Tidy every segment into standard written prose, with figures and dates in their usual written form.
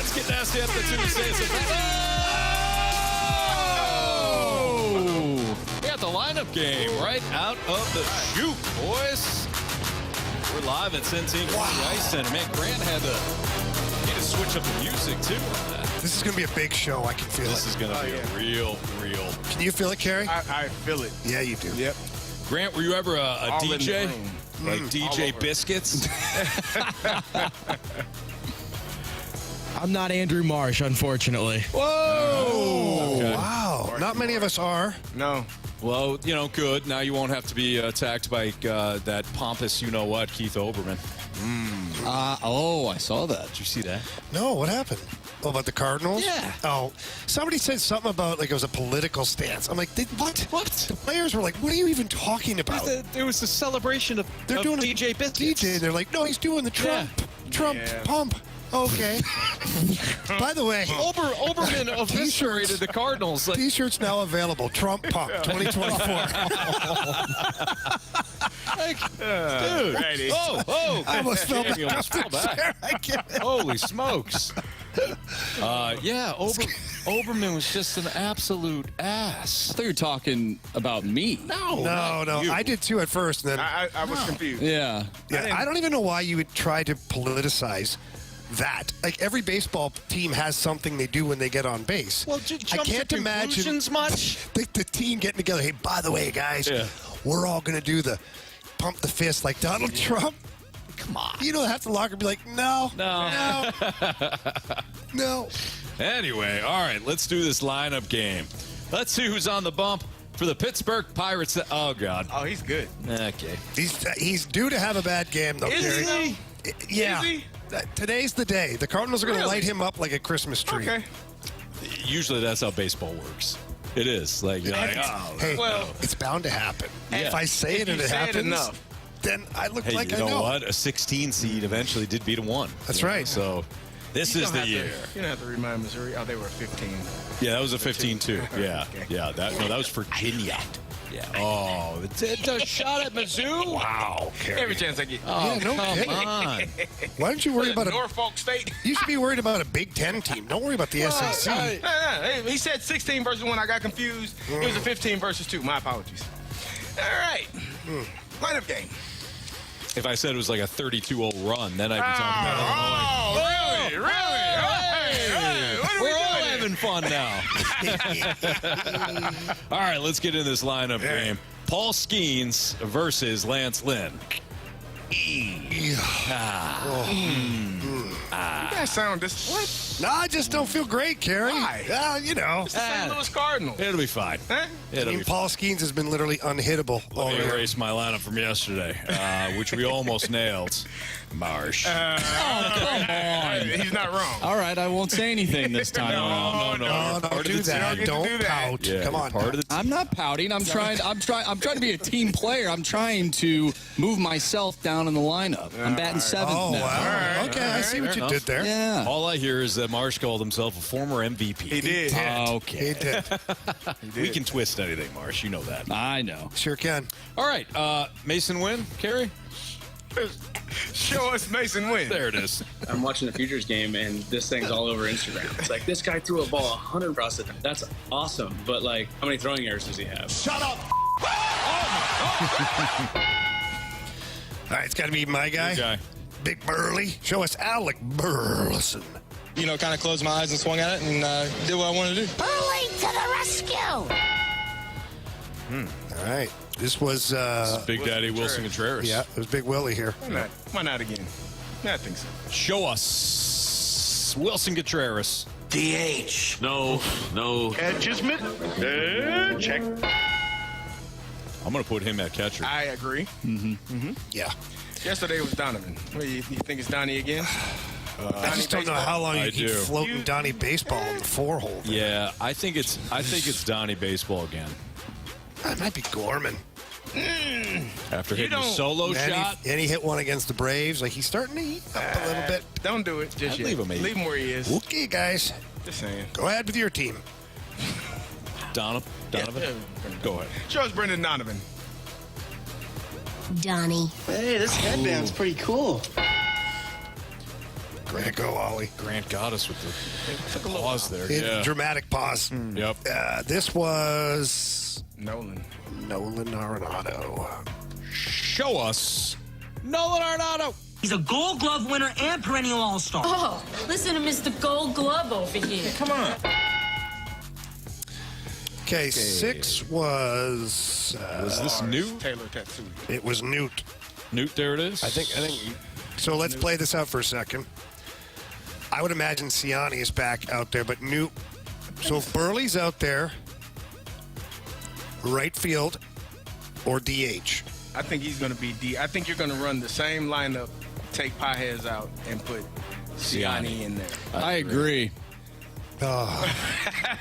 Let's get nasty up the Tuesday. We got the lineup game right out of the chute, boys. We're live at Centene Ice Center. Man, Grant had to switch up the music, too, on that. This is going to be a big show. I can feel it. This is going to be a real. Can you feel it, Carey? I feel it. Yeah, you do. Yep. Grant, were you ever a DJ? Like DJ Biscuits? I'm not Andrew Marsh, unfortunately. Whoa! Okay. Wow. Not many of us are. No. Well, good. Now you won't have to be attacked by that pompous you-know-what, Keith Olbermann. I saw that. Did you see that? No, what happened? Oh, about the Cardinals? Yeah. Oh, somebody said something about, like, it was a political stance. I'm like, what? What? The players were like, what are you even talking about? There was a celebration of doing DJ Biscuits. DJ, they're like, no, he's doing the Trump pump. Okay. By the way, Obermann eviscerated the Cardinals. Like, T-shirts now available. Trump pump 2024. Dude. Ready. Oh. I almost fell Jamie back. almost fell back. I get it. Holy smokes. Obermann was just an absolute ass. I thought you were talking about me. No. You. I did too at first. And then I was confused. Yeah. I don't even know why you would try to politicize that. Like, every baseball team has something they do when they get on base. Well, I can't imagine much. the team getting together. Hey, by the way, guys, we're all going to do the pump the fist like Donald Trump. Come on. You know, half the locker be like, no. Anyway, all right, let's do this lineup game. Let's see who's on the bump for the Pittsburgh Pirates. Oh, God. Oh, he's good. Okay. He's due to have a bad game, though, Is Carey. he? Yeah. Is he? Today's the day. The Cardinals are going to light him up like a Christmas tree. Okay. Usually that's how baseball works. It is. Like, you're like, Hey, well, it's bound to happen. Yeah. If I say it and it happens, enough. then I look hey, like you I know. know what? A 16 seed eventually did beat a 1. That's right. So this is the year. You don't have to remind Missouri. Oh, they were 15. Yeah, that was a 15 too. Yeah, Okay. yeah. That was Virginia. Yeah. Oh, it's a shot at Mizzou. Wow, Carey. Every chance I get. Oh, Yeah, no come kidding. on. Why don't you worry about Norfolk State. You should be worried about a Big Ten team. Don't worry about the SEC. Hey, he said 16 versus 1. I got confused. It was a 15 versus 2. My apologies. All right. Lineup game. If I said it was like a 32-0 run, then I'd be talking about it. Oh, really? Hey, what are we We're all doing? having fun now. All right, let's get into this lineup game. Paul Skeens versus Lance Lynn. You guys sound what? No, I just don't feel great, Carey. Why? You know. It's the St. Louis Cardinals. It'll be fine. Huh? It'll be fine. Paul Skeens has been literally unhittable all Let me year. erase my lineup from yesterday, which we almost nailed. Marsh. Come on. He's not wrong. All right, I won't say anything this time around. No. No, Part don't of do the that. team. Don't do that. pout. Yeah, Come on. part of the team. I'm not pouting. I'm trying to be a team player. I'm trying to move myself down in the lineup. I'm batting 7th Oh, now. wow. Okay, I see what Fair you did there. Yeah. All I hear is that Marsh called himself a former MVP. He did. Okay. He did. We can twist anything, Marsh. You know that. I know. Sure can. All right, Mason Wynn, Carey. Show us Mason Wynn. There it is. I'm watching the Futures game, and this thing's all over Instagram. It's like, this guy threw a ball 100 across it. That's awesome. But, like, how many throwing errors does he have? Shut up. All right, it's got to be my guy. Good guy. Big Burley. Show us Alec Burleson. You know, kind of closed my eyes and swung at it and did what I wanted to do. Burley to the rescue! All right. This was, Big Daddy Wilson Contreras. yeah, it was Big Willie here. Why not again? I think so. Show us Wilson Contreras. DH. No. Check. I'm going to put him at catcher. I agree. Yeah. Yesterday was Donovan. What, you think it's Donnie again? I just don't know how long I you keep do. floating Donnie baseball in the 4-hole. Yeah, I think it's Donnie baseball again. That might be Gorman. After hitting a don't- solo And shot. he hit one against the Braves. Like, he's starting to heat up a little bit. Don't do it just I'd yet. leave him 8. Leave him where he is. Okay, guys. Just saying. Go ahead with your team. Donovan? Go ahead. Show us Brendan Donovan. Donnie. Hey, this headband's pretty cool. Grant, go, Ollie. Grant got us with the pause there. Yeah. Dramatic pause. Yep. This was Nolan Arenado. Show us Nolan Arenado. He's a Gold Glove winner and perennial All-Star. Oh, listen to Mr. Gold Glove over here. Come on. Okay, 6 was... Was this Newt? Taylor Tatsui. It was Newt. Newt, there it is. I think. So let's play this out for a second. I would imagine Siani is back out there, but Newt. So if Burley's out there, right field or DH. I think he's going to be D. I think you're going to run the same lineup, take Pajes out, and put Siani in there. I agree. Oh,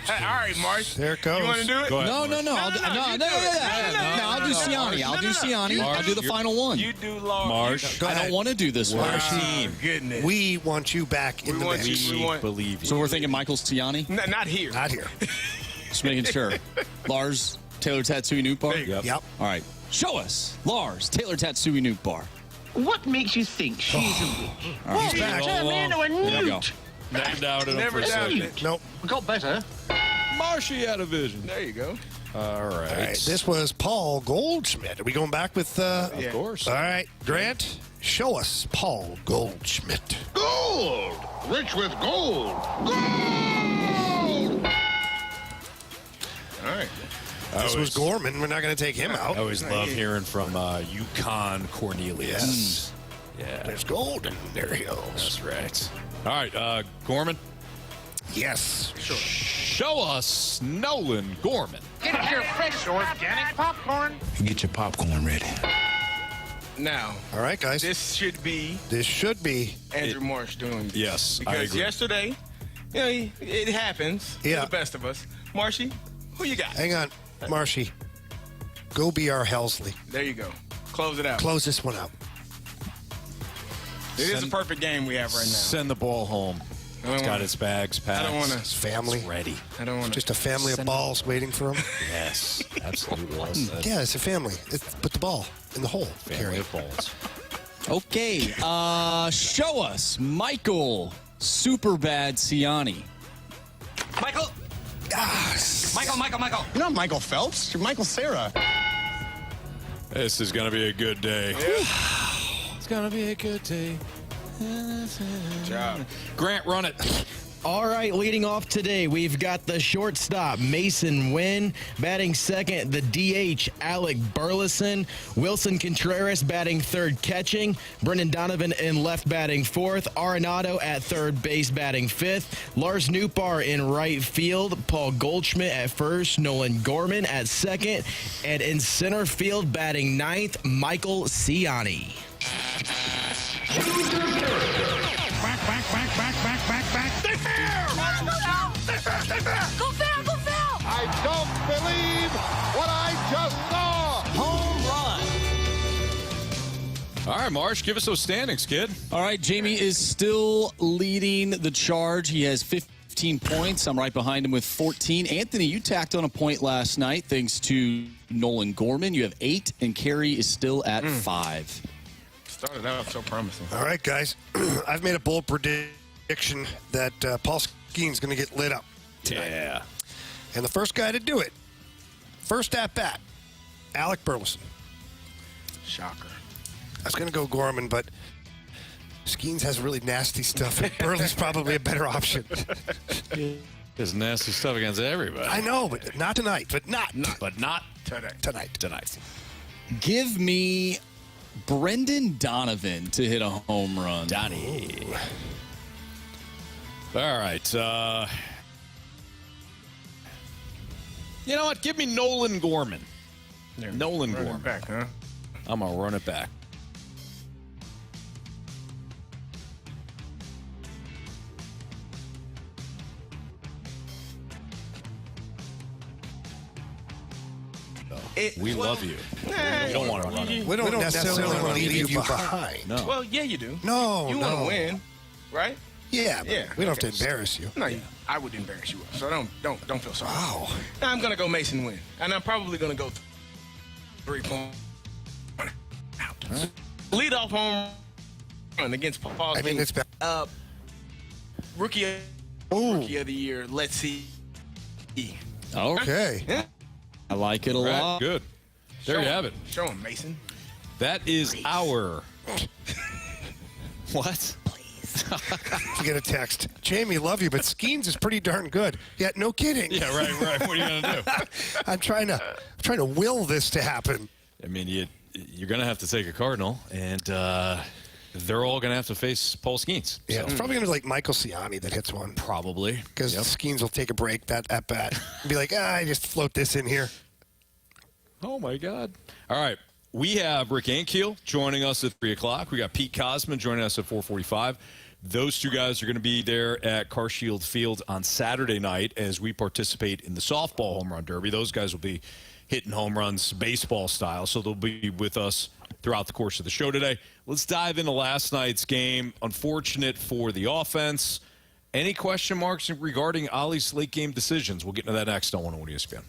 All right, Marsh. there it goes. You want to do it? Go ahead. No. I'll do Siani. I'll do Siani. I'll do the final one. You do Lars. Marsh. Go I ahead. don't want to do this one. Oh, goodness. We want you back in We the want mix. you- We believe you. So we're thinking Michael Siani? Not here. Not here. Just making sure. Lars, Taylor Tatsui, Newt Bar? Yep. Yep. All right. Show us. Lars, Taylor Tatsui, Newt Bar. What makes you think she's a witch? All right. back. Turn me into a There you go. newt. Never doubted him Never for a doubted second. it. Nope. We got better. Marshy had a vision. There you go. All right. All right. This was Paul Goldschmidt. Are we going back with... Of course. All right. Grant, show us Paul Goldschmidt. Gold. Rich with gold. Gold. All right. This was Gorman. We're not going to take him out. I always love hearing from Yukon Cornelius. Yes. Yeah. There's gold in their hills. That's right. All right, Gorman. Yes. Show us Nolan Gorman. Get your fresh organic popcorn. Get your popcorn ready. Now, All right, guys. this should be This should be. Andrew Marsh doing this. Yes, I Because agree. yesterday, it happens Yeah. to the best of us. Marshy, who you got? Hang on, Marshy. Go be our Helsley. There you go. Close it out. Close this one out. It is a perfect game we have right now. Send the ball home. I don't It's got wanna- its bags packed. I don't want His to. family. It's ready. I don't want to. Just a family of balls waiting for him. Yes, absolutely. Yeah, it's a family. Put the ball in the hole. Family Carey. of balls. Okay. Show us Michael Superbad Siani. Michael. Michael. You're not Michael Phelps. You're Michael Cera. This is going to be a good day. It's going to be a good day. Job. Grant, run it. All right, leading off today, we've got the shortstop, Mason Wynn. Batting second, the DH, Alec Burleson. Wilson Contreras batting third, catching. Brendan Donovan in left batting fourth. Arenado at third base batting fifth. Lars Newtbar in right field. Paul Goldschmidt at first. Nolan Gorman at second. And in center field batting ninth, Michael Siani. Go foul! I don't believe what I just saw. Home run. All right, Marsh, give us those standings, kid. All right, Jamie is still leading the charge. He has 15 points. I'm right behind him with 14. Anthony, you tacked on a point last night thanks to Nolan Gorman. You have 8, and Carey is still at 5. Started out so promising. All right, guys. I've made a bold prediction that Paul Skeen's going to get lit up. Yeah. And the first guy to do it, first at bat, Alec Burleson. Shocker. I was going to go Gorman, but Skeens has really nasty stuff, and Burley's probably a better option. There's nasty stuff against everybody. I know, but not tonight. But not Tonight. Give me Brendan Donovan to hit a home run. Donnie. All right. You know what? Give me Nolan Gorman. Nolan Run it Gorman. back, huh? I'm going to run it back. We love you. We don't want to run it. We don't necessarily want to leave you behind. No. Well, yeah, you do. No, You want no. to win, right? Yeah, but Yeah, we don't okay. have to embarrass you. No, I would embarrass you. So don't feel sorry. Wow. Now I'm gonna go Mason Wynn, and I'm probably gonna go 3-point out. Lead off home run against Paul. I mean, it's bad. Rookie of the year. Let's see. Okay. Yeah. I like it a Right, lot. good. There you have it. Show him, Mason. That is our. What? You get a text. Jamie, love you, but Skeens is pretty darn good. Yeah, no kidding. Yeah, right. What are you gonna do? I'm trying to will this to happen. I mean, you're gonna have to take a Cardinal, and they're all gonna have to face Paul Skeens. Yeah, So. it's probably gonna be like Michael Ciani that hits one. Probably. Because Skeens will take a break that at bat. Be like, I just float this in here. Oh my God! All right, we have Rick Ankiel joining us at 3:00. We got Pete Kozma joining us at 4:45. Those two guys are going to be there at Carshield Field on Saturday night as we participate in the softball home run derby. Those guys will be hitting home runs baseball style, so they'll be with us throughout the course of the show today. Let's dive into last night's game. Unfortunate for the offense. Any question marks regarding Oli's late game decisions? We'll get into that next on 101 ESPN.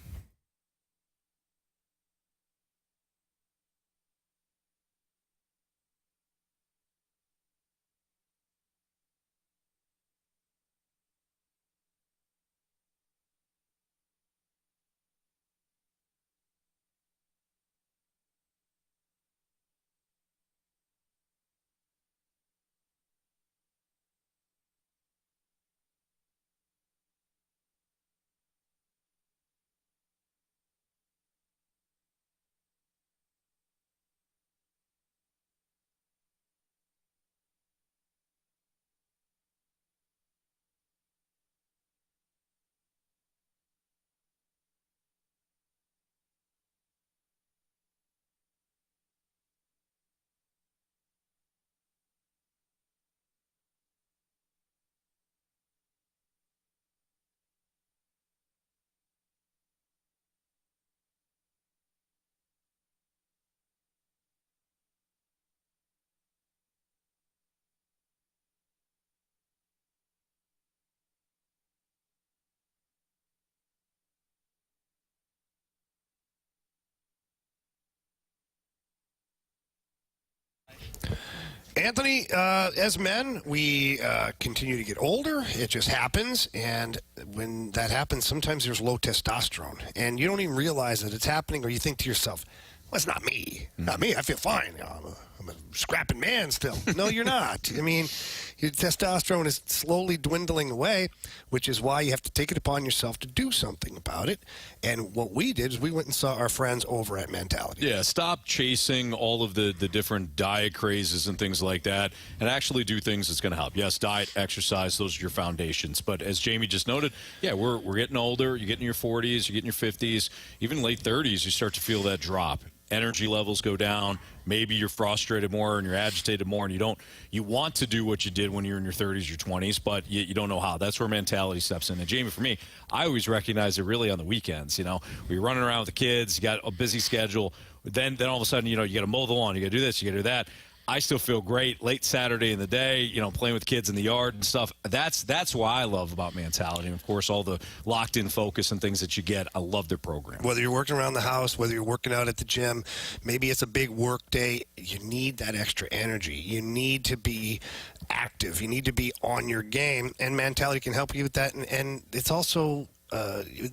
Anthony, as men, we continue to get older. It just happens. And when that happens, sometimes there's low testosterone. And you don't even realize that it's happening, or you think to yourself, well, it's not me. Not me. I feel fine. You know, I'm a scrapping man still. No, you're not. I mean, your testosterone is slowly dwindling away, which is why you have to take it upon yourself to do something about it. And what we did is we went and saw our friends over at Mentality. Yeah, stop chasing all of the different diet crazes and things like that, and actually do things that's going to help. Yes, diet, exercise, those are your foundations. But as Jamie just noted, yeah, we're getting older. You get in your 40s, you get in your 50s, even late 30s, you start to feel that drop. Energy levels go down. Maybe you're frustrated more and you're agitated more, and you want to do what you did when you're in your 30s, your 20s, but you don't know how. That's where mentality steps in. And Jamie, for me, I always recognize it really on the weekends. You know, we're running around with the kids, you got a busy schedule. Then all of a sudden, you got to mow the lawn, you got to do this, you got to do that. I still feel great late Saturday in the day, playing with kids in the yard and stuff. That's what I love about Mentality. And, of course, all the locked-in focus and things that you get. I love their program. Whether you're working around the house, whether you're working out at the gym, maybe it's a big work day, you need that extra energy. You need to be active. You need to be on your game. And Mentality can help you with that. And it's also...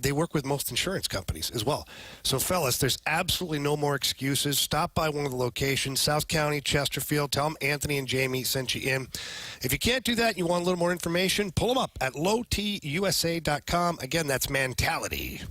they work with most insurance companies as well. So, fellas, there's absolutely no more excuses. Stop by one of the locations, South County, Chesterfield. Tell them Anthony and Jamie sent you in. If you can't do that, you want a little more information, pull them up at lowtusa.com. Again, that's Mentality.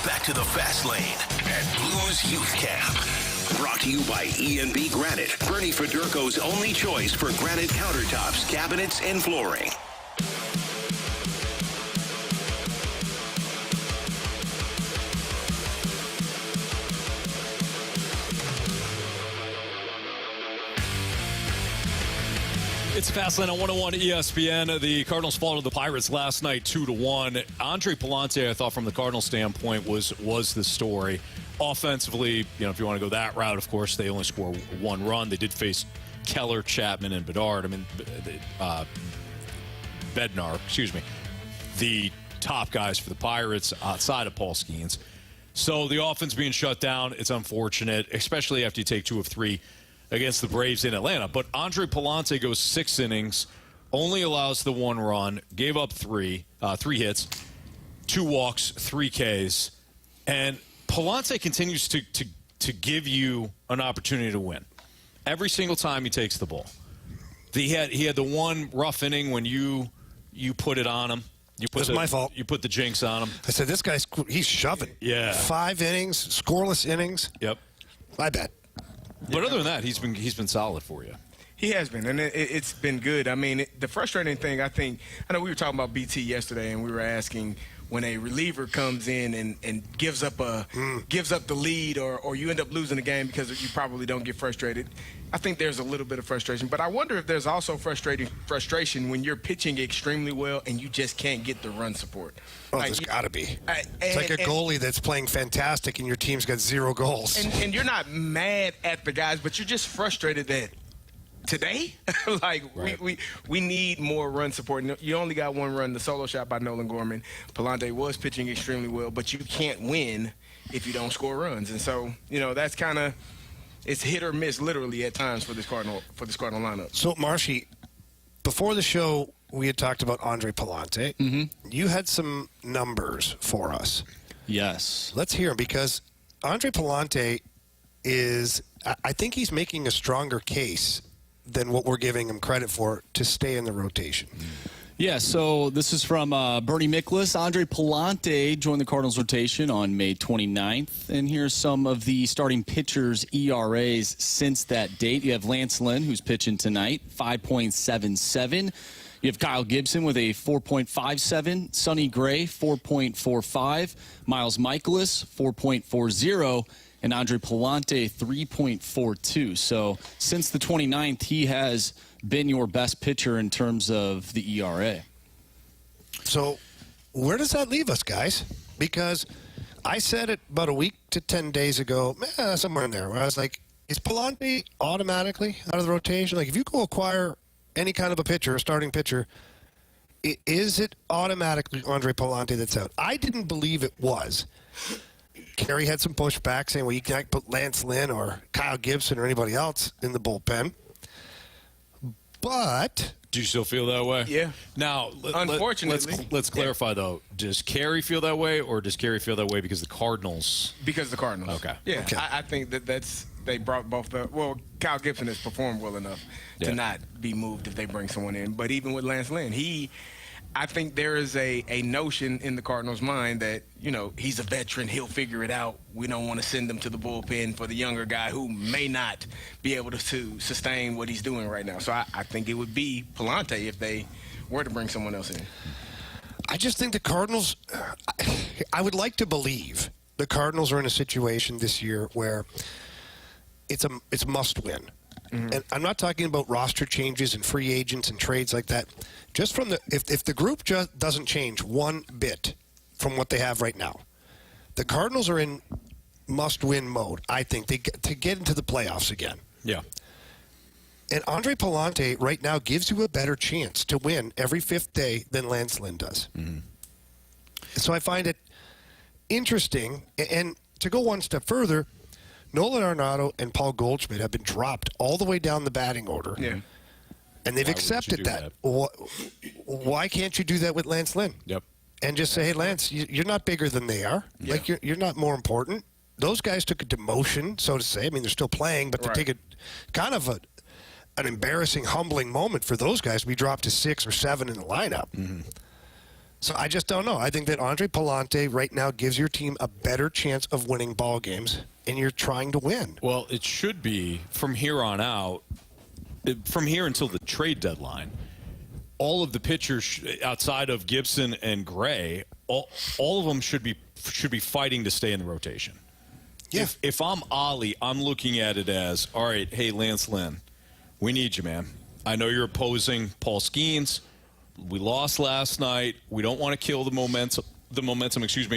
back to the fast lane at Blues Youth Camp. Brought to you by E&B Granite, Bernie Federko's only choice for granite countertops, cabinets, and flooring. It's Fastlane on 101 ESPN. The Cardinals fall to the Pirates last night 2-1. Andre Pallante, I thought from the Cardinals standpoint, was the story. Offensively, if you want to go that route, of course, they only score one run. They did face Keller, Chapman, and Bedard. Bednar, excuse me. The top guys for the Pirates outside of Paul Skeens. So the offense being shut down, it's unfortunate, especially after you take 2 of 3 against the Braves in Atlanta. But Andre Pallante goes 6 innings, only allows the 1 run, gave up 3 hits, 2 walks, 3 Ks, and Pallante continues to give you an opportunity to win every single time he takes the ball. He had the one rough inning when you put it on him. It's my fault. You put the jinx on him. I said, this guy's he's shoving. Yeah. 5 innings, scoreless innings. Yep. I bet. But other than that, he's been solid for you. He has been, and it's been good. I mean, the frustrating thing, I know we were talking about BT yesterday, and we were asking when a reliever comes in and gives up the lead, or you end up losing the game because you probably don't get frustrated. I think there's a little bit of frustration, but I wonder if there's also frustration when you're pitching extremely well and you just can't get the run support. Oh, there's got to be. It's like a goalie that's playing fantastic and your team's got 0 goals. And you're not mad at the guys, but you're just frustrated that today, right. we need more run support. You only got 1 run, the solo shot by Nolan Gorman. Pallante was pitching extremely well, but you can't win if you don't score runs. And so, that's kind of, it's hit or miss literally at times for this Cardinal lineup. So, Marshy, before the show, we had talked about Andre Pallante. Mm-hmm. You had some numbers for us. Yes. Let's hear them, because Andre Pallante is, I think he's making a stronger case than what we're giving him credit for to stay in the rotation. Yeah, so this is from Bernie Miklas. Andre Pallante joined the Cardinals rotation on May 29th. And here's some of the starting pitchers' ERAs since that date. You have Lance Lynn, who's pitching tonight, 5.77. You have Kyle Gibson with a 4.57. Sonny Gray, 4.45. Miles Michaelis, 4.40. And Andre Pallante, 3.42. So since the 29th, he has been your best pitcher in terms of the ERA. So where does that leave us, guys? Because I said it about a week to 10 days ago, somewhere in there, where I was like, is Pallante automatically out of the rotation? Like, if you go acquire any kind of a pitcher, a starting pitcher, is it automatically Andre Pallante that's out? I didn't believe it was. Carey had some pushback saying, well, you can't put Lance Lynn or Kyle Gibson or anybody else in the bullpen. But do you still feel that way? Yeah. Now, unfortunately, let's clarify, though. Does Carey feel that way, or does Carey feel that way because the Cardinals? Because the Cardinals. Okay. Yeah, okay. I think they brought both Kyle Gibson has performed well enough to not be moved if they bring someone in. But even with Lance Lynn, I think there is a notion in the Cardinals' mind that, he's a veteran, he'll figure it out. We don't want to send him to the bullpen for the younger guy who may not be able to sustain what he's doing right now. So I think it would be Pallante if they were to bring someone else in. I just think the Cardinals, I would like to believe the Cardinals are in a situation this year where it's must win. Mm-hmm. And I'm not talking about roster changes and free agents and trades like that. Just from if the group just doesn't change one bit from what they have right now, the Cardinals are in must-win mode, I think, to get into the playoffs again. Yeah. And Andre Pallante right now gives you a better chance to win every 5th day than Lance Lynn does. Mm-hmm. So I find it interesting. And to go one step further, Nolan Arenado and Paul Goldschmidt have been dropped all the way down the batting order. Yeah. And they've accepted that. Why can't you do that with Lance Lynn? Yep. And just say, hey, Lance, you're not bigger than they are. Yeah. Like, you're not more important. Those guys took a demotion, so to say. I mean, they're still playing, but to take a kind of an embarrassing, humbling moment for those guys to be dropped to 6 or 7 in the lineup. Mm-hmm. So I just don't know. I think that Andre Pallante right now gives your team a better chance of winning ball games, and you're trying to win. Well, it should be from here on out, from here until the trade deadline. All of the pitchers outside of Gibson and Gray, all of them should be fighting to stay in the rotation. Yeah. If I'm Oli, I'm looking at it as, all right, hey, Lance Lynn, we need you, man. I know you're opposing Paul Skeens. We lost last night. We don't want to kill the momentum,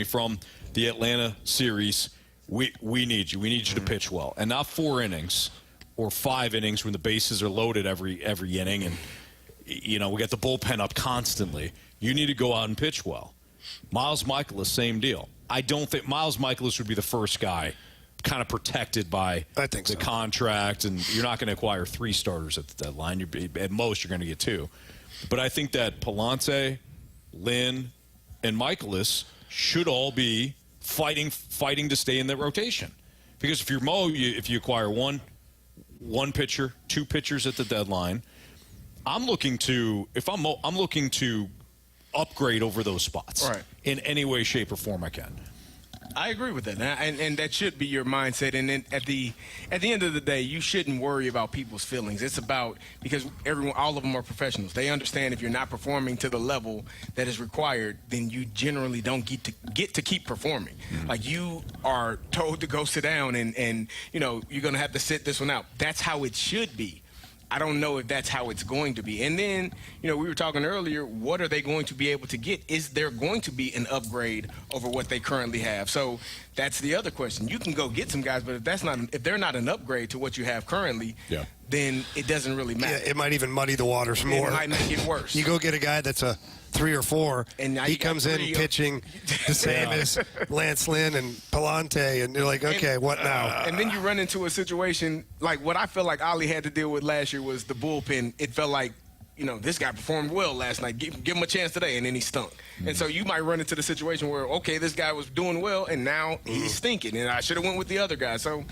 from the Atlanta series. We need you. We need you to pitch well. And not 4 innings or 5 innings when the bases are loaded every inning and, we got the bullpen up constantly. You need to go out and pitch well. Miles Michaelis, same deal. I don't think Miles Michaelis would be the first guy kind of protected by the contract, and you're not going to acquire 3 starters at the deadline. At most, you're going to get 2. But I think that Pallante, Lynn, and Michaelis should all be fighting to stay in that rotation. Because if you're Mo, if you acquire one pitcher, 2 pitchers at the deadline, I'm looking to upgrade over those spots in any way, shape, or form I can. I agree with that, and that should be your mindset. And then at the end of the day, you shouldn't worry about people's feelings. It's about, because all of them are professionals. They understand if you're not performing to the level that is required, then you generally don't get to keep performing. Like, you are told to go sit down, and you're going to have to sit this one out. That's how it should be. I don't know if that's how it's going to be. And then, we were talking earlier, what are they going to be able to get? Is there going to be an upgrade over what they currently have? So that's the other question. You can go get some guys, but if they're not an upgrade to what you have currently, then it doesn't really matter. Yeah, it might even muddy the waters more. It might make it worse. You go get a guy that's a 3 or 4, and he comes in pitching the same as Lance Lynn and Pallante, and you're like, okay, what now? And then you run into a situation like what I feel like Oli had to deal with last year was the bullpen. It felt like, this guy performed well last night. Give him a chance today, and then he stunk. And so you might run into the situation where, okay, this guy was doing well, and now he's stinking, and I should have went with the other guy. So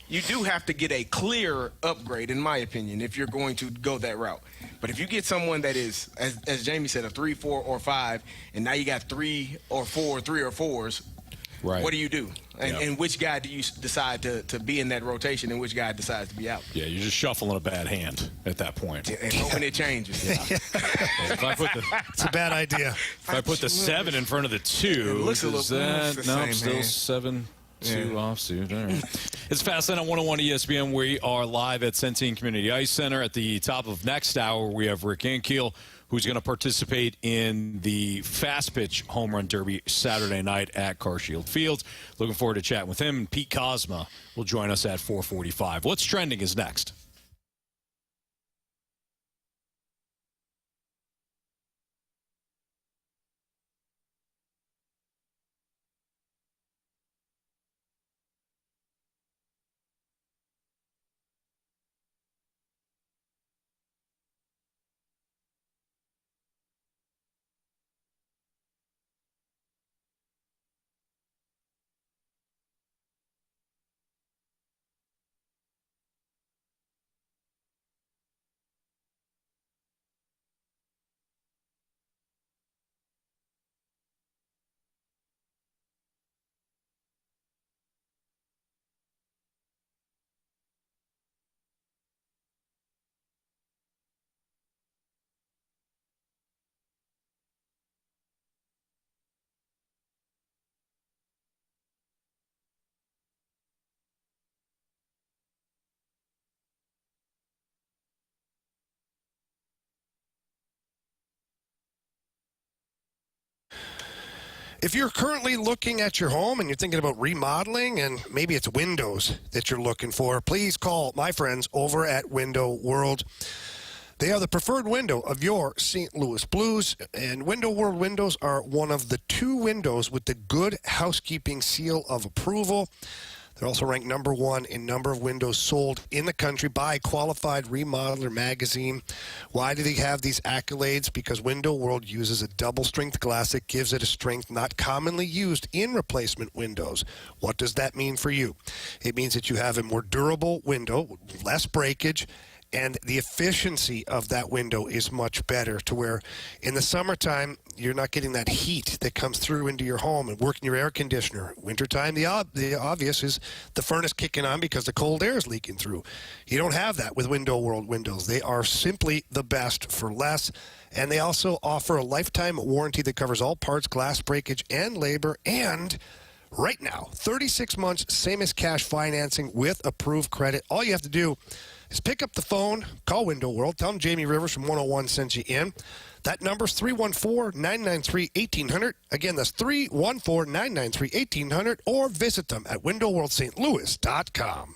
you do have to get a clear upgrade, in my opinion, if you're going to go that route. But if you get someone that is, as Jamie said, a 3, 4, or 5, and now you got 3 or 4s, what do you do? And which guy do you decide to be in that rotation, and which guy decides to be out? Yeah, you're just shuffling a bad hand at that point. And hoping it changes. It's a bad idea. If I put the 7 in front of the 2, it looks a little still hand. 7. 2 offsuit. All right. It's Fast Lane on 101 ESPN. We are live at Centene Community Ice Center. At the top of next hour, we have Rick Ankiel, who's going to participate in the Fast Pitch Home Run Derby Saturday night at Carshield Field. Looking forward to chatting with him. And Pete Kozma will join us at 4:45. What's Trending is next. If you're currently looking at your home and you're thinking about remodeling and maybe it's windows that you're looking for, please call my friends over at Window World. They are the preferred window of your St. Louis Blues, and Window World windows are one of the 2 windows with the Good Housekeeping seal of approval. They're also ranked number 1 in number of windows sold in the country by Qualified Remodeler magazine. Why do they have these accolades? Because Window World uses a double-strength glass that gives it a strength not commonly used in replacement windows. What does that mean for you? It means that you have a more durable window, less breakage, And the efficiency of that window is much better, to where in the summertime, you're not getting that heat that comes through into your home and working your air conditioner. Wintertime, the obvious is the furnace kicking on because the cold air is leaking through. You don't have that with Window World windows. They are simply the best for less. And they also offer a lifetime warranty that covers all parts, glass breakage, and labor. And right now, 36 months, same as cash financing with approved credit. All you have to do is pick up the phone, call Window World, tell them Jamie Rivers from 101 sent you in. That number's 314-993-1800. Again, that's 314-993-1800, or visit them at windowworldstlouis.com.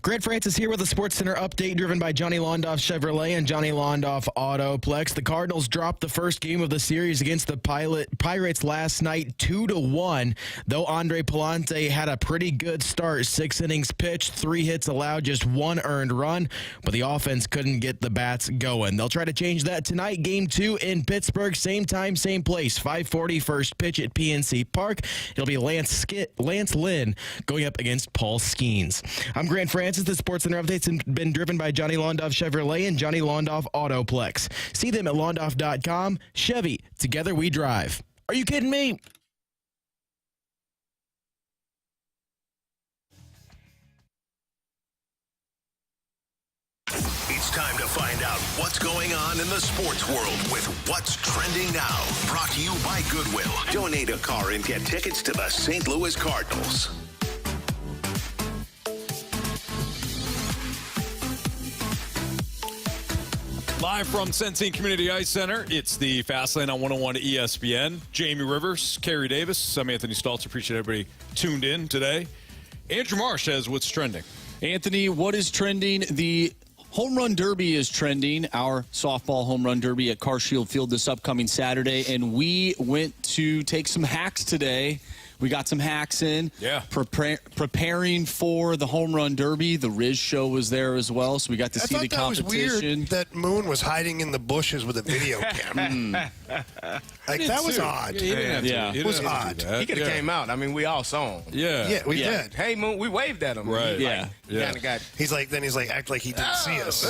Grant Francis here with a SportsCenter update driven by Johnny Londoff Chevrolet and Johnny Londoff Autoplex. The Cardinals dropped the first game of the series against the Pirates last night 2-1, though Andre Pallante had a pretty good start. 6 innings pitched, 3 hits allowed, just 1 earned run, but the offense couldn't get the bats going. They'll try to change that tonight, Game 2 in Pittsburgh, same time, same place, 5:40 first pitch at PNC Park. It'll be Lance Lynn going up against Paul Skeens. I'm Grant Francis. The SportsCenter updates have been driven by Johnny Londoff Chevrolet and Johnny Londoff Autoplex. See them at londoff.com. Chevy, together we drive. Are you kidding me? It's time to find out what's going on in the sports world with What's Trending Now. Brought to you by Goodwill. Donate a car and get tickets to the St. Louis Cardinals. Live from Sensing Community Ice Center, it's the Fast Lane on 101 ESPN. Jamie Rivers, Carey Davis, I'm Anthony Stalter. Appreciate everybody tuned in today. Andrew Marsh has what's trending. Anthony, what is trending? The Home Run Derby is trending, our softball home run derby at Carshield Field this upcoming Saturday, and we went to take some hacks today. We got some hacks in. Yeah. Preparing for the Home Run Derby. The Riz show was there as well, so we got to see the competition. I thought that was weird that Moon was hiding in the bushes with a video camera. That was odd. Yeah, it was odd. He could have came out. I mean, we all saw him. Yeah, we did. Hey, Moon, we waved at him. Right. Kind of got. He's like, act like he didn't see us.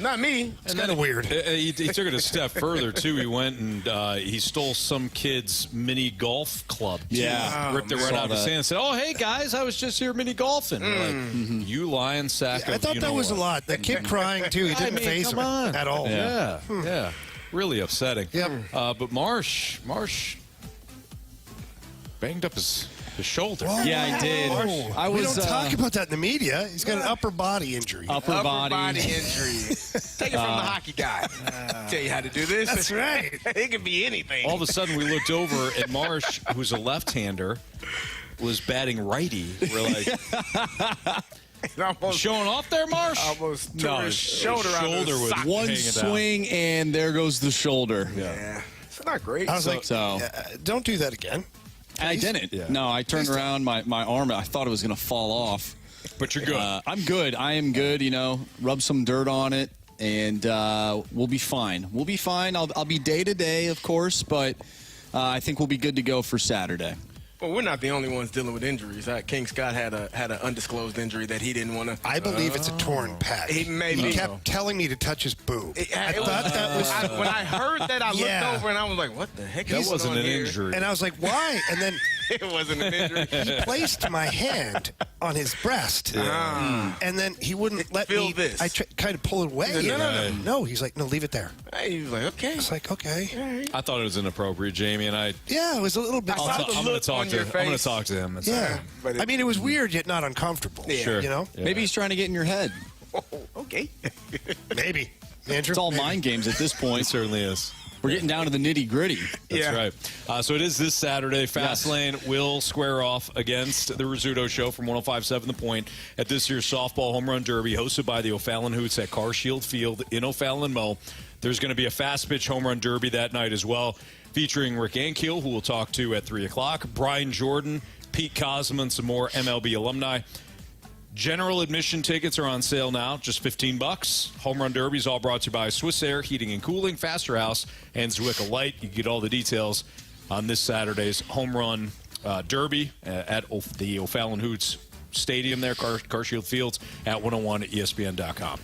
Not me. It's kind of weird. He took it a step further, too. He went and he stole some kid's mini golf club. Yeah. Ripped it right out of his hand and said, "Oh, hey, guys, I was just here mini golfing." Like, you lying sack of, I thought that was a lot. That kid crying, too. He didn't face him at all. Yeah. Really upsetting. Yep. But Marsh banged up his shoulder. Whoa. Yeah, I did. We don't talk about that in the media. He's got an upper body injury. Upper body injury. Take it from the hockey guy. Tell you how to do this. That's right. It could be anything. All of a sudden, we looked over at Marsh, who's a left-hander, was batting righty. We're like, showing off there, Marsh? Almost tore his shoulder out of shoulder his was sock. One swing, and there goes the shoulder. Yeah. It's not great. I was like, So don't do that again. and I didn't. Yeah. No, I turned around. My arm, I thought it was going to fall off. But you're good. I'm good. I am good. Rub some dirt on it, and we'll be fine. We'll be fine. I'll be day to day, of course, but I think we'll be good to go for Saturday. Well, we're not the only ones dealing with injuries. King Scott had an undisclosed injury that he didn't want to. I believe it's a torn pec. He kept telling me to touch his boob. I thought that was. When I heard that, I looked over and I was like, "What the heck?" That wasn't an injury. And I was like, why? And then It wasn't an injury. he placed my hand on his breast. And then he wouldn't let Feel me. this. I kind of pull it away. He said, no, And no. He's like, no, leave it there. He was like, "Okay." I was like, okay. I thought it was inappropriate, Jamie, and Yeah, it was a little bit. saw the I'm going look to talk on to your him. I'm going to face. talk to him. It's Yeah. But I mean, it was weird yet not uncomfortable. Yeah. Sure. You know? Yeah. Maybe he's trying to get in your head. Okay. Maybe. Andrew? It's all mind games at this It point. certainly is. We're getting down to the nitty gritty. That's Yeah. right. So it is this Saturday. Fastlane will square off against the Rizzuto Show from 105.7 The Point at this year's Softball Home Run Derby, hosted by the O'Fallon Hoots at Carshield Field in O'Fallon Mo. There's going to be a fast pitch home run derby that night as well, featuring Rick Ankiel, who we'll talk to at 3 o'clock, Brian Jordan, Pete Kozma, and some more MLB alumni. General admission tickets are on sale now, just $15. Home Run Derby is all brought to you by Swiss Air Heating and Cooling, Faster House, and Zwickau Light. You can get all the details on this Saturday's Home Run Derby at the O'Fallon Hoots Stadium there, Carshield Fields, at 101ESPN.com.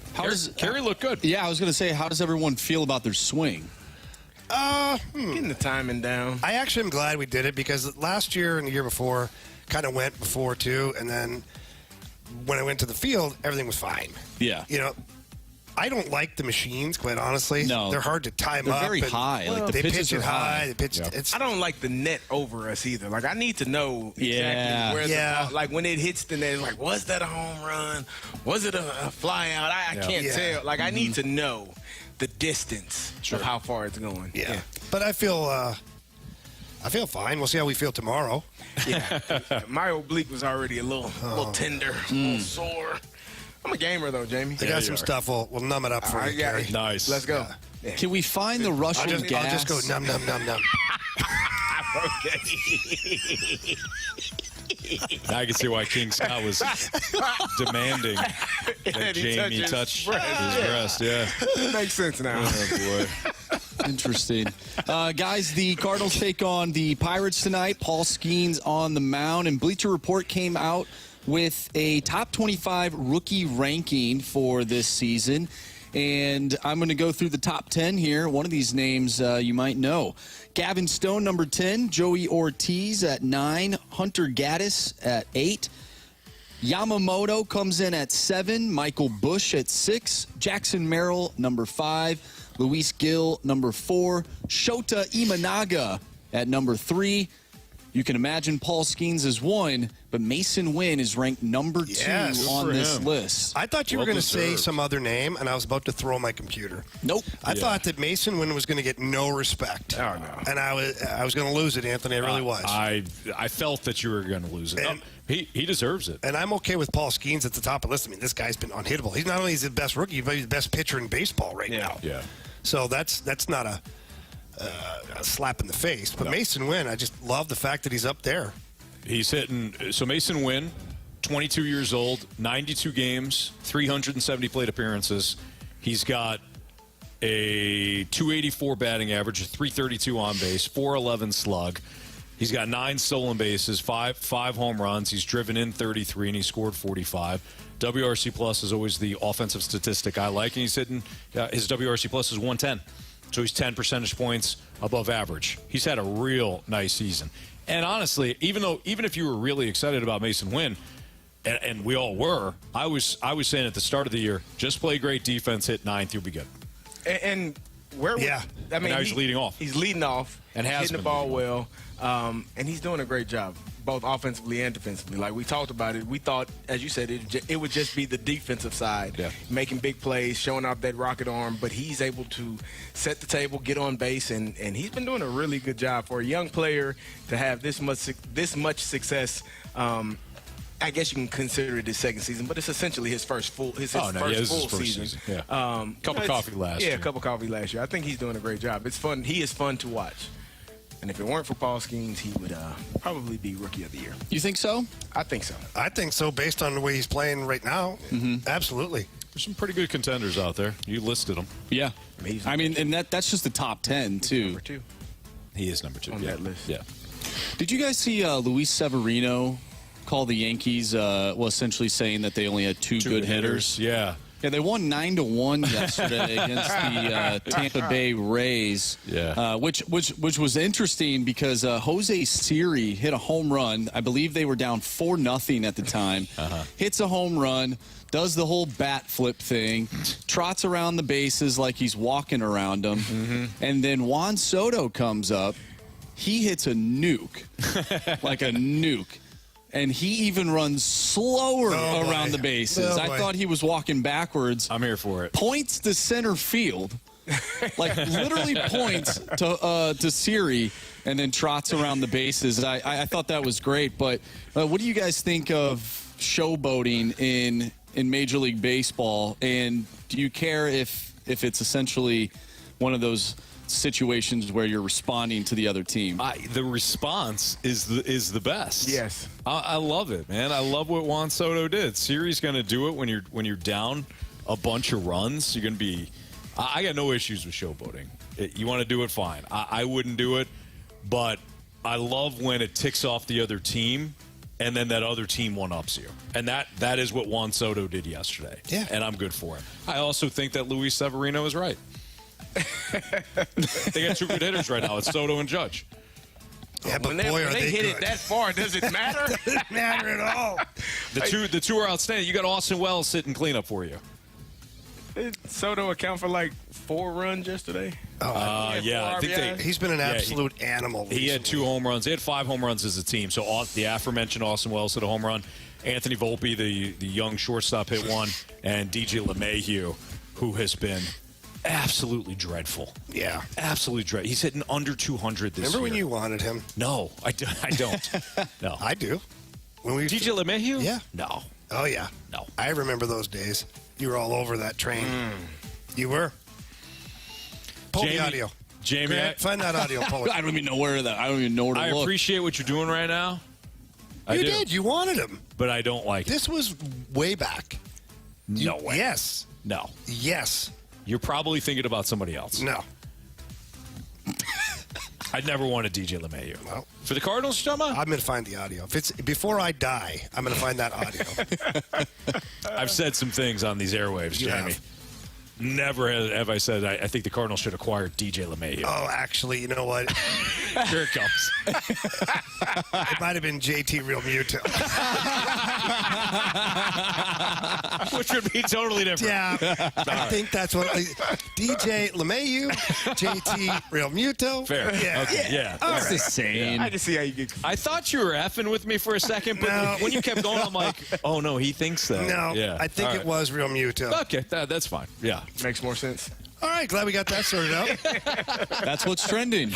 Carey looked good. Yeah, I was going to say, how does everyone feel about their swing? Getting the timing down. I actually am glad we did it because last year and the year before kind of went before too, and then when I went to the field, everything was fine. Yeah. I don't like the machines, quite honestly. No. They're hard to time They're up. very and high. Like, the they pitches pitch it are high. They pitch. It's. I don't like the net over us either. Like, I need to know exactly Yeah. where Yeah. the ball, like when it hits the net, like, was that a home run? Was it a fly out? I can't tell. Like, I need to know the distance of how far it's going. Yeah. But I feel fine. We'll see how we feel tomorrow. Yeah. My oblique was already a little tender, a little sore. I'm a gamer though, Jamie. I got some stuff. We'll numb it up for you, got Carey. it. Nice. Let's go. Yeah. Can we find the Russian I'll gas? just go numb, numb, numb, numb. Okay. Now I can see why King Scott was demanding that he Jamie touch touch his his breast. Yeah. It makes sense now. Oh, boy. Interesting. Guys, the Cardinals take on the Pirates tonight. Paul Skeens on the mound, and Bleacher Report came out with a top 25 rookie ranking for this season. And I'm going to go through the top 10 here. One of these names you might know. Gavin Stone, number 10. Joey Ortiz at 9. Hunter Gaddis at 8. Yamamoto comes in at 7. Michael Busch at 6. Jackson Merrill, number 5. Luis Gil, number 4. Shota Imanaga at number 3. You can imagine Paul Skeens is 1, but Mason Wynn is ranked number 2 on this list. I thought you were going to say some other name, and I was about to throw my computer. Nope. I thought that Mason Wynn was going to get no respect. Oh, no. And I was going to lose it, Anthony. I really was. I felt that you were going to lose it. And- He deserves it. And I'm okay with Paul Skeens at the top of the list. I mean, this guy's been unhittable. He's not only the best rookie, but he's the best pitcher in baseball right now. Yeah. So that's not a slap in the face. But Mason Wynn, I just love the fact that he's up there. He's hitting. So Mason Wynn, 22 years old, 92 games, 370 plate appearances. He's got a 284 batting average, a 332 on base, 411 slug. He's got 9 stolen bases, five home runs. He's driven in 33, and he scored 45. WRC plus is always the offensive statistic I like, and he's hitting his WRC plus is 110. So he's 10 percentage points above average. He's had a real nice season. And honestly, even if you were really excited about Mason Wynn, and we all were, I was saying at the start of the year, just play great defense, hit 9th, you'll be good. And Yeah. I mean, now he's leading off. He's leading off And has hitting the been ball leading well, and he's doing a great job, both offensively and defensively. Like we talked about it, we thought, as you said, it would just be the defensive side, making big plays, showing off that rocket arm. But he's able to set the table, get on base, and he's been doing a really good job for a young player to have this much success. I guess you can consider it his second season, but it's essentially his first full season. Yeah. Cup of coffee last year. Yeah, a cup of coffee last year. I think he's doing a great job. It's fun. He is fun to watch. And if it weren't for Paul Skeens, he would probably be Rookie of the Year. You think so? I think so. I think so, based on the way he's playing right now. Absolutely. There's some pretty good contenders out there. You listed them. Yeah. Amazing. I mean, and that's just the top 10, too. Number 2 He is number 2 on that list. Yeah. Did you guys see Luis Severino call the Yankees, essentially saying that they only had two good hitters? Yeah. Yeah, they won 9-1 yesterday against the Tampa Bay Rays. Yeah. Which was interesting because Jose Siri hit a home run. I believe they were down 4-0 at the time. Hits a home run, does the whole bat flip thing, trots around the bases like he's walking around them, and then Juan Soto comes up. He hits a nuke, like a nuke. And he even runs slower around the bases. I thought he was walking backwards. I'm here for it. Points to center field, like literally points to Siri, and then trots around the bases. I thought that was great. But what do you guys think of showboating in Major League Baseball? And do you care if it's essentially one of those situations where you're responding to the other team? The response is the best. Yes. I love it, man. I love what Juan Soto did. Siri's going to do it when you're down a bunch of runs. You're going to be. I got no issues with showboating. You want to do it, fine. I wouldn't do it, but I love when it ticks off the other team, and then that other team one-ups you. And that is what Juan Soto did yesterday. Yeah. And I'm good for it. I also think that Luis Severino is right. They got two good hitters right now. It's Soto and Judge. Yeah, but when boy, are they they hit good. it that far, does it matter? Doesn't matter at all. The two are outstanding. You got Austin Wells sitting cleanup for you. Did Soto account for like 4 runs yesterday? Yeah, I think He's been an absolute animal. He had 2 home runs. They had 5 home runs as a team. So the aforementioned Austin Wells hit a home run. Anthony Volpe, the young shortstop, hit one, and DJ LeMahieu, who has been absolutely dreadful. Yeah. Absolutely dreadful. He's hitting under 200 this year. Remember when you wanted him? No, I don't. No. I do. When we DJ LeMahieu? Yeah. No. Oh, yeah. No. I remember those days. You were all over that train. You were. Pull the audio. Jamie, Grant, find that audio. Pull it. I don't even know where to look. I appreciate what you're doing right now. You did. You wanted him. But I don't like it. This was way back. No way. Yes. No. Yes. You're probably thinking about somebody else. No. I'd never wanted DJ LeMahieu. Well, for the Cardinals, you're talking about? I'm going to find the audio. If it's before I die, I'm going to find that audio. I've said some things on these airwaves, You Jamie. have. Never have I said I think the Cardinals should acquire DJ LeMahieu. Oh, actually, you know what? Here it comes. It might have been JT Real Muto. Which would be totally different. Yeah. I think that's what DJ LeMahieu, JT Real Muto. Fair. Yeah. Okay, yeah. It's the same. I can see how you get. I thought you were effing with me for a second, but No. when you kept going, I'm like, oh, no, he thinks so. No, Yeah. I think All it right. was Real Muto. Okay, that's fine. Yeah. Makes more sense. All right, glad we got that sorted out. That's what's trending.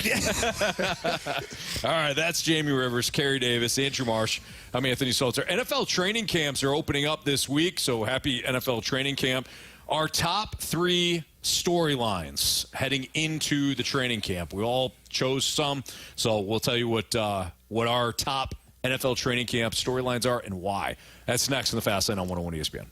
All right, that's Jamie Rivers, Carey Davis, Andrew Marsh. I'm Anthony Stalter. NFL training camps are opening up this week, so happy NFL training camp. Our top 3 storylines heading into the training camp. We all chose some, so we'll tell you what our top NFL training camp storylines are and why. That's next in the Fast Lane on 101 ESPN.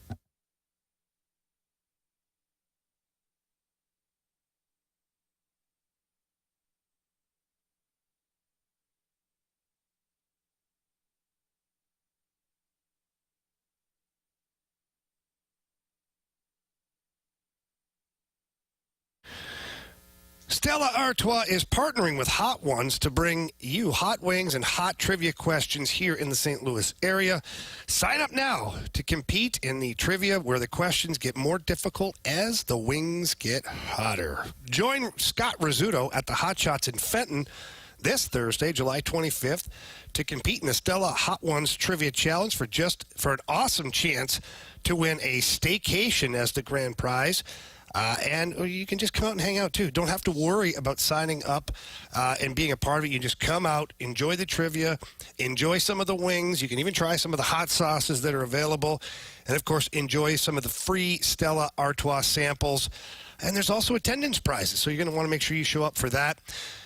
Stella Artois is partnering with Hot Ones to bring you hot wings and hot trivia questions here in the St. Louis area. Sign up now to compete in the trivia where the questions get more difficult as the wings get hotter. Join Scott Rizzuto at the Hot Shots in Fenton this Thursday, July 25th, to compete in the Stella Hot Ones Trivia Challenge for an awesome chance to win a staycation as the grand prize. And you can just come out and hang out, too. Don't have to worry about signing up and being a part of it. You just come out, enjoy the trivia, enjoy some of the wings. You can even try some of the hot sauces that are available. And, of course, enjoy some of the free Stella Artois samples. And there's also attendance prizes, so you're going to want to make sure you show up for that.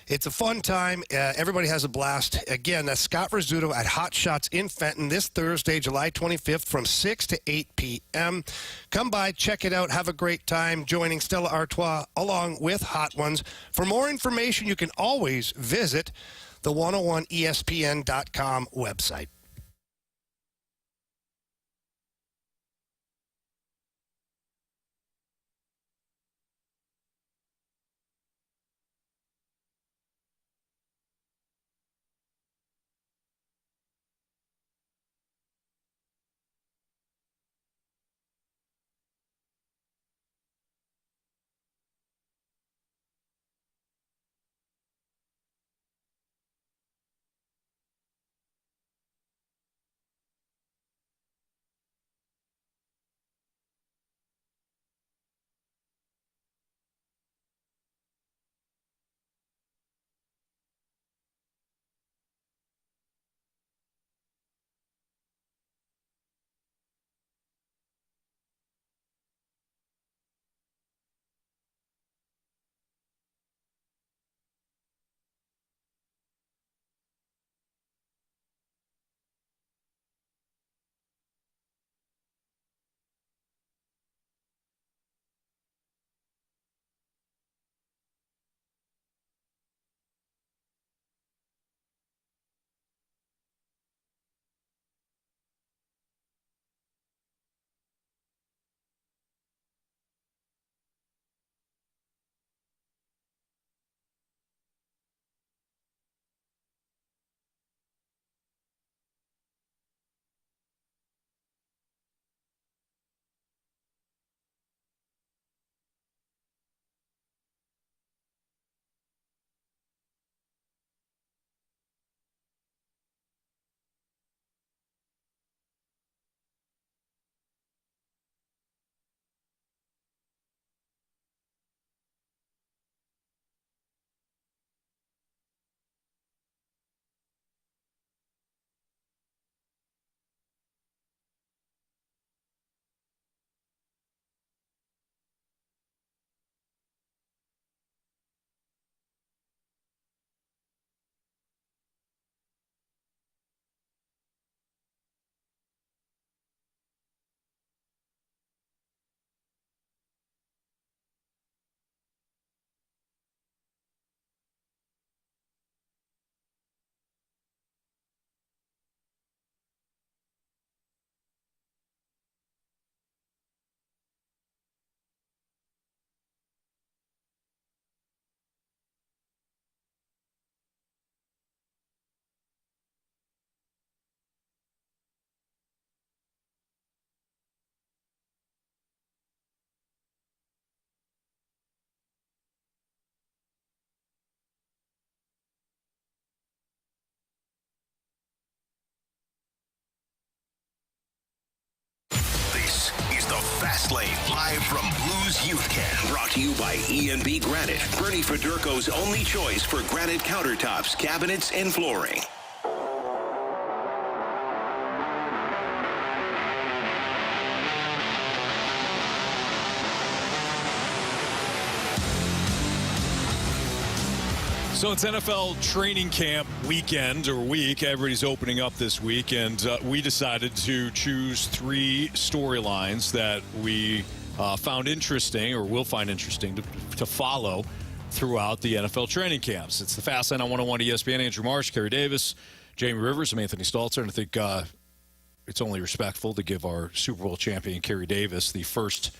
It's a fun time. Everybody has a blast. Again, that's Scott Rizzuto at Hot Shots in Fenton this Thursday, July 25th from 6 to 8 p.m. Come by, check it out, have a great time joining Stella Artois along with Hot Ones. For more information, you can always visit the 101ESPN.com website. This is the Fast Lane, live from Blues Youth Camp. Brought to you by E&B Granite, Bernie Federko's only choice for granite countertops, cabinets, and flooring. So it's NFL training camp weekend or week. Everybody's opening up this week, and we decided to choose 3 storylines that we found interesting or will find interesting to follow throughout the NFL training camps. It's the Fast Lane on 101 ESPN. Andrew Marsh, Carey Davis, Jamie Rivers, and Anthony Stalter. And I think it's only respectful to give our Super Bowl champion, Carey Davis, the first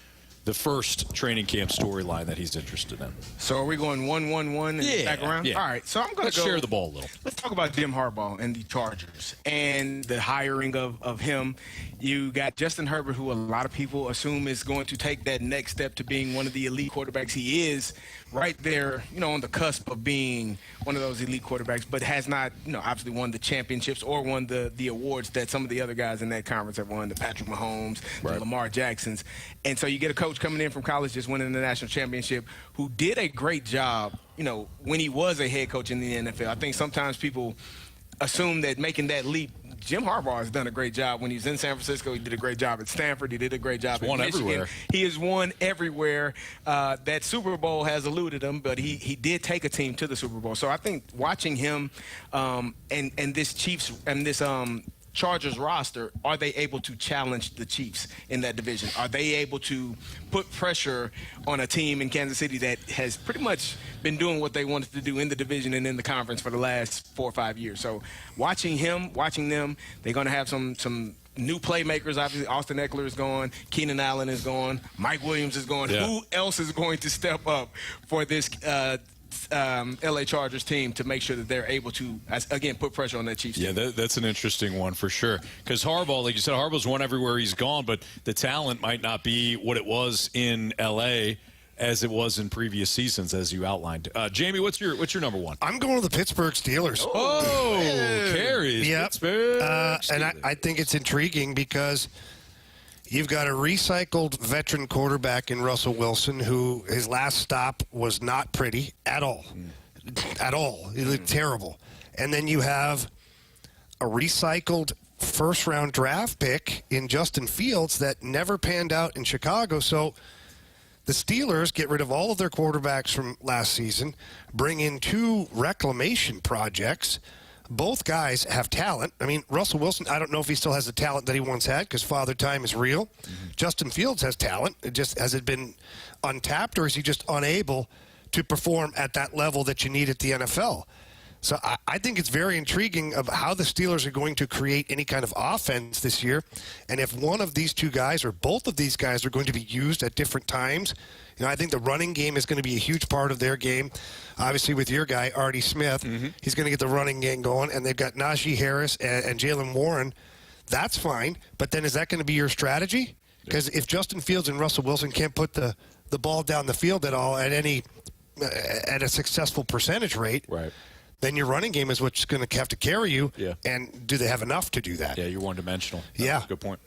the first training camp storyline that he's interested in. So are we going 1-1-1 and back around? Yeah. All right, so I'm going to share the ball a little. Let's talk about Jim Harbaugh and the Chargers and the hiring of him. You got Justin Herbert, who a lot of people assume is going to take that next step to being one of the elite quarterbacks. He is right there, on the cusp of being one of those elite quarterbacks, but has not, obviously won the championships or won the awards that some of the other guys in that conference have won, the Patrick Mahomes, the Lamar Jacksons. And so you get a coach coming in from college just winning the national championship who did a great job, when he was a head coach in the NFL. I think sometimes people assume that making that leap, Jim Harbaugh has done a great job. When he was in San Francisco, he did a great job at Stanford. He did a great job at Michigan. Everywhere. He has won everywhere. That Super Bowl has eluded him, but he did take a team to the Super Bowl. So I think watching him and this Chiefs and this Chargers roster, are they able to challenge the Chiefs in that division? Are they able to put pressure on a team in Kansas City that has pretty much been doing what they wanted to do in the division and in the conference for the last 4 or 5 years? So watching them, they're going to have some new playmakers. Obviously, Austin Eckler is gone. Keenan Allen is gone. Mike Williams is gone. Yeah. Who else is going to step up for this LA Chargers team to make sure that they're able to, again, put pressure on that Chiefs team? Yeah, that's an interesting one for sure. Because Harbaugh, like you said, Harbaugh's won everywhere he's gone, but the talent might not be what it was in LA as it was in previous seasons, as you outlined. Jamie, what's your number one? I'm going with the Pittsburgh Steelers. Oh, Carey's Pittsburgh Steelers. And I think it's intriguing because you've got a recycled veteran quarterback in Russell Wilson, who his last stop was not pretty at all. At all. He looked terrible. And then you have a recycled first-round draft pick in Justin Fields that never panned out in Chicago. So the Steelers get rid of all of their quarterbacks from last season, bring in 2 reclamation projects. Both guys have talent. I mean, Russell Wilson, I don't know if he still has the talent that he once had because Father Time is real. Justin Fields has talent. Has it been untapped, or is he just unable to perform at that level that you need at the NFL? So I think it's very intriguing of how the Steelers are going to create any kind of offense this year. And if one of these 2 guys or both of these guys are going to be used at different times, I think the running game is going to be a huge part of their game. Obviously, with your guy, Artie Smith, he's going to get the running game going. And they've got Najee Harris and Jalen Warren. That's fine. But then is that going to be your strategy? Because if Justin Fields and Russell Wilson can't put the ball down the field at all at a successful percentage rate, then your running game is what's going to have to carry you. Yeah. And do they have enough to do that? Yeah, you're one-dimensional. Yeah. Good point.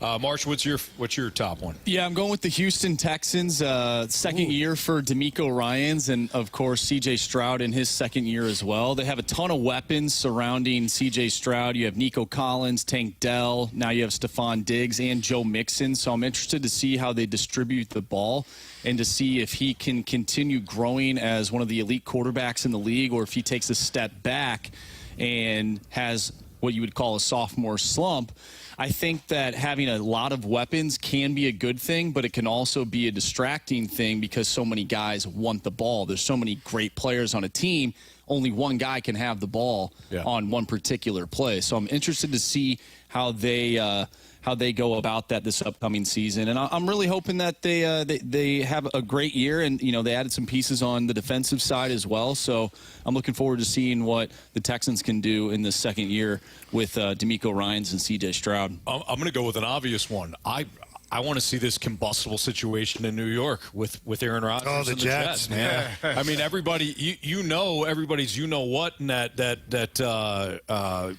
Marsh, what's your top one? Yeah, I'm going with the Houston Texans. Second year for DeMeco Ryans, and, of course, C.J. Stroud in his second year as well. They have a ton of weapons surrounding C.J. Stroud. You have Nico Collins, Tank Dell. Now you have Stephon Diggs and Joe Mixon. So I'm interested to see how they distribute the ball and to see if he can continue growing as one of the elite quarterbacks in the league, or if he takes a step back and has what you would call a sophomore slump. I think that having a lot of weapons can be a good thing, but it can also be a distracting thing because so many guys want the ball. There's so many great players on a team. Only one guy can have the ball on one particular play. So I'm interested to see how they go about that this upcoming season. And I'm really hoping that they have a great year. And, they added some pieces on the defensive side as well. So I'm looking forward to seeing what the Texans can do in this second year with DeMeco Ryans and C.J. Stroud. I'm going to go with an obvious one. I want to see this combustible situation in New York with Aaron Rodgers and the Jets, man. I mean, everybody, everybody's what in that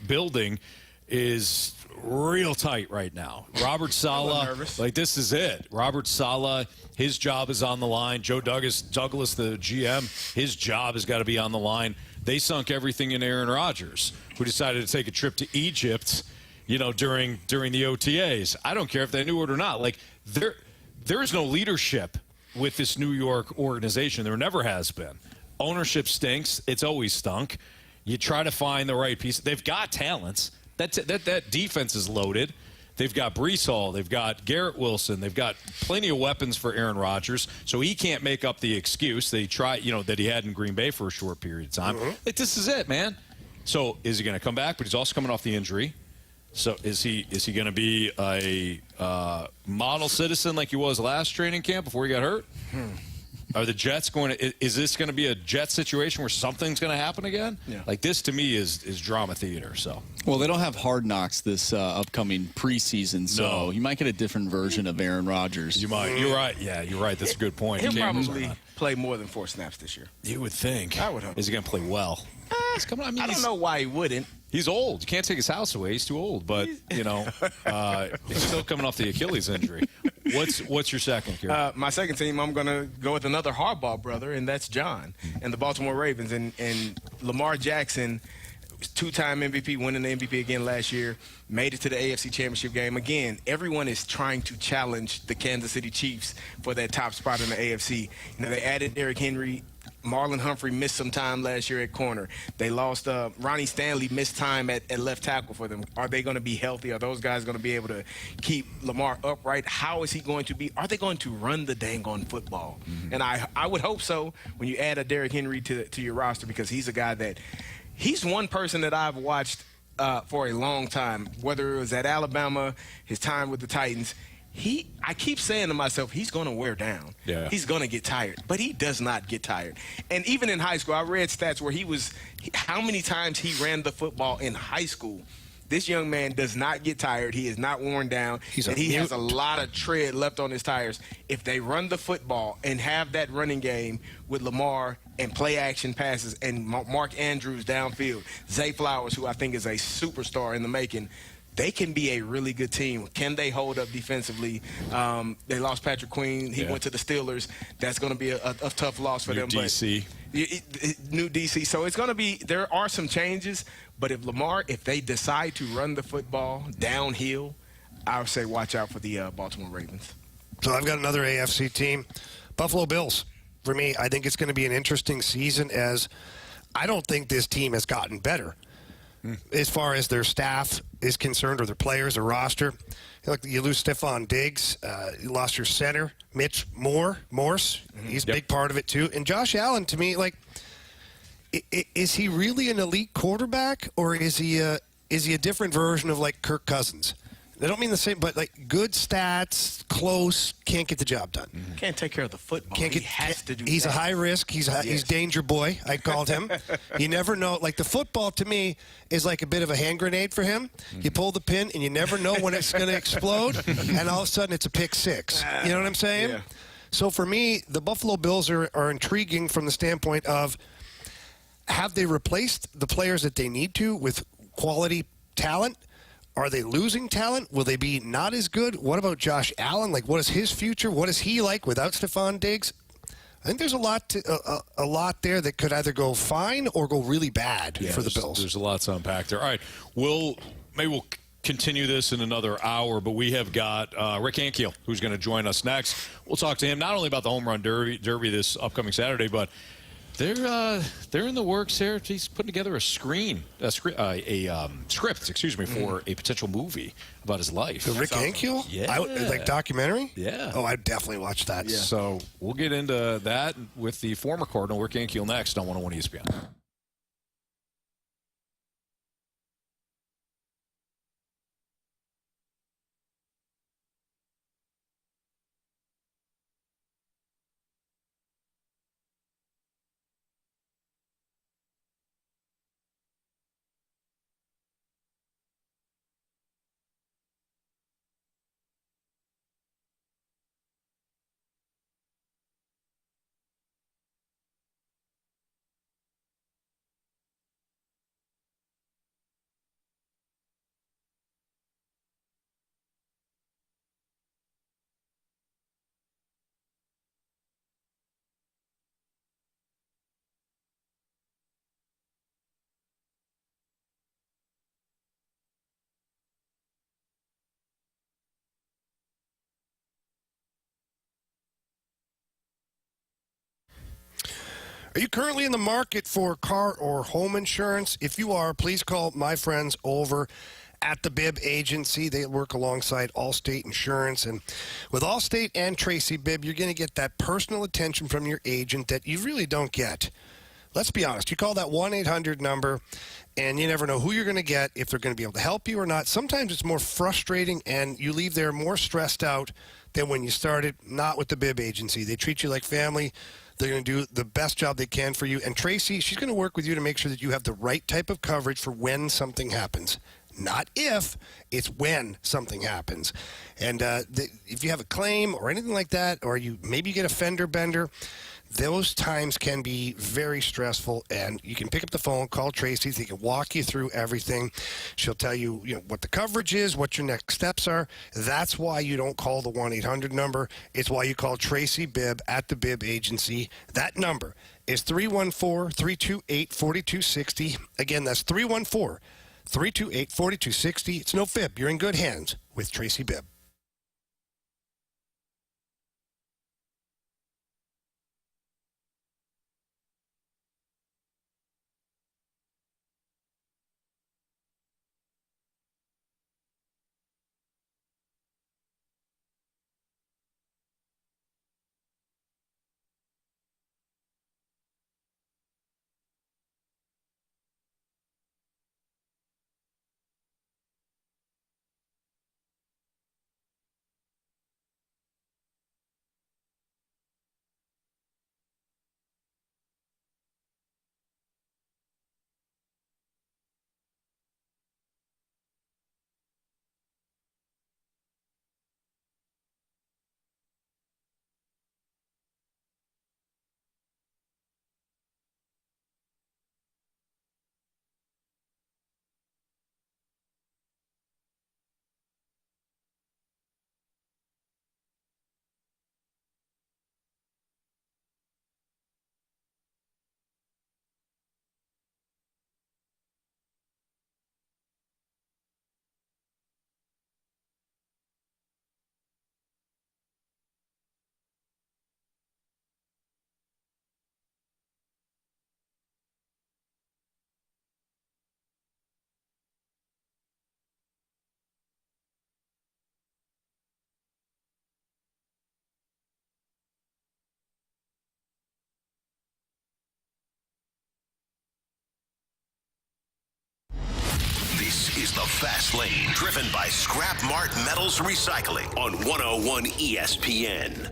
building is real tight right now. Robert Saleh, this is it. Robert Saleh, his job is on the line. Joe Douglas, the GM, his job has got to be on the line. They sunk everything in Aaron Rodgers, who decided to take a trip to Egypt, during the OTAs. I don't care if they knew it or not. There is no leadership with this New York organization. There never has been. Ownership stinks. It's always stunk. You try to find the right piece. They've got talents. That defense is loaded. They've got Breece Hall. They've got Garrett Wilson. They've got plenty of weapons for Aaron Rodgers. So he can't make up the excuse that he had in Green Bay for a short period of time. This is it, man. So is he going to come back? But he's also coming off the injury. So is he going to be a model citizen like he was last training camp before he got hurt? Are the Jets going to? Is this going to be a Jet situation where something's going to happen again? Yeah. Like this to me is drama theater. So Well, they don't have Hard Knocks this upcoming preseason, so No. you might get a different version of Aaron Rodgers. you might. You're right. Yeah, you're right. That's a good point. He'll Cameron's probably right. play more than 4 snaps this year. You would think. I would hope. Is he going to play well? He's coming. I mean, I don't know why he wouldn't. He's old. You can't take his house away. He's too old. But you know, he's still coming off the Achilles injury. What's your second, Carey? My second team, I'm going to go with another hardball brother, and that's John and the Baltimore Ravens. And Lamar Jackson, two-time MVP, winning the MVP again last year, made it to the AFC Championship game. Again, everyone is trying to challenge the Kansas City Chiefs for that top spot in the AFC. You know, they added Derrick Henry. Marlon Humphrey missed some time last year at corner. They lost Ronnie Stanley, missed time at left tackle for them. Are they going to be healthy? Are those guys going to be able to keep Lamar upright? How is he going to be? Are they going to run the dang on football? Mm-hmm. And I would hope so when you add a Derrick Henry to your roster, because he's a guy that he's one person that I've watched for a long time, whether it was at Alabama, his time with the Titans. I keep saying to myself, he's going to wear down. Yeah. He's going to get tired, but he does not get tired. And even in high school, I read stats where how many times he ran the football in high school. This young man does not get tired. He is not worn down. He has a lot of tread left on his tires. If they run the football and have that running game with Lamar and play action passes and Mark Andrews downfield, Zay Flowers, who I think is a superstar in the making, they can be a really good team. Can they hold up defensively? They lost Patrick Queen. He went to the Steelers. That's going to be a tough loss for them. DC. New DC. So it's going to be – there are some changes. But if they decide to run the football downhill, I would say watch out for the Baltimore Ravens. So I've got another AFC team, Buffalo Bills. For me, I think it's going to be an interesting season, as I don't think this team has gotten better as far as their staff is concerned, or their players, their roster. Look, you lose Stephon Diggs. You lost your center, Mitch Morse. He's a big part of it, too. And Josh Allen, to me, like, is he really an elite quarterback, or is he a different version of, like, Kirk Cousins? I don't mean the same, but, like, good stats, close, can't get the job done. Can't take care of the football. He has to do He's that. a high risk. He's danger boy, I called him. You never know. Like, the football, to me, is like a bit of a hand grenade for him. You pull the pin, and you never know when it's going to explode, and all of a sudden it's a pick six. You know what I'm saying? Yeah. So, for me, the Buffalo Bills are intriguing from the standpoint of, have they replaced the players that they need to with quality talent? Are they losing talent? Will they be not as good? What about Josh Allen? Like, what is his future? What is he like without Stephon Diggs? I think there's a lot there that could either go fine or go really bad for the Bills. There's a lot to unpack there. All right, we'll continue this in another hour, but we have got Rick Ankiel, who's going to join us next. We'll talk to him not only about the home run derby this upcoming Saturday, but they're in the works there. He's putting together a script, for a potential movie about his life. The Rick Ankiel? Yeah. Like documentary? Yeah. Oh, I'd definitely watch that. Yeah. So we'll get into that with the former Cardinal, Rick Ankiel, next on 101 ESPN. Are you currently in the market for car or home insurance? If you are, please call my friends over at the Bibb Agency. They work alongside Allstate Insurance. And with Allstate and Tracy Bibb, you're going to get that personal attention from your agent that you really don't get let's be honest. You call that 1-800 number, and you never know who you're going to get, if they're going to be able to help you or not. Sometimes it's more frustrating, and you leave there more stressed out than when you started, not with the bib agency. They treat you like family. They're going to do the best job they can for you. And Tracy, she's going to work with you to make sure that you have the right type of coverage for when something happens. Not if, it's when something happens. And if you have a claim or anything like that, or maybe you get a fender bender, those times can be very stressful, and you can pick up the phone, call Tracy. She can walk you through everything. She'll tell you, what the coverage is, what your next steps are. That's why you don't call the 1-800 number. It's why you call Tracy Bibb at the Bibb Agency. That number is 314-328-4260. Again, that's 314-328-4260. It's no fib. You're in good hands with Tracy Bibb. This is the Fast Lane, driven by Scrap Mart Metals Recycling on 101 ESPN.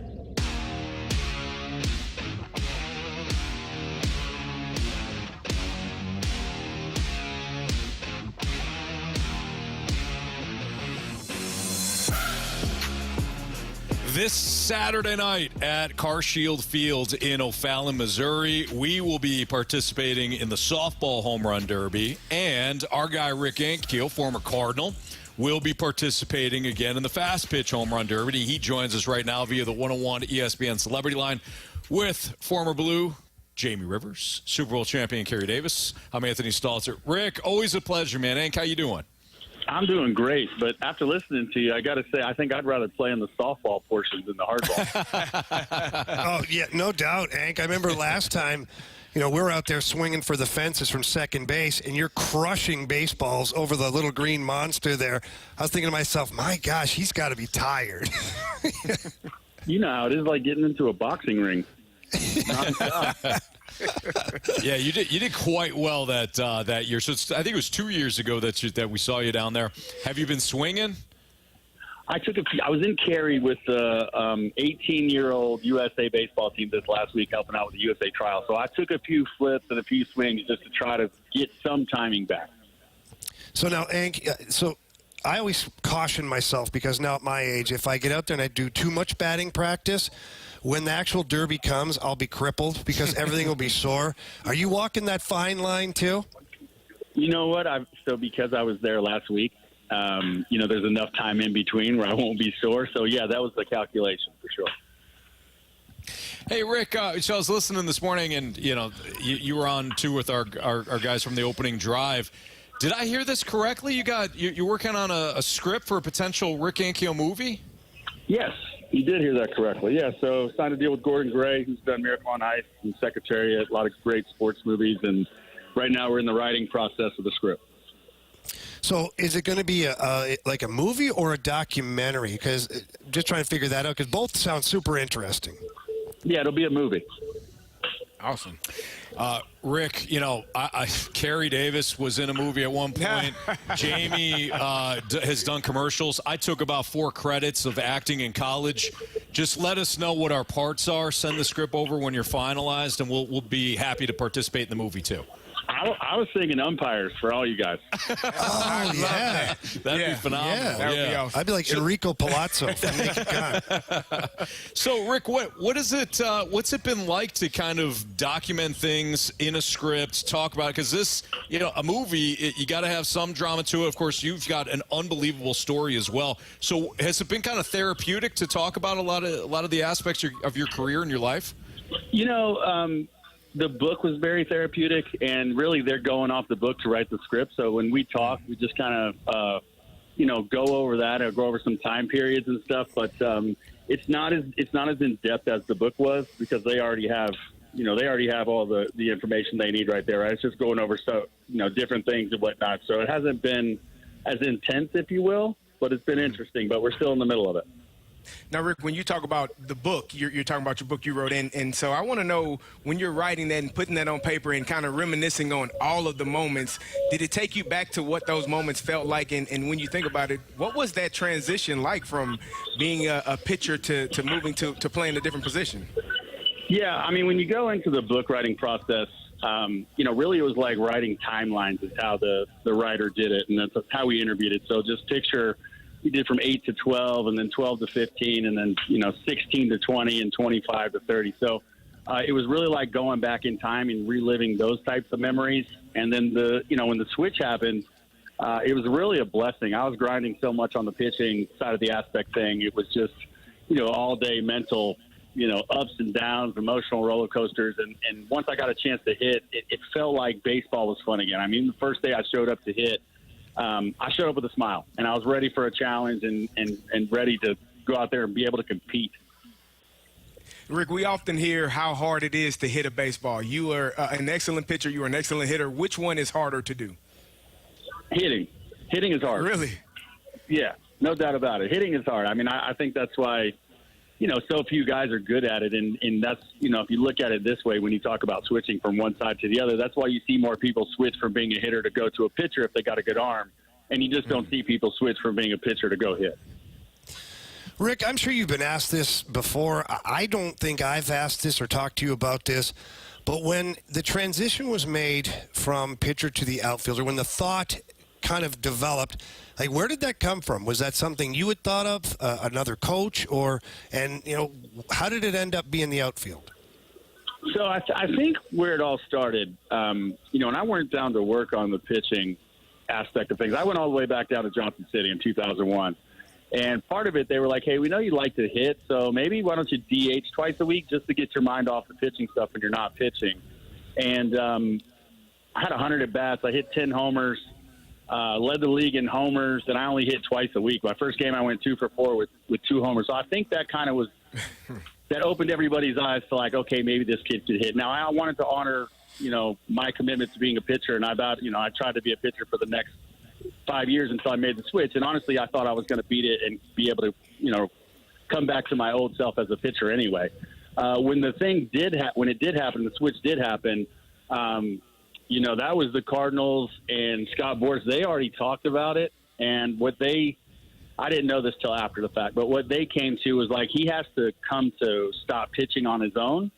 This Saturday night at Carshield Field in O'Fallon, Missouri, we will be participating in the softball home run derby, and our guy Rick Ankiel, former Cardinal, will be participating again in the fast pitch home run derby. He joins us right now via the 101 ESPN Celebrity Line with former Blue Jamie Rivers, Super Bowl champion Carey Davis. I'm Anthony Stalter. Rick, always a pleasure, man. Hank, how you doing? I'm doing great, but after listening to you, I got to say, I think I'd rather play in the softball portion than the hardball. Oh, yeah, no doubt, Hank. I remember last time, we were out there swinging for the fences from second base, and you're crushing baseballs over the little green monster there. I was thinking to myself, my gosh, he's got to be tired. You know how it is, like getting into a boxing ring. Yeah, you did quite well that year. So I think it was 2 years ago that we saw you down there. Have you been swinging? I was in Carey with the 18-year-old USA baseball team this last week, helping out with the USA trial. So I took a few flips and a few swings just to try to get some timing back. So now, Hank, I always caution myself, because now at my age, if I get out there and I do too much batting practice, when the actual derby comes, I'll be crippled because everything will be sore. Are you walking that fine line too? You know what? Because I was there last week, there's enough time in between where I won't be sore. So, yeah, that was the calculation for sure. Hey, Rick, so I was listening this morning, and, you were on, too, with our guys from the opening drive. Did I hear this correctly? You're working on a script for a potential Rick Ankiel movie? Yes. You did hear that correctly. Yeah, so signed a deal with Gordon Gray, who's done Miracle on Ice and Secretariat, a lot of great sports movies, and right now we're in the writing process of the script. So is it going to be like a movie or a documentary? Because just trying to figure that out, because both sound super interesting. Yeah, it'll be a movie. Awesome. Rick, Carey Davis was in a movie at one point. Jamie has done commercials. I took about 4 credits of acting in college. Just let us know what our parts are. Send the script over when you're finalized, and we'll be happy to participate in the movie, too. I was thinking umpires for all you guys. Oh, yeah. That'd be phenomenal. Yeah. That would be awesome. I'd be like Enrico Palazzo from Naked Gun. So, Rick, what is it? What's it been like to kind of document things in a script, talk about it? Because this, a movie, you got to have some drama to it. Of course, you've got an unbelievable story as well. So, has it been kind of therapeutic to talk about a lot of the aspects of your career and your life? The book was very therapeutic, and really they're going off the book to write the script. So when we talk, we just kind of, go over that or go over some time periods and stuff. But it's not as in depth as the book was, because they already have, all the information they need right there. Right? It's just going over different things and whatnot. So it hasn't been as intense, if you will, but it's been interesting. But we're still in the middle of it. Now, Rick, when you talk about the book, you're talking about your book you wrote, and so I want to know, when you're writing that and putting that on paper and kind of reminiscing on all of the moments, did it take you back to what those moments felt like? And when you think about it, what was that transition like from being a pitcher to moving to playing a different position? Yeah, I mean, when you go into the book writing process, really it was like writing timelines is how the writer did it, and that's how we interviewed it. So just picture – we did from 8 to 12, and then 12 to 15, and then 16 to 20, and 25 to 30. So it was really like going back in time and reliving those types of memories. And then when the switch happened, it was really a blessing. I was grinding so much on the pitching side of the aspect thing. It was just all day mental, ups and downs, emotional roller coasters. And once I got a chance to hit, it felt like baseball was fun again. I mean, the first day I showed up to hit, I showed up with a smile, and I was ready for a challenge and ready to go out there and be able to compete. Rick, we often hear how hard it is to hit a baseball. You are an excellent pitcher. You are an excellent hitter. Which one is harder to do? Hitting is hard. Really? Yeah, no doubt about it. Hitting is hard. I mean, I think that's why, so few guys are good at it. And that's, if you look at it this way, when you talk about switching from one side to the other, that's why you see more people switch from being a hitter to go to a pitcher if they got a good arm. And you just don't see people switch from being a pitcher to go hit. Rick, I'm sure you've been asked this before. I don't think I've asked this or talked to you about this, but when the transition was made from pitcher to the outfielder, when the thought kind of developed, like, where did that come from? Was that something you had thought of, another coach, how did it end up being the outfield? So I think where it all started, and I went down to work on the pitching aspect of things. I went all the way back down to Johnson City in 2001. And part of it, they were like, hey, we know you like to hit, so maybe why don't you DH twice a week just to get your mind off the pitching stuff when you're not pitching. And I had 100 at-bats. I hit 10 homers, led the league in homers, and I only hit twice a week. My first game, I went 2 for 4 with 2 homers. So I think that kind of was – that opened everybody's eyes to, like, okay, maybe this kid could hit. Now, I wanted to honor, my commitment to being a pitcher, and I tried to be a pitcher for the next 5 years until I made the switch. And honestly, I thought I was going to beat it and be able to, come back to my old self as a pitcher anyway. When the thing when it did happen, the switch did happen, that was the Cardinals and Scott Boras. They already talked about it. And I didn't know this till after the fact, but what they came to was like, he has to come to stop pitching on his own.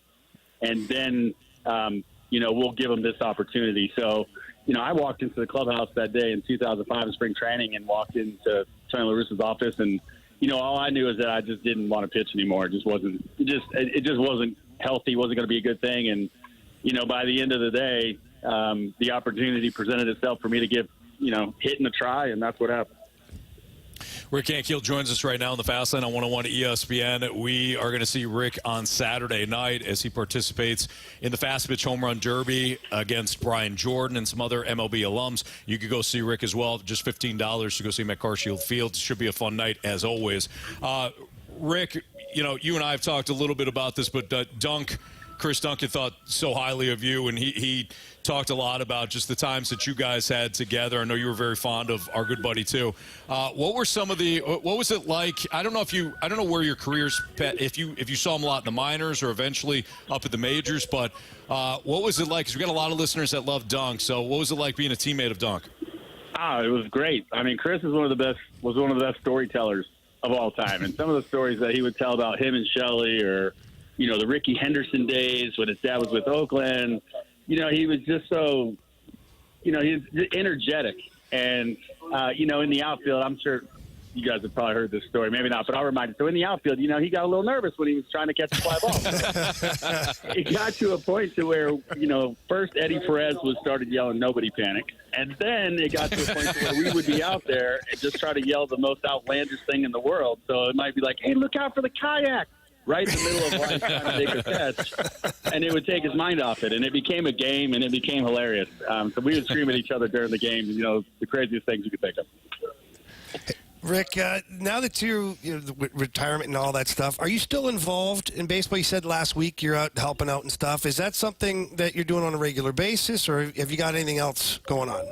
And then, we'll give him this opportunity. So, I walked into the clubhouse that day in 2005 in spring training and walked into Tony La Russa's office, and all I knew is that I just didn't want to pitch anymore. It just wasn't healthy. Wasn't going to be a good thing. And by the end of the day, the opportunity presented itself for me to give hitting a try, and that's what happened. Rick Ankiel joins us right now on the Fast Lane on 101 ESPN. We are going to see Rick on Saturday night as he participates in the Fast Pitch Home Run Derby against Brian Jordan and some other MLB alums. You could go see Rick as well, just $15 to go see him at Carshield Field. Should be a fun night as always. Rick, you and I have talked a little bit about this, but Dunk Chris Duncan thought so highly of you, and he talked a lot about just the times that you guys had together. I know you were very fond of our good buddy too. What were some of the? What was it like? I don't know where your careers, if you saw him a lot in the minors or eventually up at the majors, but what was it like? Because we got a lot of listeners that love Dunk. So what was it like being a teammate of Dunk? It was great. I mean, Chris is one of the best storytellers of all time, and some of the stories that he would tell about him and Shelley, or the Ricky Henderson days when his dad was with Oakland. He was just so, he's energetic. And, in the outfield, I'm sure you guys have probably heard this story. Maybe not, but I'll remind you. So in the outfield, he got a little nervous when he was trying to catch a fly ball. It got to a point to where, first Eddie Perez started yelling, "Nobody panic." And then it got to a point to where we would be out there and just try to yell the most outlandish thing in the world. So it might be like, "Hey, look out for the kayak," right in the middle of life trying to make a catch, and it would take his mind off it, and it became a game, and it became hilarious. So we would scream at each other during the game, the craziest things you could think of. Rick, now that you're the retirement and all that stuff, are you still involved in baseball? You said last week you're out helping out and stuff. Is that something that you're doing on a regular basis, or have you got anything else going on?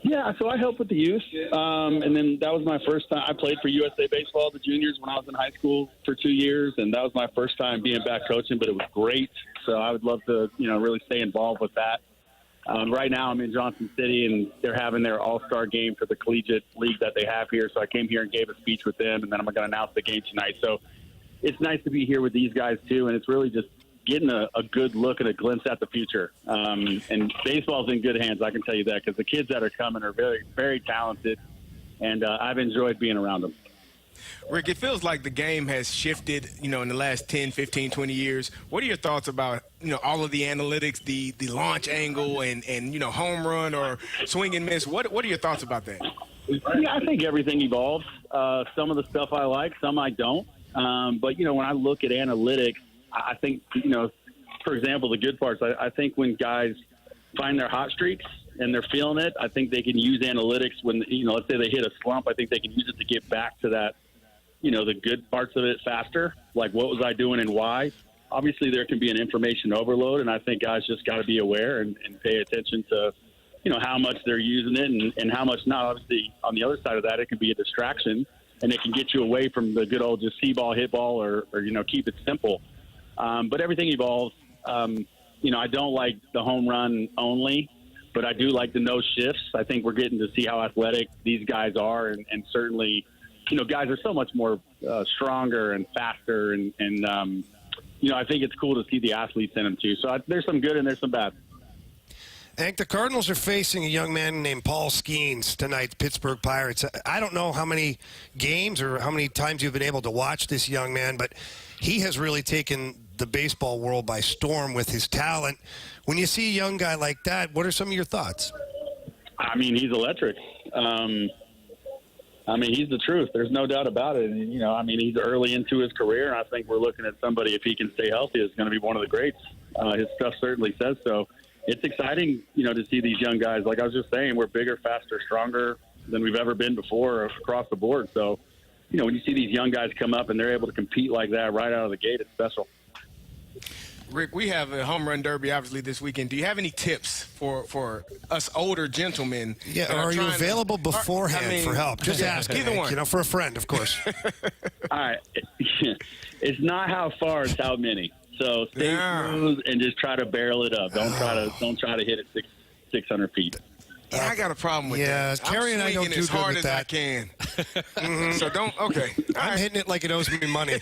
Yeah, so I help with the youth, and then that was my first time. I played for USA Baseball, the juniors, when I was in high school for 2 years, and that was my first time being back coaching, but it was great. So I would love to, really stay involved with that. Right now I'm in Johnson City, and they're having their all-star game for the collegiate league that they have here, so I came here and gave a speech with them, and then I'm going to announce the game tonight. So it's nice to be here with these guys, too, and it's really just getting a good look and a glimpse at the future. And baseball's in good hands, I can tell you that, because the kids that are coming are very, very talented, and I've enjoyed being around them. Rick, it feels like the game has shifted, in the last 10, 15, 20 years. What are your thoughts about, all of the analytics, the launch angle and home run or swing and miss? What are your thoughts about that? Yeah, I think everything evolves. Some of the stuff I like, some I don't. But, when I look at analytics, I think, for example, the good parts, I think when guys find their hot streaks and they're feeling it, I think they can use analytics when, let's say they hit a slump, I think they can use it to get back to that, the good parts of it faster, like what was I doing and why. Obviously, there can be an information overload, and I think guys just got to be aware and pay attention to, how much they're using it and how much not. Obviously, on the other side of that, it can be a distraction, and it can get you away from the good old just see ball, hit ball, or keep it simple. But everything evolves. I don't like the home run only, but I do like the no shifts. I think we're getting to see how athletic these guys are, and certainly, guys are so much more stronger and faster, and I think it's cool to see the athletes in them too. So there's some good and there's some bad. Hank, the Cardinals are facing a young man named Paul Skeens tonight, the Pittsburgh Pirates. I don't know how many games or how many times you've been able to watch this young man, but he has really taken the baseball world by storm with his talent. When you see a young guy like that, what are some of your thoughts? I mean, he's electric. He's the truth. There's no doubt about it. And, he's early into his career, and I think we're looking at somebody, if he can stay healthy, is going to be one of the greats. His stuff certainly says so. It's exciting, to see these young guys. Like I was just saying, we're bigger, faster, stronger than we've ever been before across the board. So, when you see these young guys come up and they're able to compete like that right out of the gate, it's special. Rick, we have a home run derby, obviously, this weekend. Do you have any tips for us older gentlemen? Yeah, are you available beforehand for help? Just ask. Either one. For a friend, of course. All right. It's not how far, it's how many. So stay smooth and just try to barrel it up. Don't try to hit it 600 feet. Yeah, I got a problem with that. Yeah, Carey and I don't do as good hard with as that. I can. So don't. Okay, I'm hitting it like it owes me money.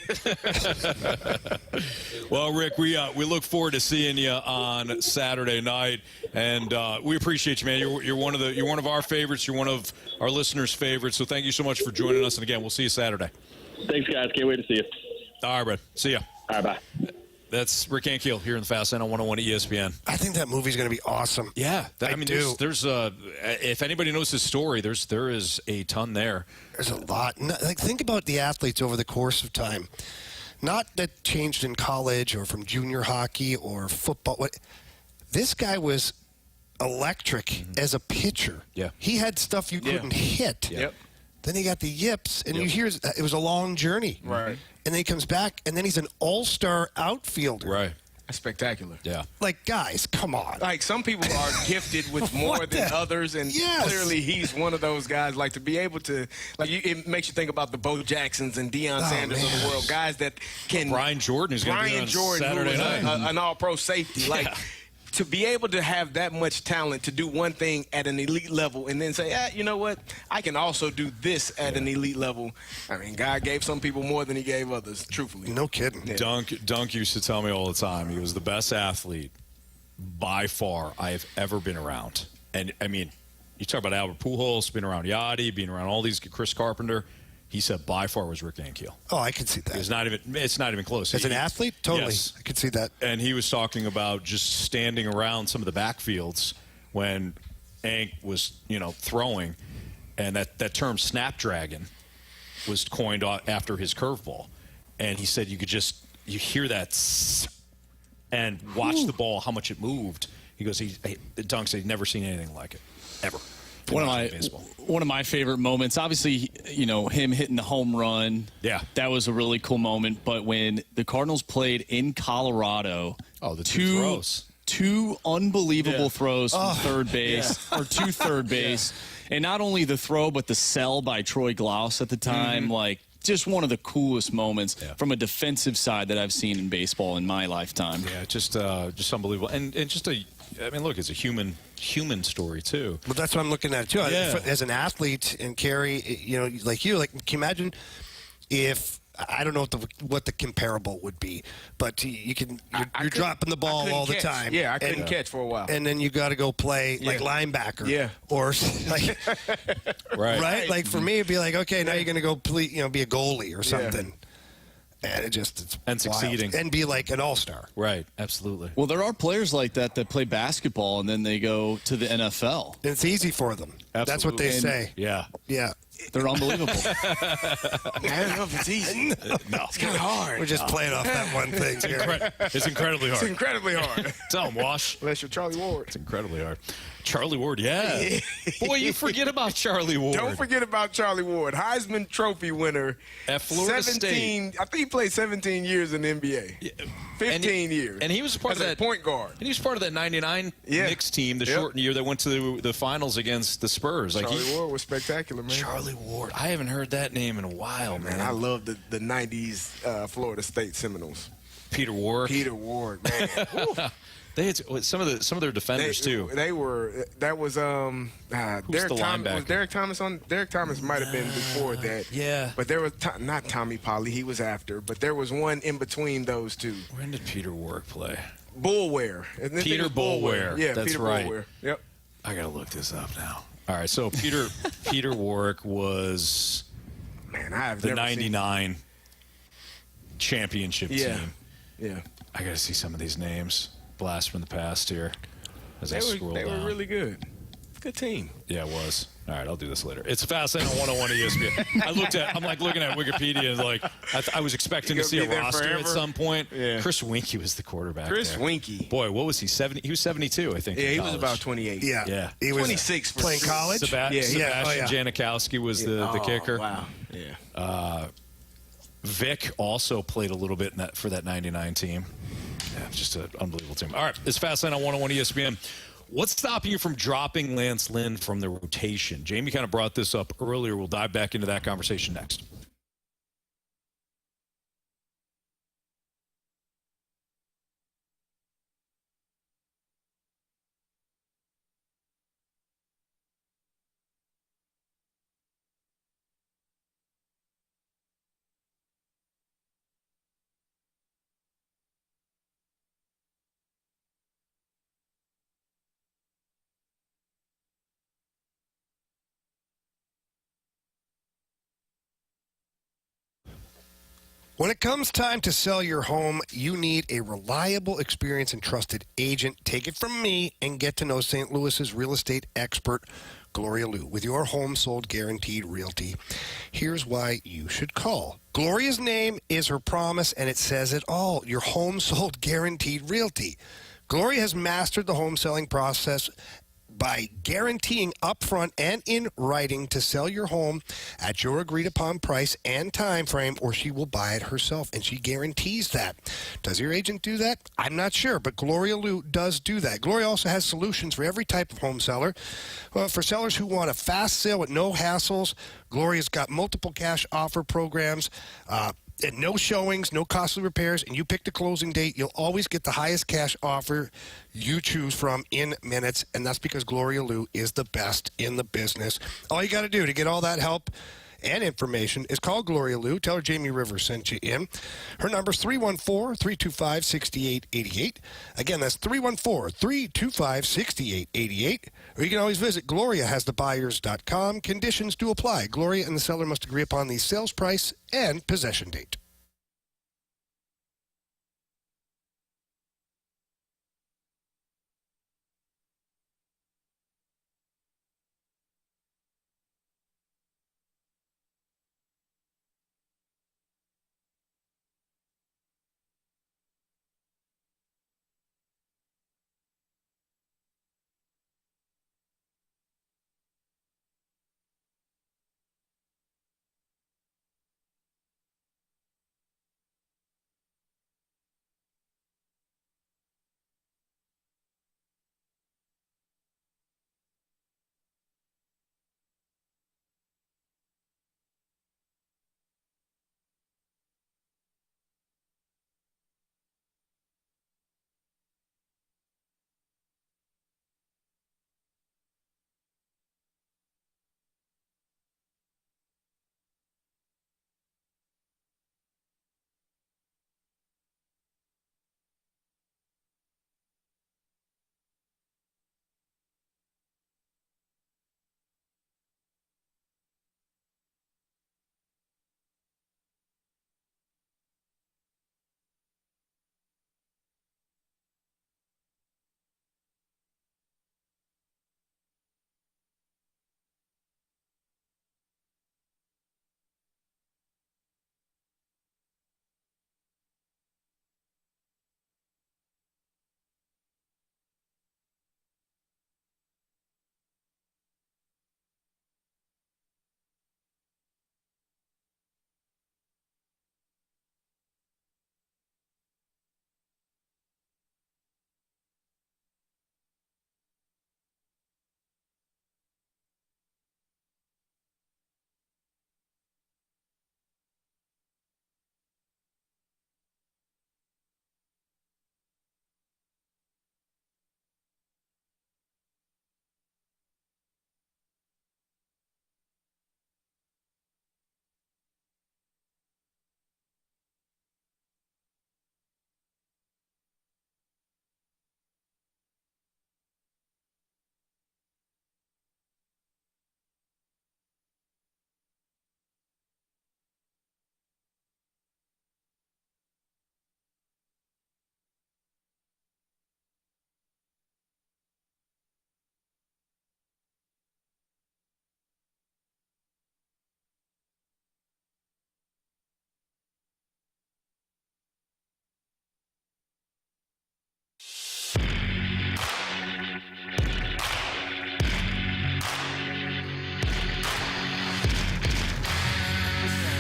Well, Rick, we look forward to seeing you on Saturday night, and we appreciate you, man. You're one of our favorites. You're one of our listeners' favorites. So thank you so much for joining us. And again, we'll see you Saturday. Thanks, guys. Can't wait to see you. All right, Brad. See ya. All right, bye. That's Rick Ankiel here in the Fast Lane on 101 ESPN. I think that movie's going to be awesome. Yeah, I do. There's if anybody knows his story, there is a ton there. There's a lot. Think about the athletes over the course of time. Not that changed in college or from junior hockey or football. This guy was electric as a pitcher. Yeah, he had stuff you couldn't hit. Yep. Then he got the yips, and you hear it was a long journey. Right. And then he comes back, and then he's an all-star outfielder. Right. That's spectacular. Yeah. Like, guys, come on. Like, some people are gifted with more than others, and clearly he's one of those guys. Like, to be able to, like, it makes you think about the Bo Jacksons and Deion Sanders of the world, guys that can. Brian Jordan is going to be on Saturday night. An all-pro safety. Like, to be able to have that much talent to do one thing at an elite level and then say, you know what, I can also do this at an elite level. I mean, God gave some people more than he gave others, truthfully. No kidding. Yeah. Dunk used to tell me all the time he was the best athlete by far I've ever been around. And, I mean, you talk about Albert Pujols, being around Yachty, being around all these, Chris Carpenter. He said by far was Rick Ankiel. Oh, I could see that. It's not even close. As an athlete? Totally. Yes. I could see that. And he was talking about just standing around some of the backfields when Ank was, throwing, and that term snapdragon was coined after his curveball. And he said you hear that and watch the ball, how much it moved. He goes, Dunk said he'd never seen anything like it, ever. One of my favorite moments, obviously, him hitting the home run. Yeah. That was a really cool moment. But when the Cardinals played in Colorado, the two throws. Two unbelievable throws from third base, or to third base. And not only the throw, but the sell by Troy Glaus at the time. Like, just one of the coolest moments from a defensive side that I've seen in baseball in my lifetime. Yeah, just unbelievable. And just look, it's a human story too. Well, that's what I'm looking at too. Yeah. As an athlete, and Carey, can you imagine if I don't know what the comparable would be, but you're dropping the ball all the time. Yeah, I couldn't catch for a while. And then you got to go play like linebacker. Yeah. Or like right. Like for me, it'd be like, okay, now you're going to go be a goalie or something. And it's succeeding and be like an all-star. Right, absolutely. Well, there are players like that play basketball and then they go to the NFL. And it's easy for them. Absolutely. That's what they say. Yeah. They're unbelievable. I don't know if it's easy. No. It's kind of hard. We're just playing off that one thing. It's incredibly hard. It's incredibly hard. Tell him, Wash. Unless you're Charlie Ward. It's incredibly hard. Charlie Ward, yeah. Boy, you forget about Charlie Ward. Don't forget about Charlie Ward. Heisman Trophy winner. At Florida State. I think he played 17 years in the NBA. 15 years. And he was part of that point guard. And he was part of that 99 Knicks team, the shortened year that went to the finals against the Spurs. Charlie Ward was spectacular, man. Charlie Ward. I haven't heard that name in a while, man. I love the 90s Florida State Seminoles. Peter Ward, man. They had some of their defenders too. They were. That was Derek Thomas. Was Derek Thomas on? Derek Thomas might have been before that. Yeah. But there was not Tommy Polly. He was after. But there was one in between those two. When did Peter Ward play? Bullware. Peter Bullware. Yeah, that's Peter right. Bullware. Yep. I gotta look this up now. All right. So Peter Warwick was the '99 championship team. Yeah. I gotta see some of these names. Blast from the past here. As I scroll they down. were really good. Good team. Yeah, it was. All right, I'll do this later. It's Fast Lane on 101 ESPN. I'm looking at Wikipedia and I was expecting to see a roster at some point. Yeah. Chris Winkie was the quarterback. Chris there. Winkie. Boy, what was he? 70? He was 72, I think. Yeah, he college. was about 28. Yeah. He was 26 playing college. Sebastian Janikowski was the kicker. Wow. Yeah. Vic also played a little bit for that 99 team. Yeah, just an unbelievable team. All right, it's Fast Lane on 101 ESPN. What's stopping you from dropping Lance Lynn from the rotation? Jamie kind of brought this up earlier. We'll dive back into that conversation next. When it comes time to sell your home, you need a reliable, experienced, and trusted agent. Take it from me and get to know St. Louis's real estate expert, Gloria Liu, with your home sold guaranteed realty. Here's why you should call. Gloria's name is her promise, and it says it all. Your home sold guaranteed realty. Gloria has mastered the home selling process by guaranteeing upfront and in writing to sell your home at your agreed-upon price and time frame, or she will buy it herself, and she guarantees that. Does your agent do that? I'm not sure, but Gloria Lou does do that. Gloria also has solutions for every type of home seller. Well, for sellers who want a fast sale with no hassles, Gloria's got multiple cash offer programs, and no showings, no costly repairs, and you pick the closing date, you'll always get the highest cash offer you choose from in minutes, and that's because Gloria Lou is the best in the business. All you got to do to get all that help and information is call Gloria Lou. Tell her Jamie Rivers sent you in. Her number's 314-325-6888. Again, that's 314-325-6888. Or you can always visit GloriaHasTheBuyers.com. Conditions do apply. Gloria and the seller must agree upon the sales price and possession date.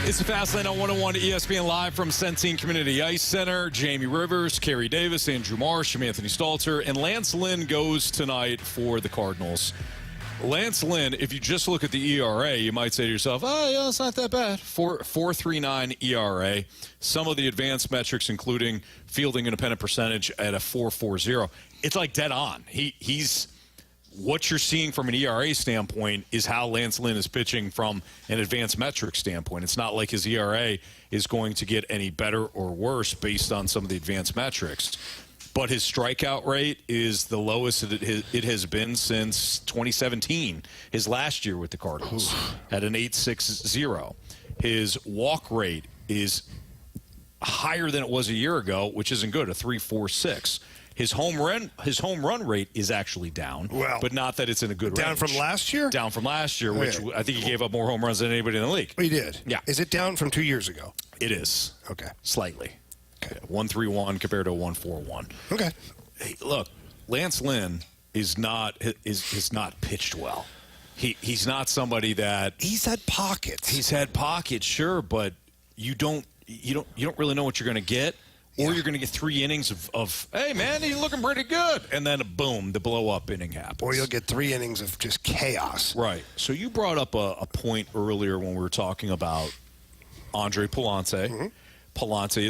It's the Fast Lane on 101 ESPN Live from Centene Community Ice Center. Jamie Rivers, Carey Davis, Andrew Marsh, and Anthony Stalter. And Lance Lynn goes tonight for the Cardinals. Lance Lynn, if you just look at the ERA, you might say to yourself, oh, yeah, it's not that bad. 4.39 ERA. Some of the advanced metrics, including fielding independent percentage at a 4.40. It's like dead on. He's what you're seeing from an ERA standpoint is how Lance Lynn is pitching from an advanced metric standpoint. It's not like his ERA is going to get any better or worse based on some of the advanced metrics. But his strikeout rate is the lowest it has been since 2017, his last year with the Cardinals, at an 8.60. His walk rate is higher than it was a year ago, which isn't good, a 3.46. His home run rate is actually down, but not that it's in a good range. Down from last year? Down from last year, which I think he gave up more home runs than anybody in the league. He did? Yeah. Is it down from 2 years ago? It is. Okay. Slightly. Okay. 1.31 compared to 1.41. Okay. Hey, look, Lance Lynn has not pitched well. He's not somebody that he's had pockets. He's had pockets, sure, but you don't really know what you're going to get, or you're going to get 3 innings of hey man, he's looking pretty good, and then boom, the blow up inning happens. Or you'll get 3 innings of just chaos. Right. So you brought up a point earlier when we were talking about Andre Pallante. Mm-hmm. Pallante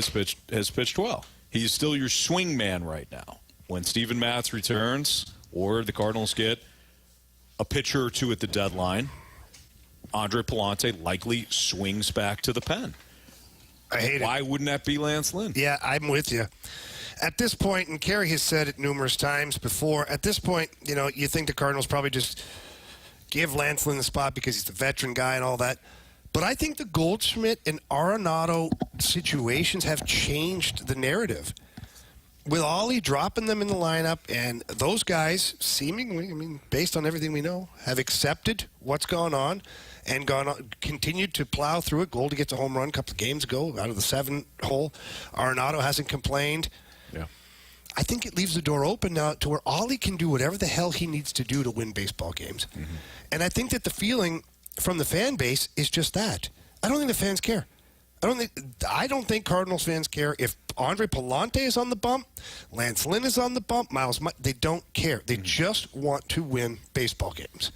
has pitched well. He's still your swing man right now. When Steven Matz returns, or the Cardinals get a pitcher or two at the deadline, Andre Pallante likely swings back to the pen. I hate it. Why wouldn't that be Lance Lynn? Yeah, I'm with you. At this point, and Carey has said it numerous times before, at this point, you think the Cardinals probably just give Lance Lynn the spot because he's the veteran guy and all that. But I think the Goldschmidt and Arenado situations have changed the narrative. With Oli dropping them in the lineup, and those guys seemingly, based on everything we know, have accepted what's gone on and continued to plow through it. Goldie gets a home run a couple of games ago out of the 7-hole. Arenado hasn't complained. Yeah. I think it leaves the door open now to where Oli can do whatever the hell he needs to do to win baseball games. Mm-hmm. And I think that the feeling from the fan base is just that. I don't think the fans care. I don't think Cardinals fans care if Andre Pallante is on the bump, Lance Lynn is on the bump, they don't care. They just want to win baseball games.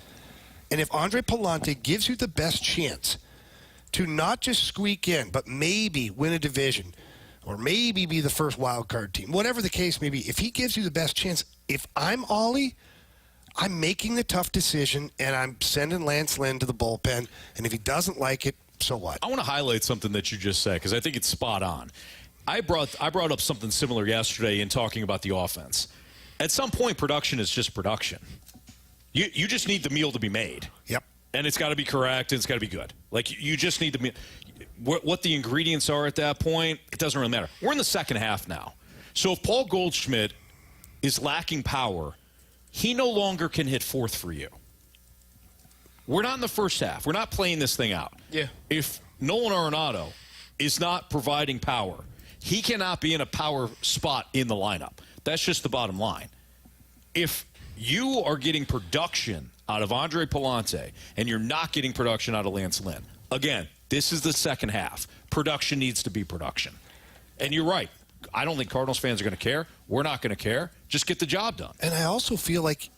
And if Andre Pallante gives you the best chance to not just squeak in, but maybe win a division or maybe be the first wild card team, whatever the case may be, if he gives you the best chance, if I'm Oli, I'm making the tough decision and I'm sending Lance Lynn to the bullpen. And if he doesn't like it, so what? I want to highlight something that you just said because I think it's spot on. I brought up something similar yesterday in talking about the offense. At some point, production is just production. You just need the meal to be made. Yep. And it's got to be correct and it's got to be good. Like, you just need the meal. What the ingredients are at that point, it doesn't really matter. We're in the second half now. So if Paul Goldschmidt is lacking power, he no longer can hit fourth for you. We're not in the first half. We're not playing this thing out. Yeah. If Nolan Arenado is not providing power, he cannot be in a power spot in the lineup. That's just the bottom line. If you are getting production out of Andre Pallante and you're not getting production out of Lance Lynn, again, this is the second half. Production needs to be production. And you're right. I don't think Cardinals fans are going to care. We're not going to care. Just get the job done. And I also feel like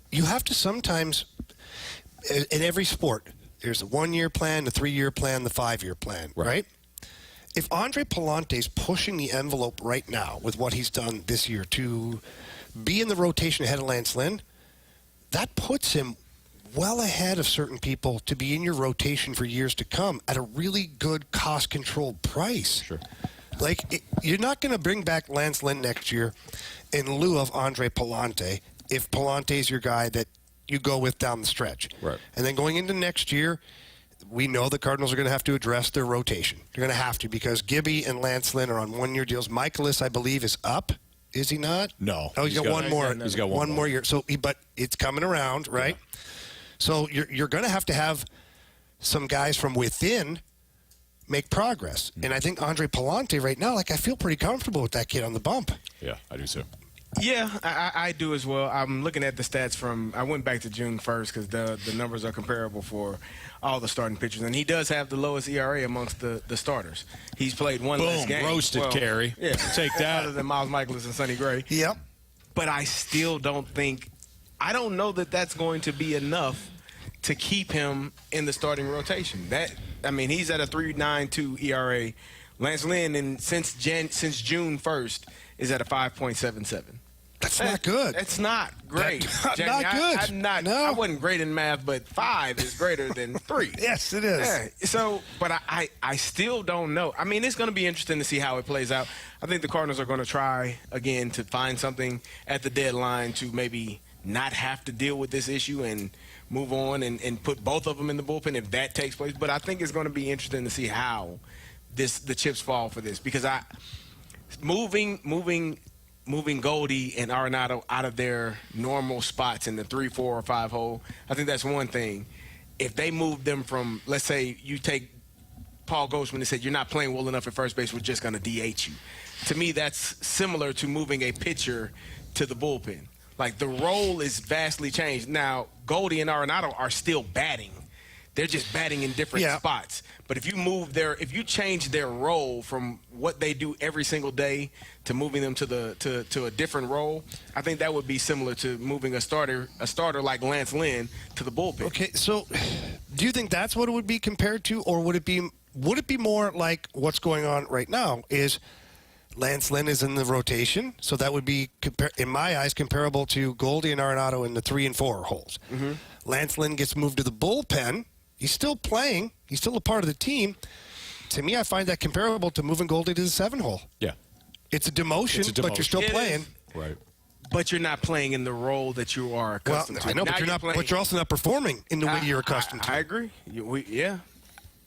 you have to sometimes, in every sport, there's a 1-year plan, the 3-year plan, the 5-year plan, right? If Andre Pallante's pushing the envelope right now with what he's done this year to be in the rotation ahead of Lance Lynn, that puts him well ahead of certain people to be in your rotation for years to come at a really good cost-controlled price. Sure. You're not going to bring back Lance Lynn next year in lieu of Andre Pallante if Pallante's your guy that you go with down the stretch. Right. And then going into next year, we know the Cardinals are going to have to address their rotation. They're going to have to because Gibby and Lance Lynn are on 1-year deals. Michaelis, I believe, is up. Is he not? No. Oh, he's got one more. He's got one more year. So, but it's coming around, right? Yeah. So you're going to have some guys from within make progress. And I think Andre Pallante right now, I feel pretty comfortable with that kid on the bump. Yeah, I do too. Yeah, I do as well. I'm looking at the stats I went back to June 1st because the numbers are comparable for all the starting pitchers. And he does have the lowest ERA amongst the starters. He's played one less game. Boom, roasted, Carey. Yeah. Take that. Other than Miles Michaelis and Sonny Gray. Yep. But I still don't know that that's going to be enough to keep him in the starting rotation. He's at a 3.92 ERA. Lance Lynn, since June 1st, is at a 5.77. That's not good. It's not great. Not good. I wasn't great in math, but 5 is greater than 3. Yes, it is. Yeah. So, but I still don't know. It's going to be interesting to see how it plays out. I think the Cardinals are going to try again to find something at the deadline to maybe not have to deal with this issue and move on and put both of them in the bullpen if that takes place. But I think it's going to be interesting to see how the chips fall for this because moving Goldie and Arenado out of their normal spots in the 3, 4, or 5 hole, I think that's one thing. If they move them from, let's say you take Paul Goldschmidt and said, you're not playing well enough at first base, we're just going to DH you. To me, that's similar to moving a pitcher to the bullpen. Like, the role is vastly changed. Now, Goldie and Arenado are still batting. They're just batting in different spots. But if you change their role from what they do every single day to moving them to a different role, I think that would be similar to moving a starter like Lance Lynn to the bullpen. Okay, so do you think that's what it would be compared to, or would it be more like what's going on right now is Lance Lynn is in the rotation, so that would be, in my eyes, comparable to Goldie and Arenado in the 3 and 4 holes. Mm-hmm. Lance Lynn gets moved to the bullpen. He's still playing. He's still a part of the team. To me, I find that comparable to moving Goldie to the 7 hole. Yeah. It's a demotion, but you're still playing. Right. But you're not playing in the role that you are accustomed to. I know, but you're also not performing in the way you're accustomed to. I agree.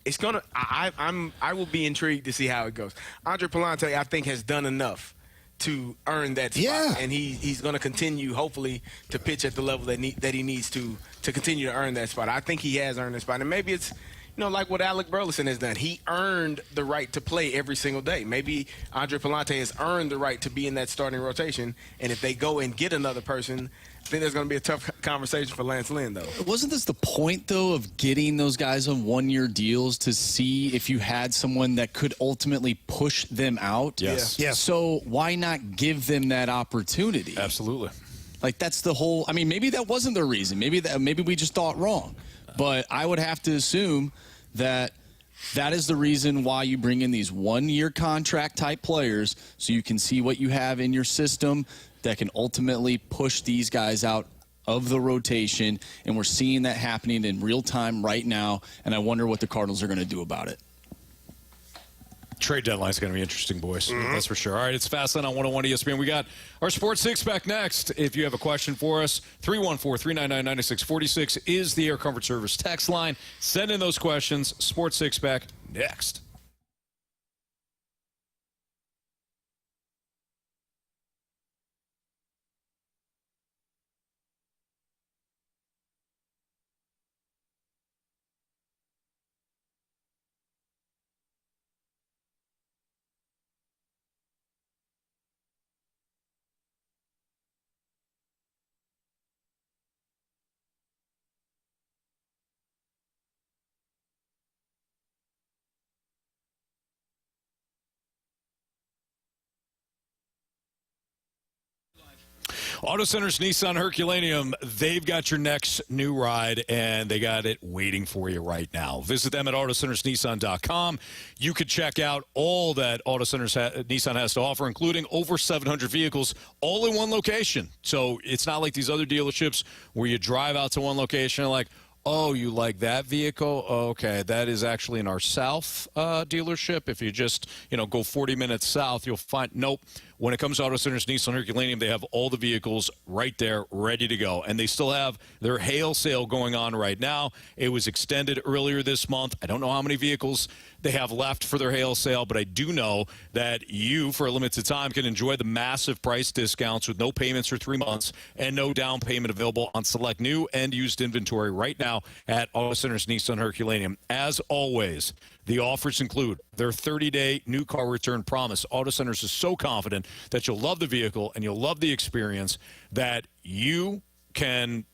It's gonna. I will be intrigued to see how it goes. Andre Pallante, I think, has done enough to earn that spot, and he's going to continue, hopefully, to pitch at the level that he needs to continue to earn that spot. I think he has earned that spot, and maybe it's like what Alec Burleson has done. He earned the right to play every single day. Maybe Andre Pallante has earned the right to be in that starting rotation, and if they go and get another person, I think there's going to be a tough conversation for Lance Lynn, though. Wasn't this the point, though, of getting those guys on one-year deals to see if you had someone that could ultimately push them out? Yes. Yes. So why not give them that opportunity? Absolutely. Like, that's the whole – I mean, maybe that wasn't the reason. Maybe we just thought wrong. But I would have to assume that is the reason why you bring in these one-year contract-type players, so you can see what you have in your system that can ultimately push these guys out of the rotation, and we're seeing that happening in real time right now, and I wonder what the Cardinals are going to do about it. Trade deadline is going to be interesting, boys. That's for sure. All right, it's Fastlane on 101 ESPN. We got our Sports Six-Pack next. If you have a question for us, 314-399-9646 is the Air Comfort Service text line. Send in those questions. Sports Six-Pack next. Auto Center's Nissan Herculaneum, they've got your next new ride, and they got it waiting for you right now. Visit them at AutoCentersNissan.com. You could check out all that Auto Centers Nissan has to offer, including over 700 vehicles, all in one location. So it's not like these other dealerships where you drive out to one location and like, oh, you like that vehicle? Okay, that is actually in our south dealership. If you just, go 40 minutes south, you'll find, nope. When it comes to Auto Centers Nissan Herculaneum, they have all the vehicles right there ready to go. And they still have their hail sale going on right now. It was extended earlier this month. I don't know how many vehicles they have left for their hail sale, but I do know that you, for a limited time, can enjoy the massive price discounts with no payments for 3 months and no down payment available on select new and used inventory right now at Auto Centers Nissan Herculaneum. As always, the offers include their 30-day new car return promise. Auto Centers is so confident that you'll love the vehicle and you'll love the experience that you can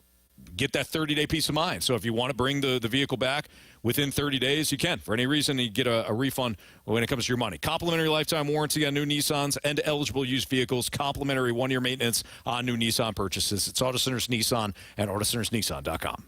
get that 30-day peace of mind. So if you want to bring the vehicle back within 30 days, you can. For any reason, you get a refund when it comes to your money. Complimentary lifetime warranty on new Nissans and eligible used vehicles. Complimentary one-year maintenance on new Nissan purchases. It's Auto Centers Nissan at AutoCentersNissan.com.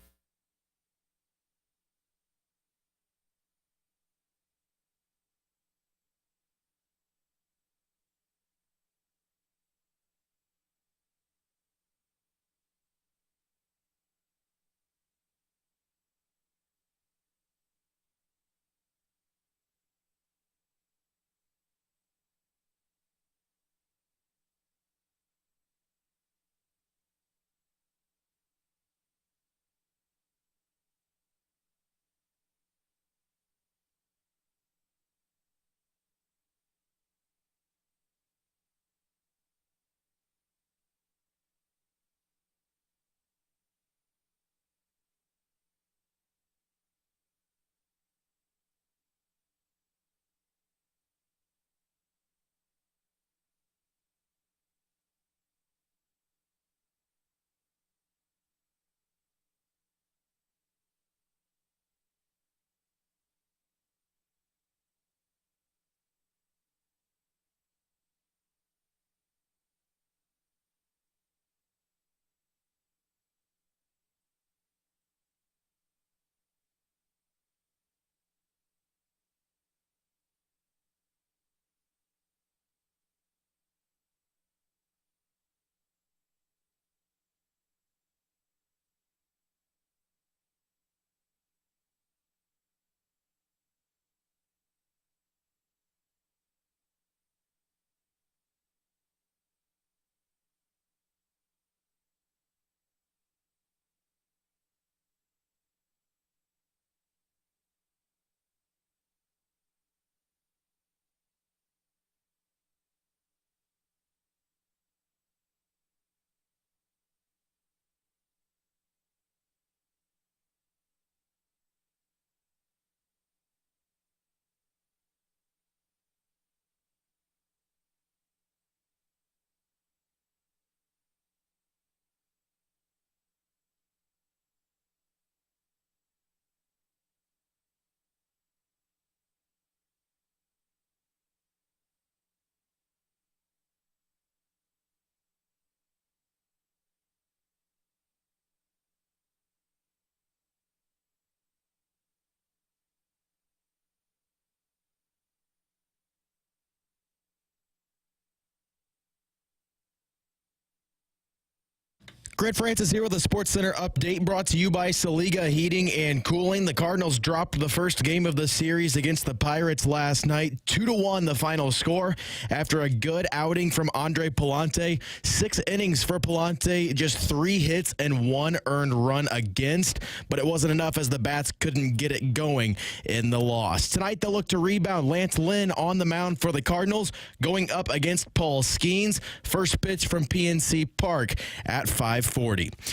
Grant Francis here with a Sports Center update brought to you by Saliga Heating and Cooling. The Cardinals dropped the first game of the series against the Pirates last night. 2-1 the final score after a good outing from Andre Pallante. 6 innings for Pallante, just 3 hits and 1 earned run against. But it wasn't enough as the Bats couldn't get it going in the loss. Tonight they'll look to rebound. Lance Lynn on the mound for the Cardinals going up against Paul Skeens. First pitch from PNC Park at 5:40.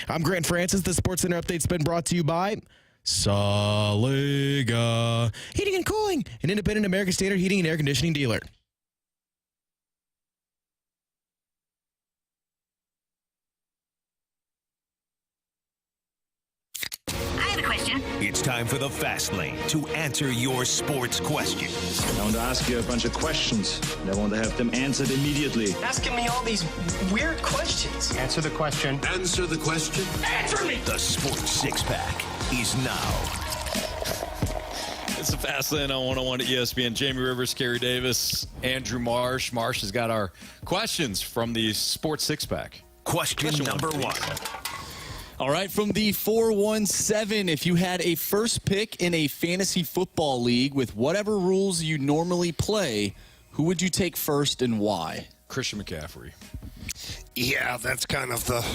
I'm Grant Francis. The Sports Center update's been brought to you by Saliga Heating and Cooling, an independent American Standard heating and air conditioning dealer. It's time for the Fast Lane to answer your sports questions. I want to ask you a bunch of questions. I want to have them answered immediately. Asking me all these weird questions. Answer the question. Answer the question. Answer me! The Sports Six-Pack is now. It's the Fast Lane on 101 at ESPN. Jamie Rivers, Carey Davis, Andrew Marsh. Marsh has got our questions from the Sports Six-Pack. Question number 1. All right, from the 417, if you had a first pick in a fantasy football league with whatever rules you normally play, who would you take first and why? Christian McCaffrey. Yeah, that's kind of the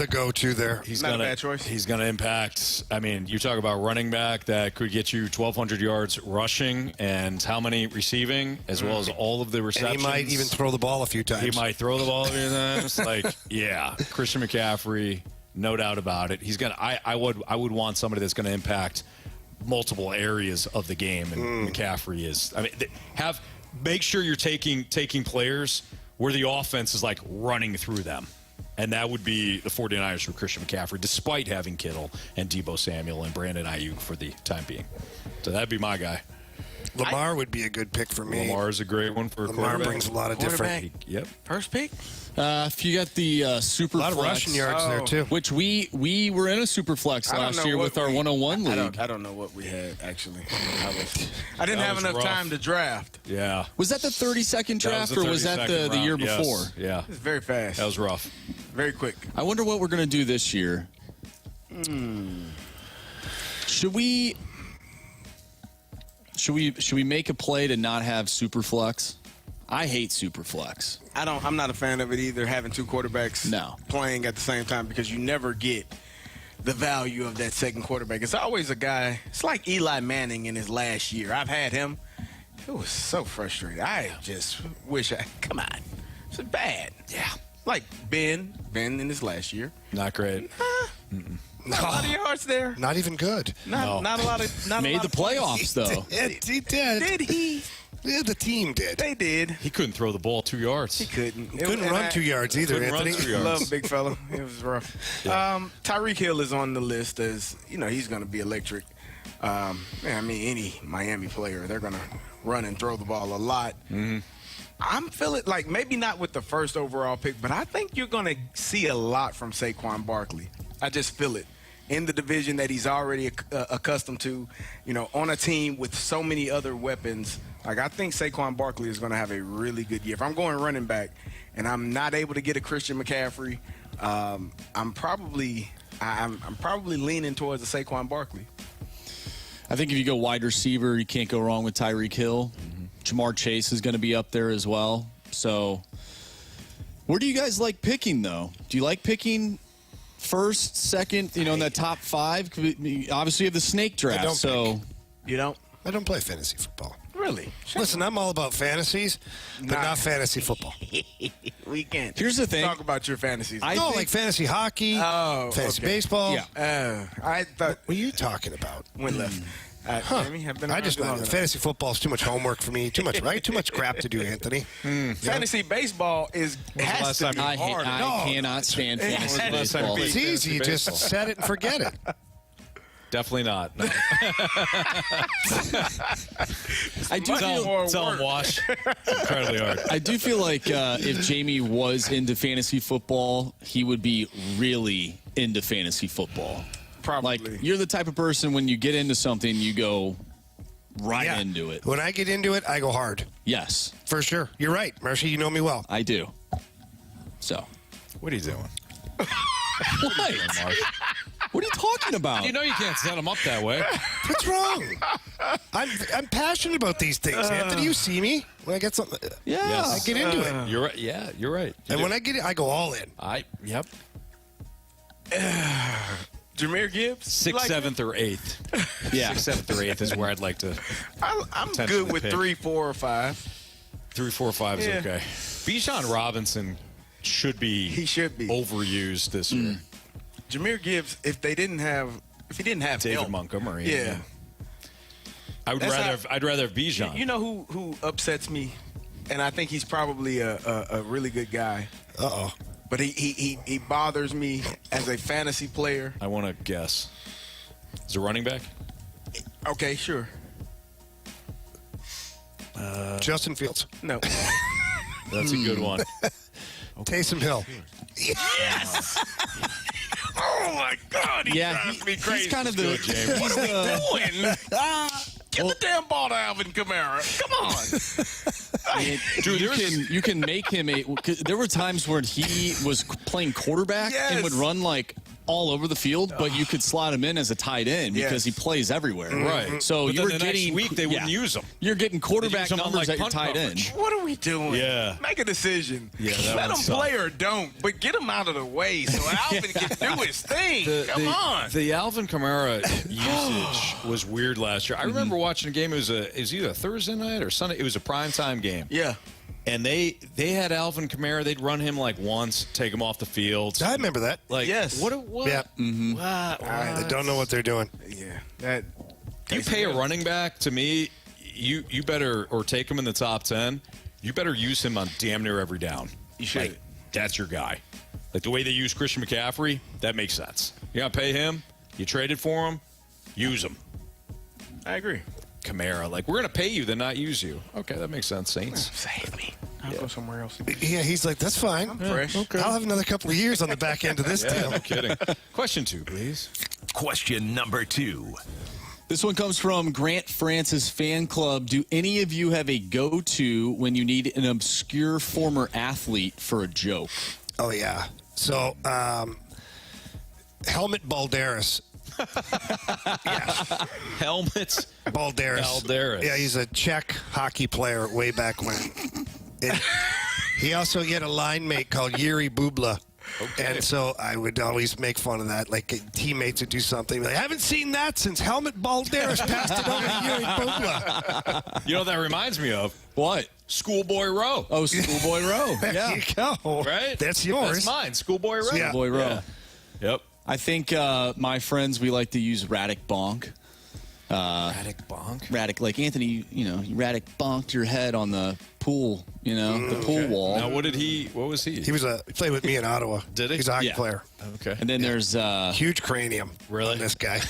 go-to there. He's Not gonna, a bad choice. He's going to impact. I mean, you talk about running back that could get you 1,200 yards rushing and how many receiving, as well as all of the receptions. And he might even throw the ball a few times. He might throw the ball a few times. Like, yeah, Christian McCaffrey. No doubt about it. He's gonna. I would want somebody that's going to impact multiple areas of the game, and McCaffrey is. I mean, make sure you're taking players where the offense is like running through them, and that would be the 49ers for Christian McCaffrey, despite having Kittle and Deebo Samuel and Brandon Ayuk for the time being. So that'd be my guy. Lamar would be a good pick for me. Lamar is a great one for a Lamar quarterback. brings a lot of different. Yep. First pick? If you got the super A lot of flex, rushing yards there too. which we were in a super flex last year with our 101 league. I don't know what we had, actually. I didn't have enough rough. time to draft. Yeah. Was that the 32nd draft, or was that the year Yes. before? Yeah. It's very fast. That was rough. Very quick. I wonder what we're going to do this year. Should we make a play to not have super flex? I hate super flex. I'm not a fan of it either, having 2 quarterbacks playing at the same time, because you never get the value of that second quarterback. It's always a guy. It's like Eli Manning in his last year. I've had him. It was so frustrating. I just wish come on. It's bad. Yeah. Like Ben in his last year. Not great. Not a lot of yards there. Not even good. Not a lot of. Made the playoffs though. He did. Did he? Yeah, the team did. They did. He couldn't throw the ball 2 yards. He couldn't. Couldn't run 2 yards either, Couldn't run Anthony. 2 yards. Love big fella. It was rough. Yeah. Tyreek Hill is on the list as, he's going to be electric. Any Miami player, they're going to run and throw the ball a lot. Mm-hmm. I'm feeling like maybe not with the first overall pick, but I think you're going to see a lot from Saquon Barkley. I just feel it. In the division that he's already accustomed to, on a team with so many other weapons. Like, I think Saquon Barkley is going to have a really good year. If I'm going running back and I'm not able to get a Christian McCaffrey, I'm probably leaning towards a Saquon Barkley. I think if you go wide receiver, you can't go wrong with Tyreek Hill. Jamar Chase is going to be up there as well. So where do you guys like picking, though? Do you like picking first, second, in that top 5? Obviously, you have the snake draft. You don't? I don't play fantasy football. Really? Listen, I'm all about fantasies, but not fantasy football. We can't. Here's the thing. Talk about your fantasies. Like fantasy hockey, fantasy baseball. Yeah. I thought. What are you talking about? When left. Jamie, have been I just fantasy football is too much homework for me. Too much, right? Too much crap to do, Anthony. Fantasy baseball has to be hard. I cannot stand fantasy baseball. It's easy. You just set it and forget it. Definitely not. No. I do feel tell him wash. Incredibly hard. I do feel like if Jamie was into fantasy football, he would be really into fantasy football. Probably. Like, you're the type of person, when you get into something, you go right into it. When I get into it, I go hard. Yes. For sure. You're right, Marshy. You know me well. I do. So. What are you doing? What? What are you talking about? You know you can't set them up that way. What's wrong? I'm passionate about these things, Anthony. You see me when I get something. Yeah, I get into it. You're right. Yeah, you're right. And when I get it, I go all in. Yep. Jameer Gibbs? 6th, 7th, or 8th. Yeah. 6th, 7th, or 8th is where I'd like to. I'm good with 3, 4, or 5. 3, 4, 5 is Yeah. okay. Bijan Robinson should be. He should be overused this year. Jameer Gibbs, if he didn't have David help, Montgomery. Yeah. I'd rather have Bijan. You know who upsets me, and I think he's probably a really good guy. Uh-oh. But he bothers me as a fantasy player. I want to guess. Is it running back? Okay, sure. Justin Fields. No. That's a good one. Taysom Hill. Yes! Oh, my God. He drives me crazy. He's kind of the... What are we doing? Get the damn ball to Alvin Kamara. Come on. Dude, you can make him a... There were times where he was playing quarterback and would run like all over the field, but you could slot him in as a tight end because he plays everywhere. Right. So but you're then the getting... next week they wouldn't use him. You're getting quarterback numbers like at your tight end. What are we doing? Yeah. Make a decision. Yeah, let him play or don't, but get him out of the way so Alvin can do his thing. Come on. The Alvin Kamara usage was weird last year. I remember watching a game. It was either a Thursday night or Sunday. It was a primetime game. Yeah. And they had Alvin Kamara. They'd run him like once, take him off the field. I remember that. Like, yes. What? Yeah. What? They don't know what they're doing. Yeah. You pay a running back, to me, you better, or take him in the top 10, you better use him on damn near every down. You should. Like, that's your guy. Like the way they use Christian McCaffrey, that makes sense. You got to pay him. You traded for him. Use him. I agree. Kamara, like, we're going to pay you, then not use you. Okay, that makes sense, Saints. Save me. I'll go somewhere else. Yeah, he's like, that's fine. I'm fresh. Okay. I'll have another couple of years on the back end of this deal. No kidding. Question 2, please. Question number 2. This one comes from Grant Francis Fan Club. Do any of you have a go-to when you need an obscure former athlete for a joke? Oh, yeah. So, Helmut Balderas. Helmets. Balderas. Yeah, he's a Czech hockey player way back when. He had a line mate called Yuri Bubla. Okay. And so I would always make fun of that. Like, teammates would do something. Like, I haven't seen that since Helmut Balderas passed it over to Yuri Bubla. You know what that reminds me of? What? Schoolboy Row. Oh, Schoolboy Row. There you go. Right? That's yours. That's mine. Schoolboy Row. Yeah. Schoolboy Row. Yeah. Yep. I think my friends, we like to use Radic Bonk. Radic Bonk? Radic, like Anthony, you Radic bonked your head on the pool, the pool wall. Now, what was he? He played with me in Ottawa. Did he? He's a hockey player. Okay. And then there's... huge cranium on this guy.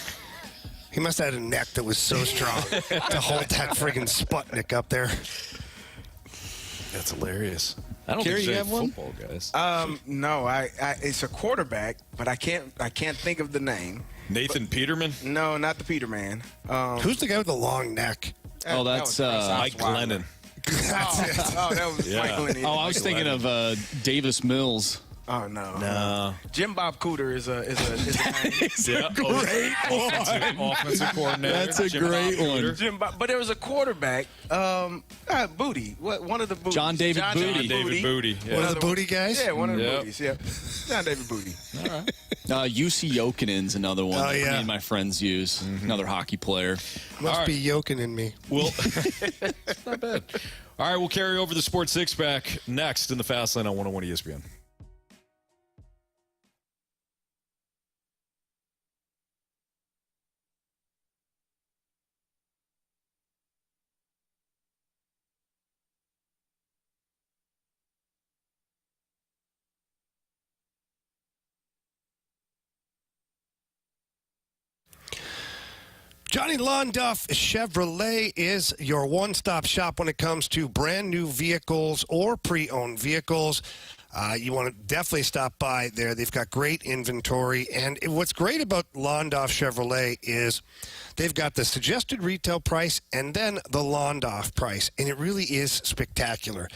He must have had a neck that was so strong to hold that friggin' Sputnik up there. That's hilarious. I don't Carey, think you there's have any one? football guys. No, it's a quarterback, but I can't think of the name. Nathan Peterman? No, not the Peterman. Who's the guy with the long neck? Oh, that's Mike Glennon. That was Mike Glennon. Oh, I was thinking of Davis Mills. Oh no. No. Jim Bob Cooter is a Great one. Offensive coordinator. That's a great one. Jim Bob, but there was a quarterback, Booty. One of the Booties. John David Booty. David Booty. Yeah. One of the booty guys? Yeah, one of the Booties. Yeah, John David Booty. All right. UC Jokinen's another one Oh, that yeah. me and my friends use. Another hockey player. Must be yoking in me. Well, not bad. All right, we'll carry over the Sports Six-Pack next in the Fast Lane on 101 ESPN. Johnny Londuff Chevrolet is your one-stop shop when it comes to brand new vehicles or pre-owned vehicles. You want to definitely stop by there. They've got great inventory. And what's great about Londuff Chevrolet is they've got the suggested retail price and then the Londoff price, and it really is spectacular.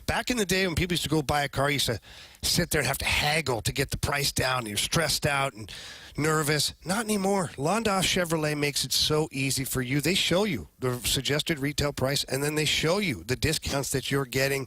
Back in the day when people used to go buy a car, you used to sit there and have to haggle to get the price down, and you're stressed out and nervous. Not anymore. Londoff Chevrolet makes it so easy for you. They show you the suggested retail price, and then they show you the discounts that you're getting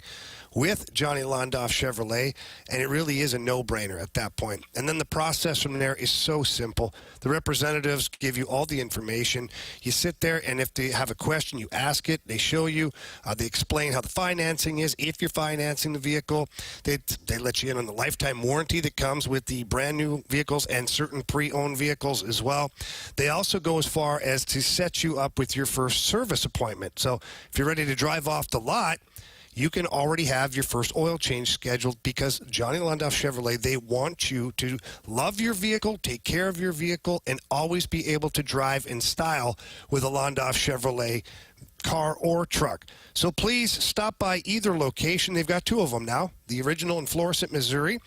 with Johnny Londoff Chevrolet, and it really is a no-brainer at that point. And then the process from there is so simple. The representatives give you all the information. You sit there, and if they have a question, you ask it. They show you. They explain how the financing is, if you're financing the vehicle. They let you in on the lifetime warranty that comes with the brand-new vehicles and certain pre-owned vehicles as well. They also go as far as to set you up with your first service appointment. So if you're ready to drive off the lot, you can already have your first oil change scheduled, because Johnny Londoff Chevrolet, they want you to love your vehicle, take care of your vehicle, and always be able to drive in style with a Londoff Chevrolet car or truck. So please stop by either location. They've got two of them now, the original in Florissant, Missouri,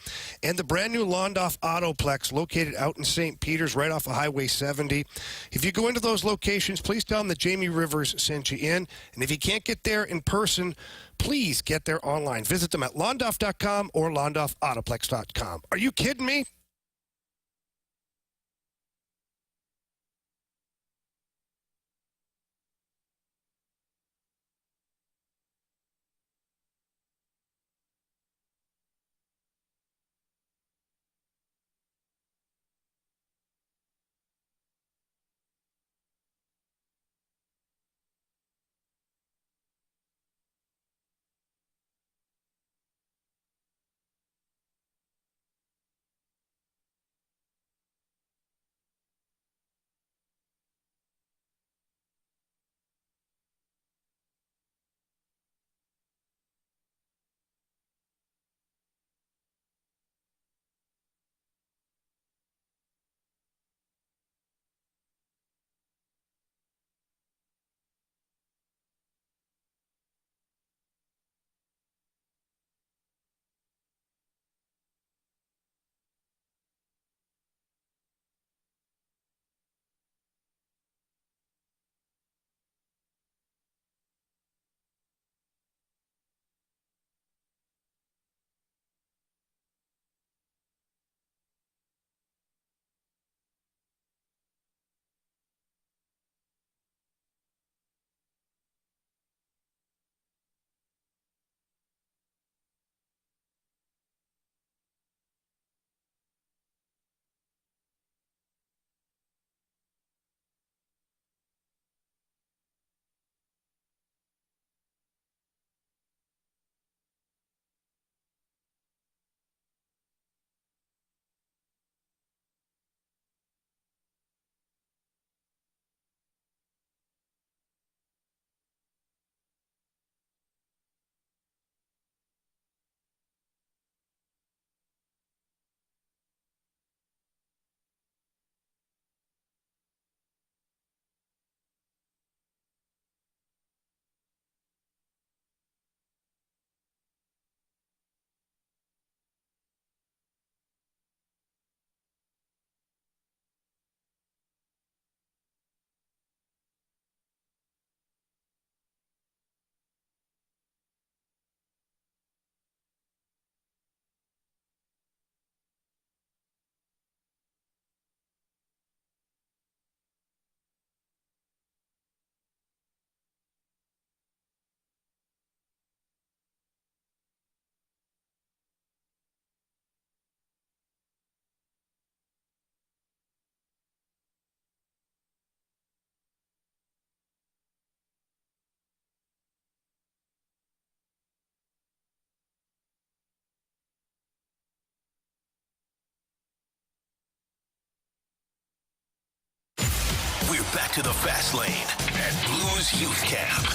and the brand new Londoff Autoplex located out in St. Peters right off of Highway 70. If you go into those locations, please tell them that Jamie Rivers sent you in. And if you can't get there in person, please get there online. Visit them at londoff.com or londoffautoplex.com. Are you kidding me? We're back to the Fast Lane at Blues Youth Camp.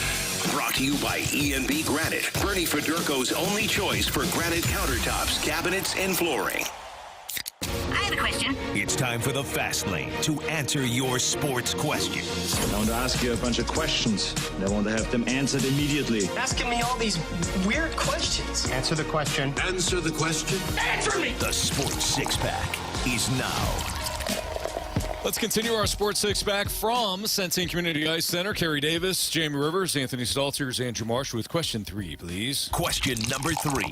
Brought to you by E&B Granite, Bernie Federko's only choice for granite countertops, cabinets, and flooring. I have a question. It's time for the Fast Lane to answer your sports questions. I want to ask you a bunch of questions. I want to have them answered immediately. Asking me all these weird questions. Answer the question. Answer the question. Answer me! The Sports Six-Pack is now. Let's continue our Sports Six back from Sensing Community Ice Center. Carey Davis, Jamie Rivers, Anthony Stalter, Andrew Marsh with question 3, please. Question number 3.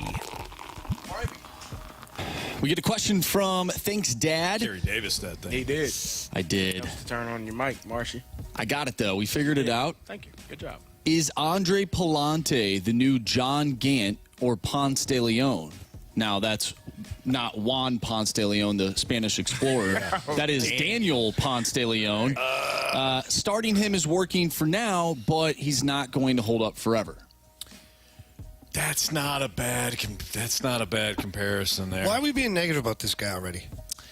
We get a question from Thanks Dad. Carey Davis, that thing. He did. I did. Helps to turn on your mic, Marshy. I got it, though. We figured it out. Thank you. Good job. Is Andre Pallante the new John Gant or Ponce de Leon? Now, that's not Juan Ponce de Leon, the Spanish explorer. That is Daniel Ponce de Leon. Starting him is working for now, but he's not going to hold up forever. That's not a bad comparison there. Why are we being negative about this guy already?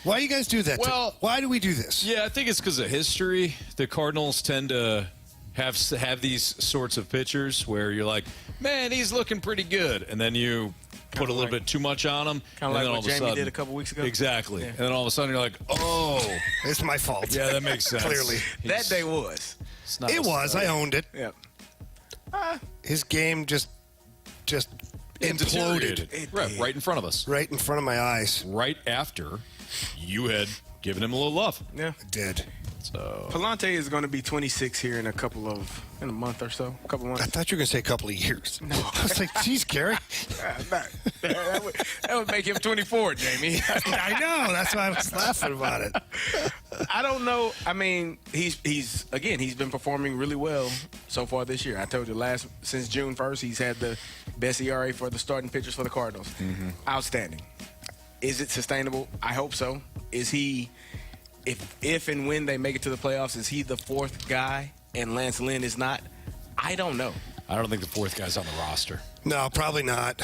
Why you guys do that? Well, why do we do this? Yeah, I think it's because of history. The Cardinals tend to have these sorts of pitchers where you're like, man, he's looking pretty good, and then you put a little bit too much on him. Kind of like what Jamie did a couple weeks ago. Exactly. Yeah. And then all of a sudden you're like, oh. It's my fault. Yeah, that makes sense. Clearly. That day was. It was. I owned it. Yep. His game just imploded. Right in front of us. Right in front of my eyes. Right after you had given him a little love. Yeah. I did. So Pallante is going to be 26 here in a month or so. A couple months. I thought you were going to say a couple of years. No. I was like, geez, Carey. that would make him 24, Jamie. I know. That's why I was laughing about it. I don't know. I mean, he's been performing really well so far this year. I told you since June 1st, he's had the best ERA for the starting pitchers for the Cardinals. Mm-hmm. Outstanding. Is it sustainable? I hope so. Is he, if and when they make it to the playoffs, is he the fourth guy and Lance Lynn is not? I don't know. I don't think the fourth guy's on the roster. No, probably not.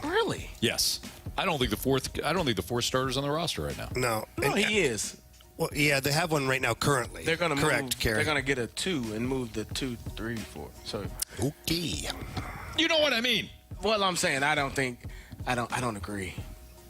Really? Yes. I don't think the fourth starter's on the roster right now. No. No, he is. Well, yeah, they have one right now currently. They're going to Correct, Carey. They're going to get a 2 and move the 2, 3, 4. So okay. You know what I mean? Well, I'm saying I don't agree.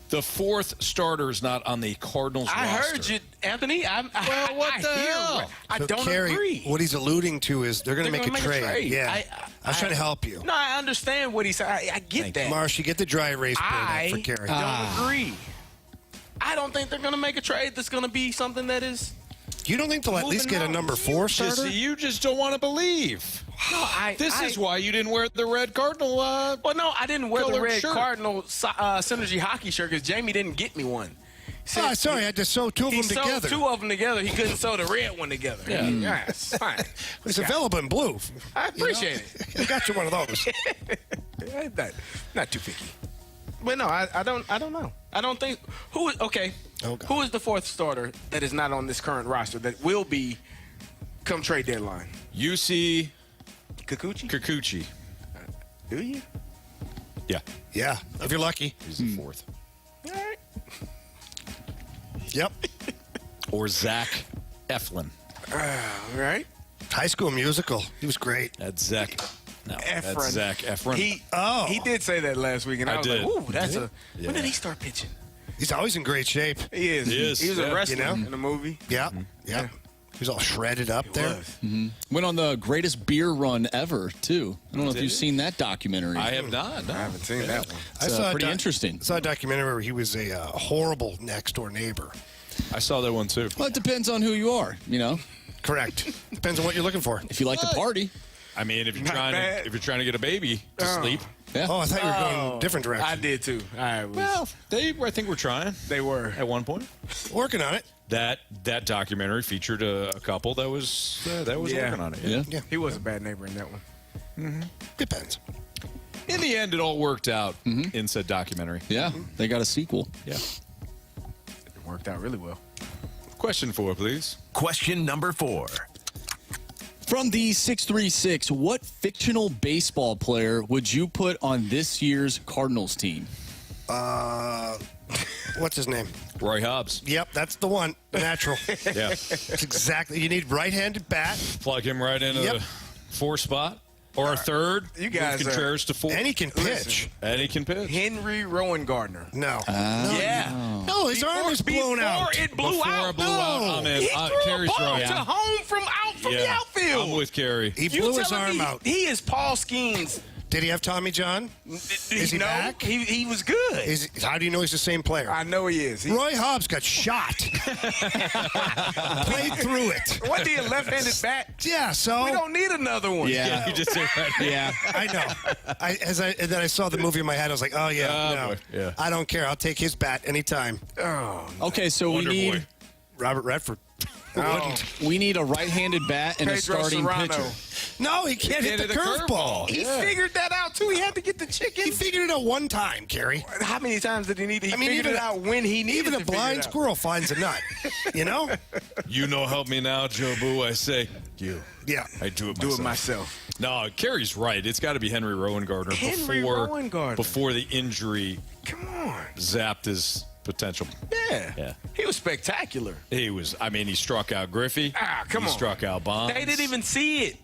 The fourth starter is not on the Cardinals roster. I heard you, Anthony. What the hell? I don't Carey, agree. What he's alluding to is they're going to make a trade. Yeah. I was trying to help you. No, I understand what he's saying. I get that. Marsh, you get the dry erase board out for Carey. I don't agree. I don't think they're going to make a trade that's going to be something that is. You don't think they'll at least get a number 4 starter? You just don't want to believe. No, this is why you didn't wear the red Cardinal. Well, no, I didn't wear the red shirt. Cardinal Synergy hockey shirt because Jamie didn't get me one. Sorry, I had to sew 2 of them together. He sewed 2 of them together. He couldn't sew the red one together. Yeah, it's fine. It's available in blue. I appreciate it. I got you one of those. Not too picky. But no, I don't know. I don't think who is who is the fourth starter that is not on this current roster that will be come trade deadline? UC Kikuchi. Do you? Yeah. Yeah. If you're lucky. He's the fourth. All right. Yep. Or Zach Eflin. Right. High School Musical. He was great. That's Zach. No, Efron. that's Zach Efron. He did say that last week, and I was did. like, ooh, that's when did he start pitching? He's always in great shape. He is. He was a wrestler in the movie. Yeah. Yeah. He was all shredded up there. Mm-hmm. Went on the greatest beer run ever, too. I don't know if you've seen that documentary. I have not. No. I haven't seen that one. It's pretty interesting. I saw a documentary where he was a horrible next-door neighbor. I saw that one, too. Well, it depends on who you are, you know? Correct. Depends on what you're looking for. If you like to party. I mean, if you're trying to get a baby to sleep. Yeah. Oh, I thought you were going a different direction. I did, too. I think we're trying. They were. At one point. Working on it. That documentary featured a couple that was working on it. Yeah. He was a bad neighbor in that one. Mm-hmm. Depends. In the end, it all worked out in said documentary. Yeah. They got a sequel. Yeah. It worked out really well. Question 4, please. Question number 4. From the 636, what fictional baseball player would you put on this year's Cardinals team? What's his name? Roy Hobbs. Yep, that's the one. The natural. Yeah. That's exactly. You need right-handed bat. Plug him right into the 4 spot. Or a third. You guys move Contreras to 4. And he can pitch. And he can pitch. Henry Rowan Gardner. No. Yeah. No, his arm was blown out. Before it blew out. It blew out. I'm in. He threw Carey's a ball right. to home from the outfield. I'm with Carey. He blew his arm out. He is Paul Skeens' Did he have Tommy John? Is he back? He was good. How do you know he's the same player? I know he is. Roy Hobbs got shot. Played through it. Wasn't he a left-handed bat? Yeah, so we don't need another one. Yeah, you just said right. Yeah, I know. And then I saw the movie in my head. I was like, oh yeah, no, yeah. I don't care. I'll take his bat anytime. Oh, okay, so Wonder we need Boy. Robert Redford. we need a right-handed bat and Pedro a starting Serrano. pitcher. No, he can't hit the curveball. He figured that out too. He had to get the chicken. He figured it out one time, Carey. How many times did he need? He figured it out when he needed. Even a to figure blind it out. squirrel finds a nut. You know? You know, help me now, Joe Boo. I say, you. Yeah. I do it myself. Do it myself. No, Carey's right. It's got to be Henry Rowan-Gardner before the injury zapped his potential. Yeah. He was spectacular. He was. I mean, he struck out Griffey. Come on. He struck out Bonds. They didn't even see it.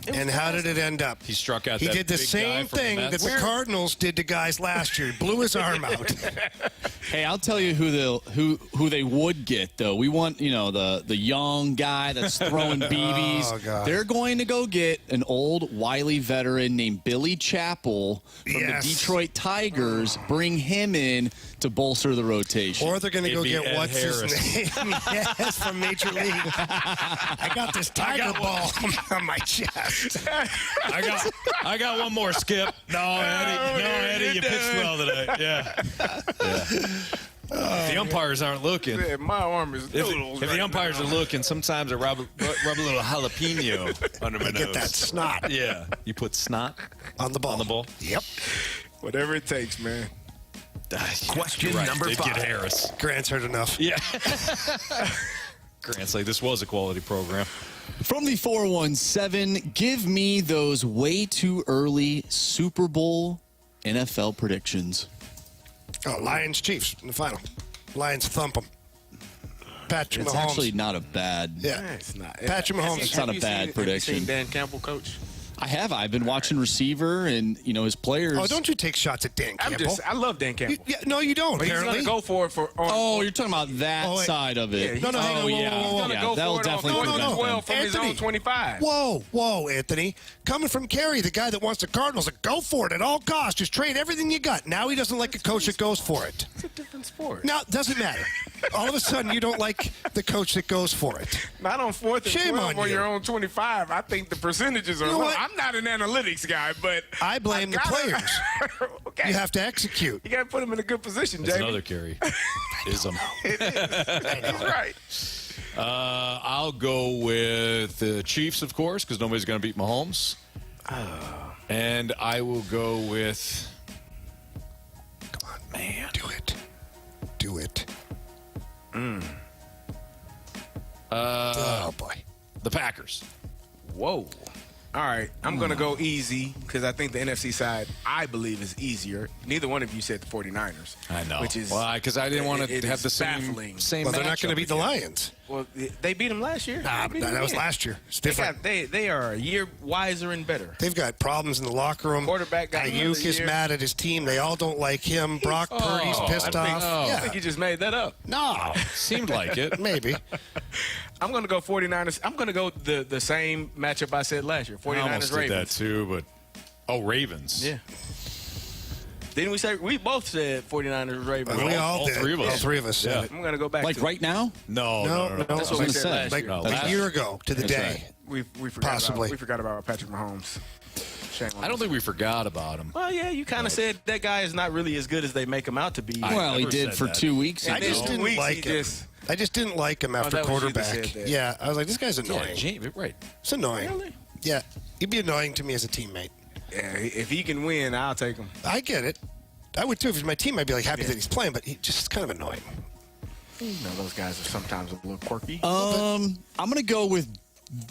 And how did it end up? He struck out. He that did the big same guy from thing that Mets. the Cardinals did to guys last year. He blew his arm out. Hey, I'll tell you who they would get though. We want the young guy that's throwing BBs. Oh, God. They're going to go get an old wily veteran named Billy Chappell from the Detroit Tigers. Bring him in to bolster the rotation. Or they're going to go It'd be get Ed what's Harris. his name? Yes, from Major League. I got this tiger ball on my chest. I got one more, Skip. No, Eddie, you pitched well today. Yeah. If the umpires aren't looking, My arm is if the umpires are looking, sometimes I rub a little jalapeno under my nose. Get that snot. Yeah. You put snot on the ball. On the ball. Yep. Whatever it takes, man. Question number They'd 5. get Harris. Grant's heard enough. Yeah. Grant's like, this was a quality program. From the 417, give me those way too early Super Bowl NFL predictions. Oh, Lions Chiefs in the final. Lions thump them. Patrick It's Mahomes. actually not a bad. Yeah, it's not. Patrick Mahomes. It's not a bad prediction. Have you seen Dan Campbell, coach? I've been watching receiver and his players. Oh, don't you take shots at Dan Campbell? I love Dan Campbell. No, you don't. But apparently. he's going to go for it you're talking about that side of it. Yeah, no, whoa, yeah. He's going to go that'll for it definitely on prevent 12 them. from his own 25. Whoa, Anthony. Coming from Carey, the guy that wants the Cardinals to go for it at all costs. Just trade everything you got. Now he doesn't like a coach that goes for it. It's a different sport. Now, it doesn't matter. All of a sudden, you don't like the coach that goes for it. Not on 4th and Shame 12 on you. your own 25. I think the percentages are You know low. what? I'm not an analytics guy, but I blame the players. Okay. You have to execute. You got to put them in a good position, That's Jamie. another Carey. Ism. That's right. I'll go with the Chiefs, of course, because nobody's going to beat Mahomes. And I will go with... Come on, man. Do it. Oh, boy. The Packers. Whoa. All right, I'm going to go easy because I think the NFC side, I believe, is easier. Neither one of you said the 49ers. I know. Which is because I didn't want it to have is the same Well, they're not going to matchup beat the again. Lions. Well, they beat them last year. Nah, They beat that them was again. last year. It's different. They are a year wiser and better. They've got problems in the locker room. Quarterback got another Ayuk is year. mad at his team. They all don't like him. Brock Purdy's pissed off. I think you just made that up. No. Seemed like it. Maybe. I'm going to go 49ers. I'm going to go the same matchup I said last year. I almost 49ers, did that Ravens. too, but... Oh, Ravens. Yeah. Didn't we say we both said 49ers, Ravens? We all did. three of us. All three of us said Yeah. it. I'm going to go back Like to right now? No. That's what we said last Like year. a year ago to the That's day. right. We forgot Possibly. we forgot about Patrick Mahomes. Shame on I don't us. think we forgot about him. Well, yeah, you kind of said that guy is not really as good as they make him out to be. Well, he never did said for that. 2 weeks. I And just then didn't weeks, like he him. just- I just didn't like him after that was you that quarterback. said that. Yeah, I was like, this guy's annoying. Yeah, Jamie, right. It's annoying. Really? Yeah, he'd be annoying to me as a teammate. Yeah, if he can win, I'll take him. I get it. I would too. If it was my team, I'd be like happy that he's playing, but he just kind of annoying. You know, those guys are sometimes a little quirky. I'm going to go with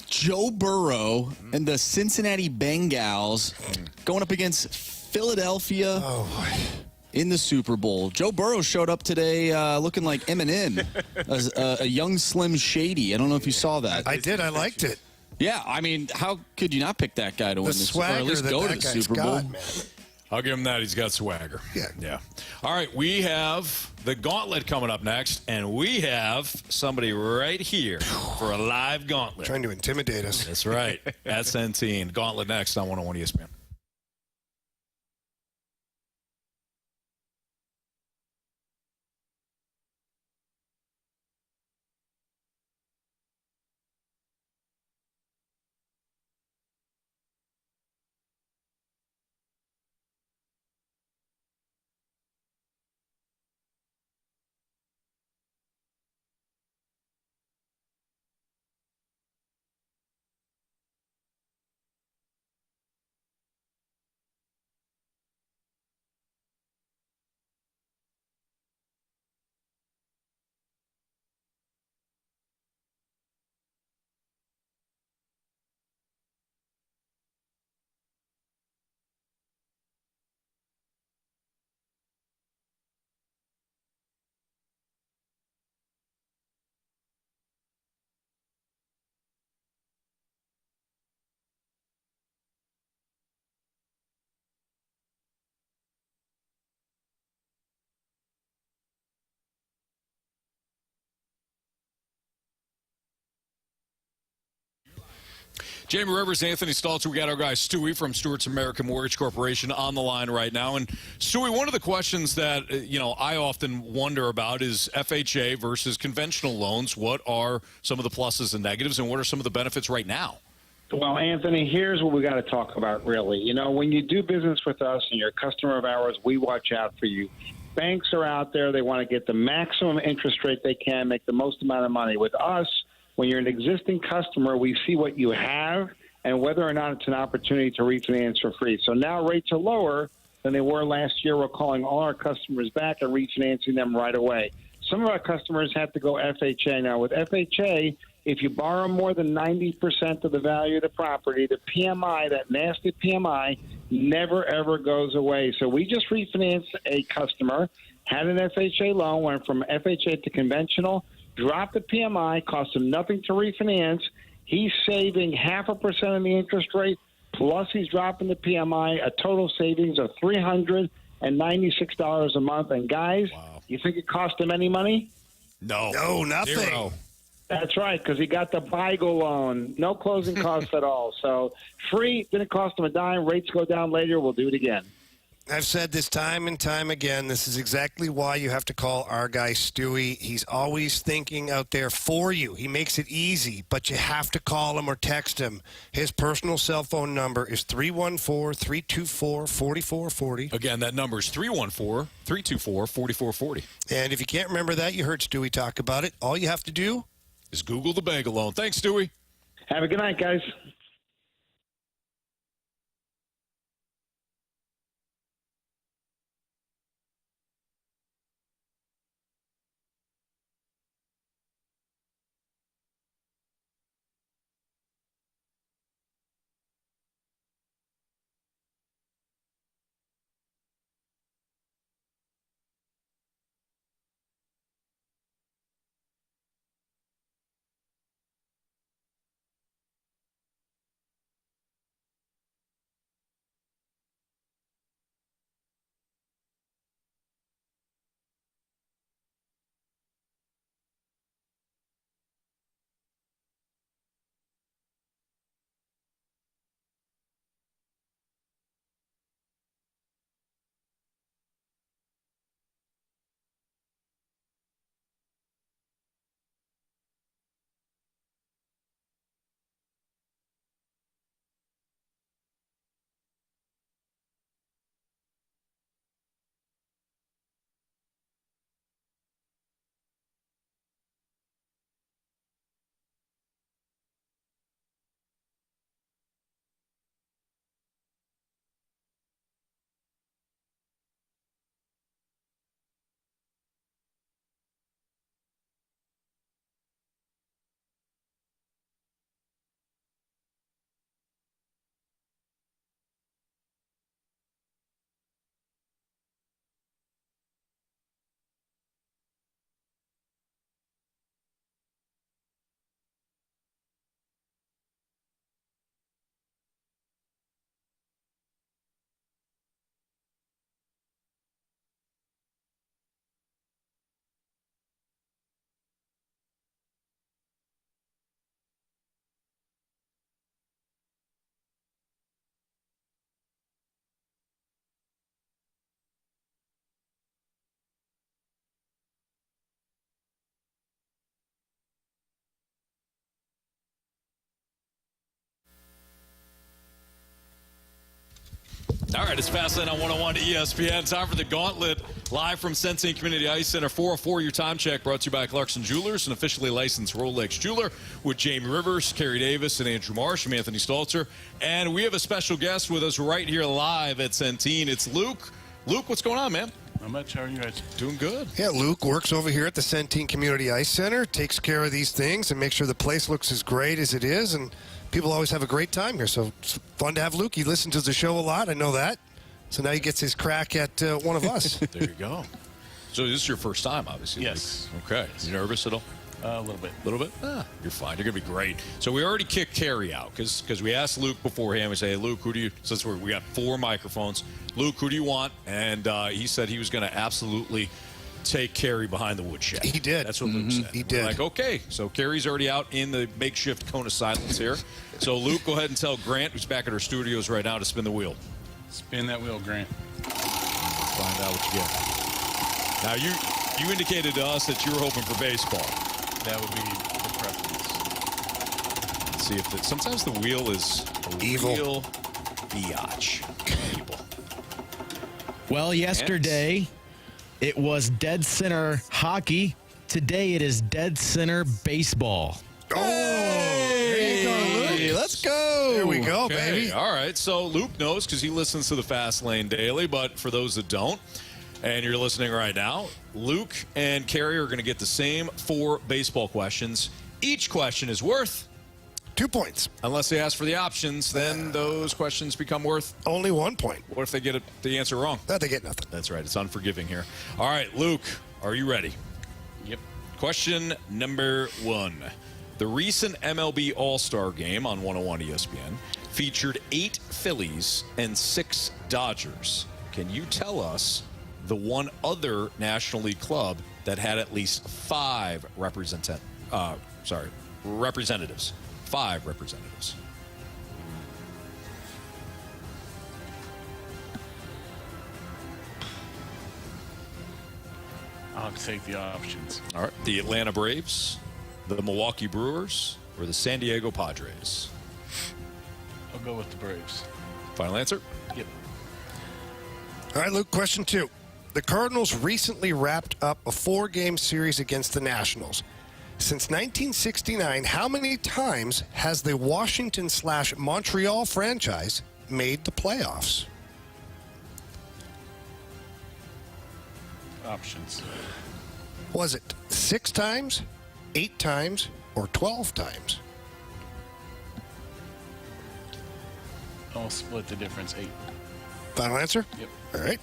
Joe Burrow and the Cincinnati Bengals going up against Philadelphia in the Super Bowl. Joe Burrow showed up today looking like Eminem, a young Slim Shady. I don't know if you saw that. I did. I liked it. Yeah, I mean, how could you not pick that guy to win The this, or at swagger least that go to that the guy's Super Bowl? got, man. I'll give him that. He's got swagger. Yeah. All right, we have the Gauntlet coming up next, and we have somebody right here for a live Gauntlet. Trying to intimidate us. That's right. SNT. Gauntlet next on 101 ESPN. Jamie Rivers, Anthony Stalter, we got our guy Stewie from Stewart's American Mortgage Corporation on the line right now. And Stewie, one of the questions that I often wonder about is FHA versus conventional loans. What are some of the pluses and negatives, and what are some of the benefits right now? Well, Anthony, here's what we got to talk about, really. When you do business with us and you're a customer of ours, we watch out for you. Banks are out there. They want to get the maximum interest rate they can, make the most amount of money. With us, when you're an existing customer, we see what you have and whether or not it's an opportunity to refinance for free. So now rates are lower than they were last year. We're calling all our customers back and refinancing them right away. Some of our customers have to go FHA. Now, with FHA, if you borrow more than 90% of the value of the property, the PMI, that nasty PMI, never, ever goes away. So we just refinanced a customer, had an FHA loan, went from FHA to conventional, dropped the PMI, cost him nothing to refinance. He's saving 0.5% on the interest rate, plus he's dropping the PMI, a total savings of $396 a month. And guys, you think it cost him any money? No. No, nothing. Zero. That's right, because he got the BIGO loan. No closing costs at all. So free, didn't cost him a dime. Rates go down later. We'll do it again. I've said this time and time again. This is exactly why you have to call our guy Stewie. He's always thinking out there for you. He makes it easy, but you have to call him or text him. His personal cell phone number is 314-324-4440. Again, that number is 314-324-4440. And if you can't remember that, you heard Stewie talk about it. All you have to do is Google the bagel loan. Thanks, Stewie. Have a good night, guys. All right, it's Fastlane on 101 to ESPN. Time for the Gauntlet, live from Centene Community Ice Center. 404, your time check, brought to you by Clarkson Jewelers, an officially licensed Rolex jeweler, with Jamie Rivers, Carey Davis, and Andrew Marsh. I'm Anthony Stalter. And we have a special guest with us right here live at Centene. It's Luke. Luke, what's going on, man? Not much. How are you guys? Doing good. Yeah, Luke works over here at the Centene Community Ice Center, takes care of these things and makes sure the place looks as great as it is. And people always have a great time here. So it's fun to have Luke. He listens to the show a lot. I know that. So now he gets his crack at one of us. There you go. So this is your first time, obviously. Yes. Luke. Okay. Yes. You nervous at all? A little bit. A little bit? You're fine. You're going to be great. So we already kicked Carey out because we asked Luke beforehand. We say, hey, Luke, who do you, since we got 4 microphones, Luke, who do you want? And he said he was going to absolutely take Carey behind the woodshed. He did. That's what Luke said. He We're did. like, okay. So Carey's already out in the makeshift cone of silence here. So Luke, go ahead and tell Grant, who's back at our studios right now, to spin the wheel. Spin that wheel, Grant. Find out what you get. Now, you indicated to us that you were hoping for baseball. That would be the preference. Let's see if sometimes the wheel is evil. Real biatch. Evil. Well, yesterday it was dead center hockey. Today it is dead center baseball. Oh, there you go, Luke. Let's go. There we go, baby. All right. So Luke knows because he listens to the Fast Lane Daily. But for those that don't, and you're listening right now, Luke and Carey are going to get the same 4 baseball questions. Each question is worth 2 points. Unless they ask for the options, then those questions become worth only 1 point. What if they get the answer wrong? They get nothing. That's right. It's unforgiving here. All right, Luke, are you ready? Yep. Question number 1. The recent MLB All-Star Game on 101 ESPN featured 8 Phillies and 6 Dodgers. Can you tell us the one other National League club that had at least 5 representatives? 5 representatives. I'll take the options. All right. The Atlanta Braves, the Milwaukee Brewers, or the San Diego Padres? I'll go with the Braves. Final answer? Yep. All right, Luke, question 2. The Cardinals recently wrapped up a 4-game series against the Nationals. Since 1969, how many times has the Washington/Montreal franchise made the playoffs? Options. Was it 6 times, 8 times, or 12 times? I'll split the difference. 8. Final answer? Yep. All right.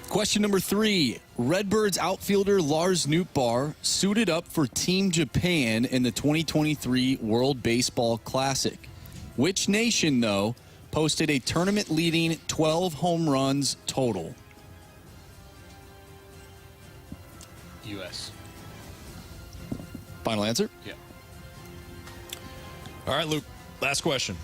Question number 3. Redbirds outfielder Lars Nootbaar suited up for Team Japan in the 2023 World Baseball Classic. Which nation, though, posted a tournament-leading 12 home runs total? U.S. Final answer? Yeah. All right, Luke. Last question.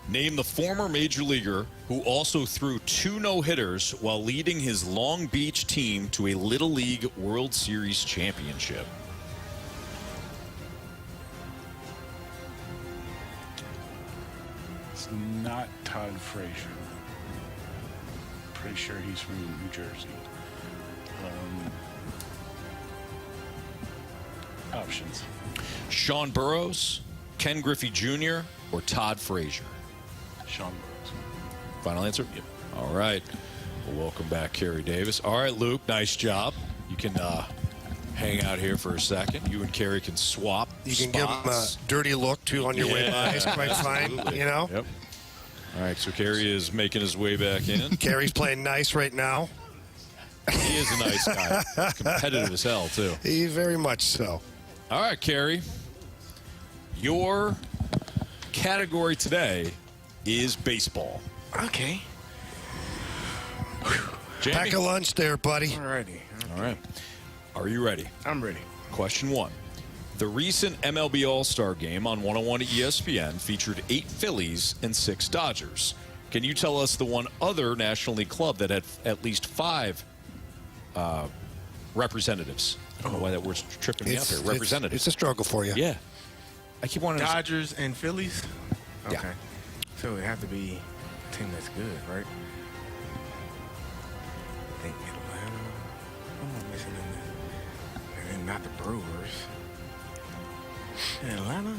Name the former major leaguer who also threw 2 no-hitters while leading his Long Beach team to a Little League World Series championship. It's not Todd Frazier. Pretty sure he's from New Jersey. Options. Sean Burrows, Ken Griffey Jr., or Todd Frazier? Sean Burrows. Final answer? Yep. All right. Well, welcome back, Carey Davis. All right, Luke, nice job. You can hang out here for a second. You and Carey can swap You can spots. give him a dirty look, too, on your way by. It's quite fine, you know? Yep. All right, so Carey is making his way back in. Carey's playing nice right now. He is a nice guy. Competitive as hell, too. He very much so. All right, Carey. Your category today is baseball. Okay. Jamie? Pack a lunch there, buddy. Alrighty. All right. Are you ready? I'm ready. Question 1. The recent MLB All-Star Game on 101 ESPN featured 8 Phillies and 6 Dodgers. Can you tell us the one other National League club that had at least 5 representatives? I don't know why that word's tripping me up here. Representatives. It's a struggle for you. Yeah. I keep wanting Dodgers and Phillies? Okay. Yeah. So it have to be a team that's good, right? And not the Brewers. Atlanta?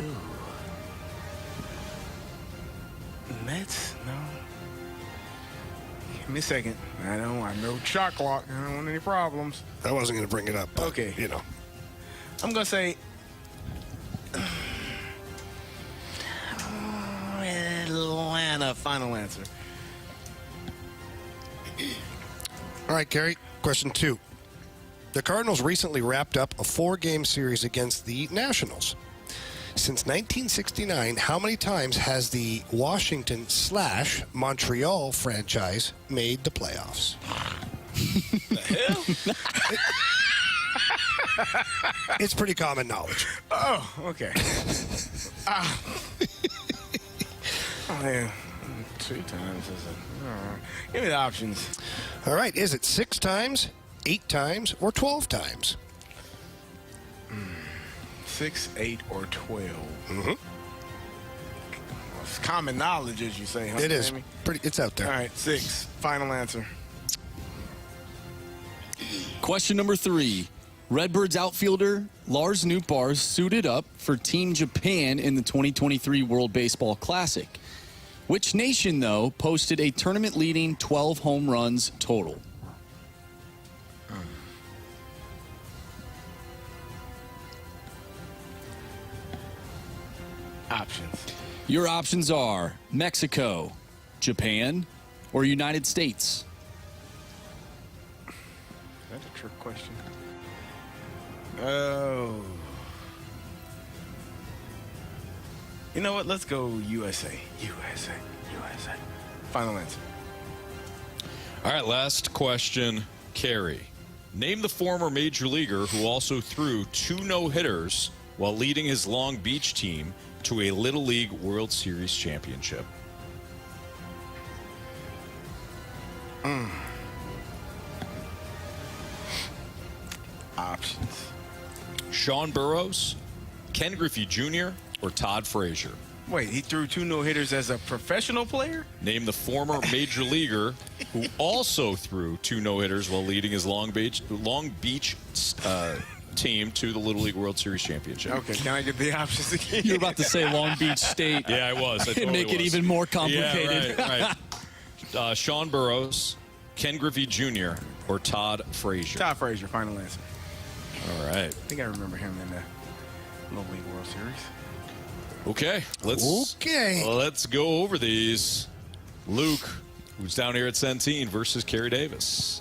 Ooh. Mets? No. Give me a second. I know shot clock. I don't want any problems. I wasn't going to bring it up. But, okay. You know. I'm going to say Atlanta. Final answer. All right, Carey. Question 2. The Cardinals recently wrapped up a 4-game series against the Nationals. Since 1969, how many times has the Washington/Montreal franchise made the playoffs? The hell? It's pretty common knowledge. Oh, okay. Oh, yeah. 2 times is it? Give me the options. All right. Is it 6 times, 8 times, or 12 times? 6, 8, or 12. Mm-hmm. It's common knowledge, as you say, huh? It is. Jamie? It's out there. All right, 6. Final answer. Question number 3. Redbirds outfielder Lars Nootbaar suited up for Team Japan in the 2023 World Baseball Classic. Which nation, though, posted a tournament-leading 12 home runs total? Options. Your options are Mexico, Japan, or United States. That's a trick question. Oh. You know what? Let's go USA. USA. Final answer. All right, last question, Carey. Name the former major leaguer who also threw 2 no-hitters while leading his Long Beach team to a Little League World Series championship. Options. Sean Burroughs, Ken Griffey Jr., or Todd Frazier. Wait, he threw 2 no-hitters as a professional player? Name the former major leaguer who also threw 2 no-hitters while leading his Long Beach team to the Little League World Series championship. Okay, can I get the options again? You're about to say Long Beach State. Yeah, I was. I totally make it was. even more complicated. Yeah, right. Sean Burroughs, Ken Griffey Jr., or Todd Frazier. Todd Frazier, final answer. All right. I think I remember him in the Little League World Series. Okay, let's go over these. Luke, who's down here at Centene, versus Carey Davis.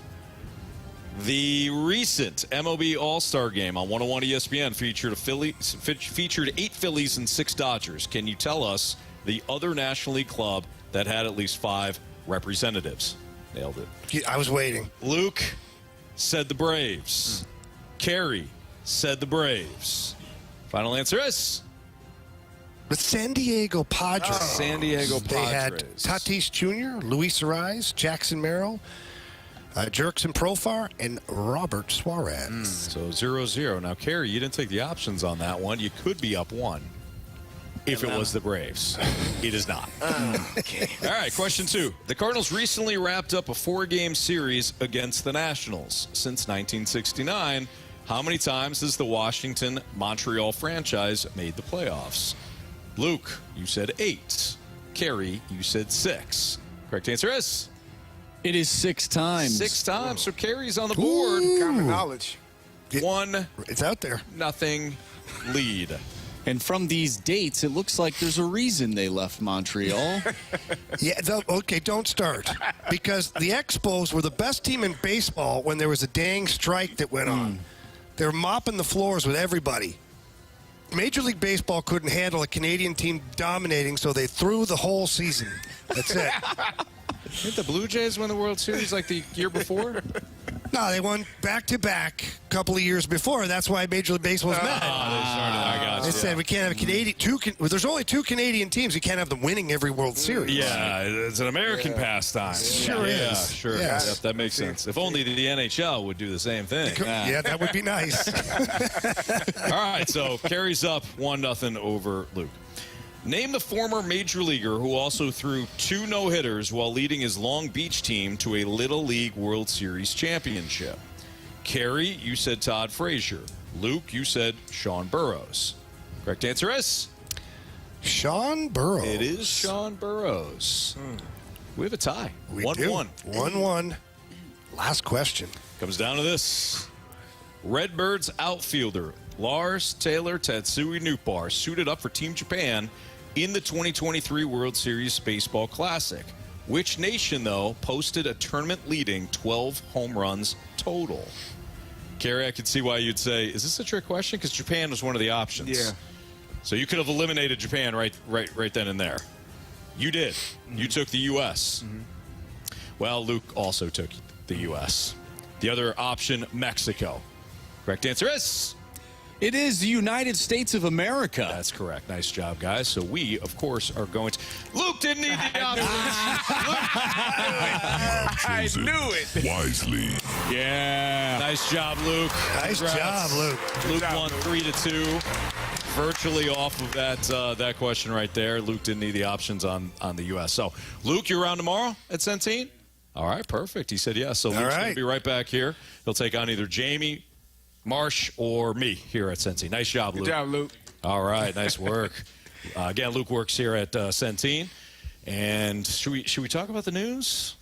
The recent MLB All-Star Game on 101 ESPN featured 8 Phillies and 6 Dodgers. Can you tell us the other National League club that had at least 5 representatives? Nailed it. I was waiting. Luke said the Braves. Carey said the Braves. Final answer is the San Diego Padres. San Diego Padres. They had Tatis Jr., Luis Ariz, Jackson Merrill, Jerkson Profar, and Robert Suarez. So 0-0. Now, Carey, you didn't take the options on that one. You could be up 1 if it was the Braves. It is not. Okay. All right, question 2. The Cardinals recently wrapped up a 4-game series against the Nationals. Since 1969, how many times has the Washington-Montreal franchise made the playoffs? Luke, you said 8. Carey, you said 6. Correct answer is? It is 6 times. 6 times. So Carey's on the board. Common knowledge. 1. It's out there. Nothing lead. And from these dates, it looks like there's a reason they left Montreal. Yeah, okay, don't start. Because the Expos were the best team in baseball when there was a dang strike that went on. They were mopping the floors with everybody. Major League Baseball couldn't handle a Canadian team dominating, so they threw the whole season. That's it. Didn't the Blue Jays win the World Series like the year before? No, they won back-to-back a couple of years before. That's why Major League Baseball was mad. I got They said we can't have a Canadian there's only 2 Canadian teams. You can't have them winning every World Series. Yeah, it's an American pastime. Sure is. Yeah, sure. Yes. Yep, that makes sense. If only the NHL would do the same thing. Yeah, that would be nice. All right, so Carey's up 1-0 over Luke. Name the former major leaguer who also threw 2 no-hitters while leading his Long Beach team to a Little League World Series championship. Carey, you said Todd Frazier. Luke, you said Sean Burroughs. Correct answer is? Sean Burroughs. It is Sean Burroughs. We have a tie. We 1-1. do. 1-1. Last question. Comes down to this. Redbirds outfielder Lars Taylor Tatsui Nupar suited up for Team Japan in the 2023 World Series Baseball Classic. Which nation, though, posted a tournament-leading 12 home runs total? Carey, I could see why you'd say, is this a trick question? Because Japan was one of the options. Yeah. So you could have eliminated Japan right then and there. You did. You took the U.S. Well, Luke also took the U.S. The other option, Mexico. Correct answer is? It is the United States of America. That's correct. Nice job, guys. So we, of course, are going to... Luke didn't need the options. I knew it. Wisely. Yeah. Nice job, Luke. Nice job, Luke. Luke won 3-2. Virtually off of that question right there. Luke didn't need the options on the U.S. So, Luke, you're around tomorrow at Centene? All right, perfect. He said yes. So Luke's going to be right back here. He'll take on either Jamie, Marsh, or me here at Centene. Nice job, Luke. Good job, Luke. All right, nice work. Again, Luke works here at Centene. And should we talk about the news?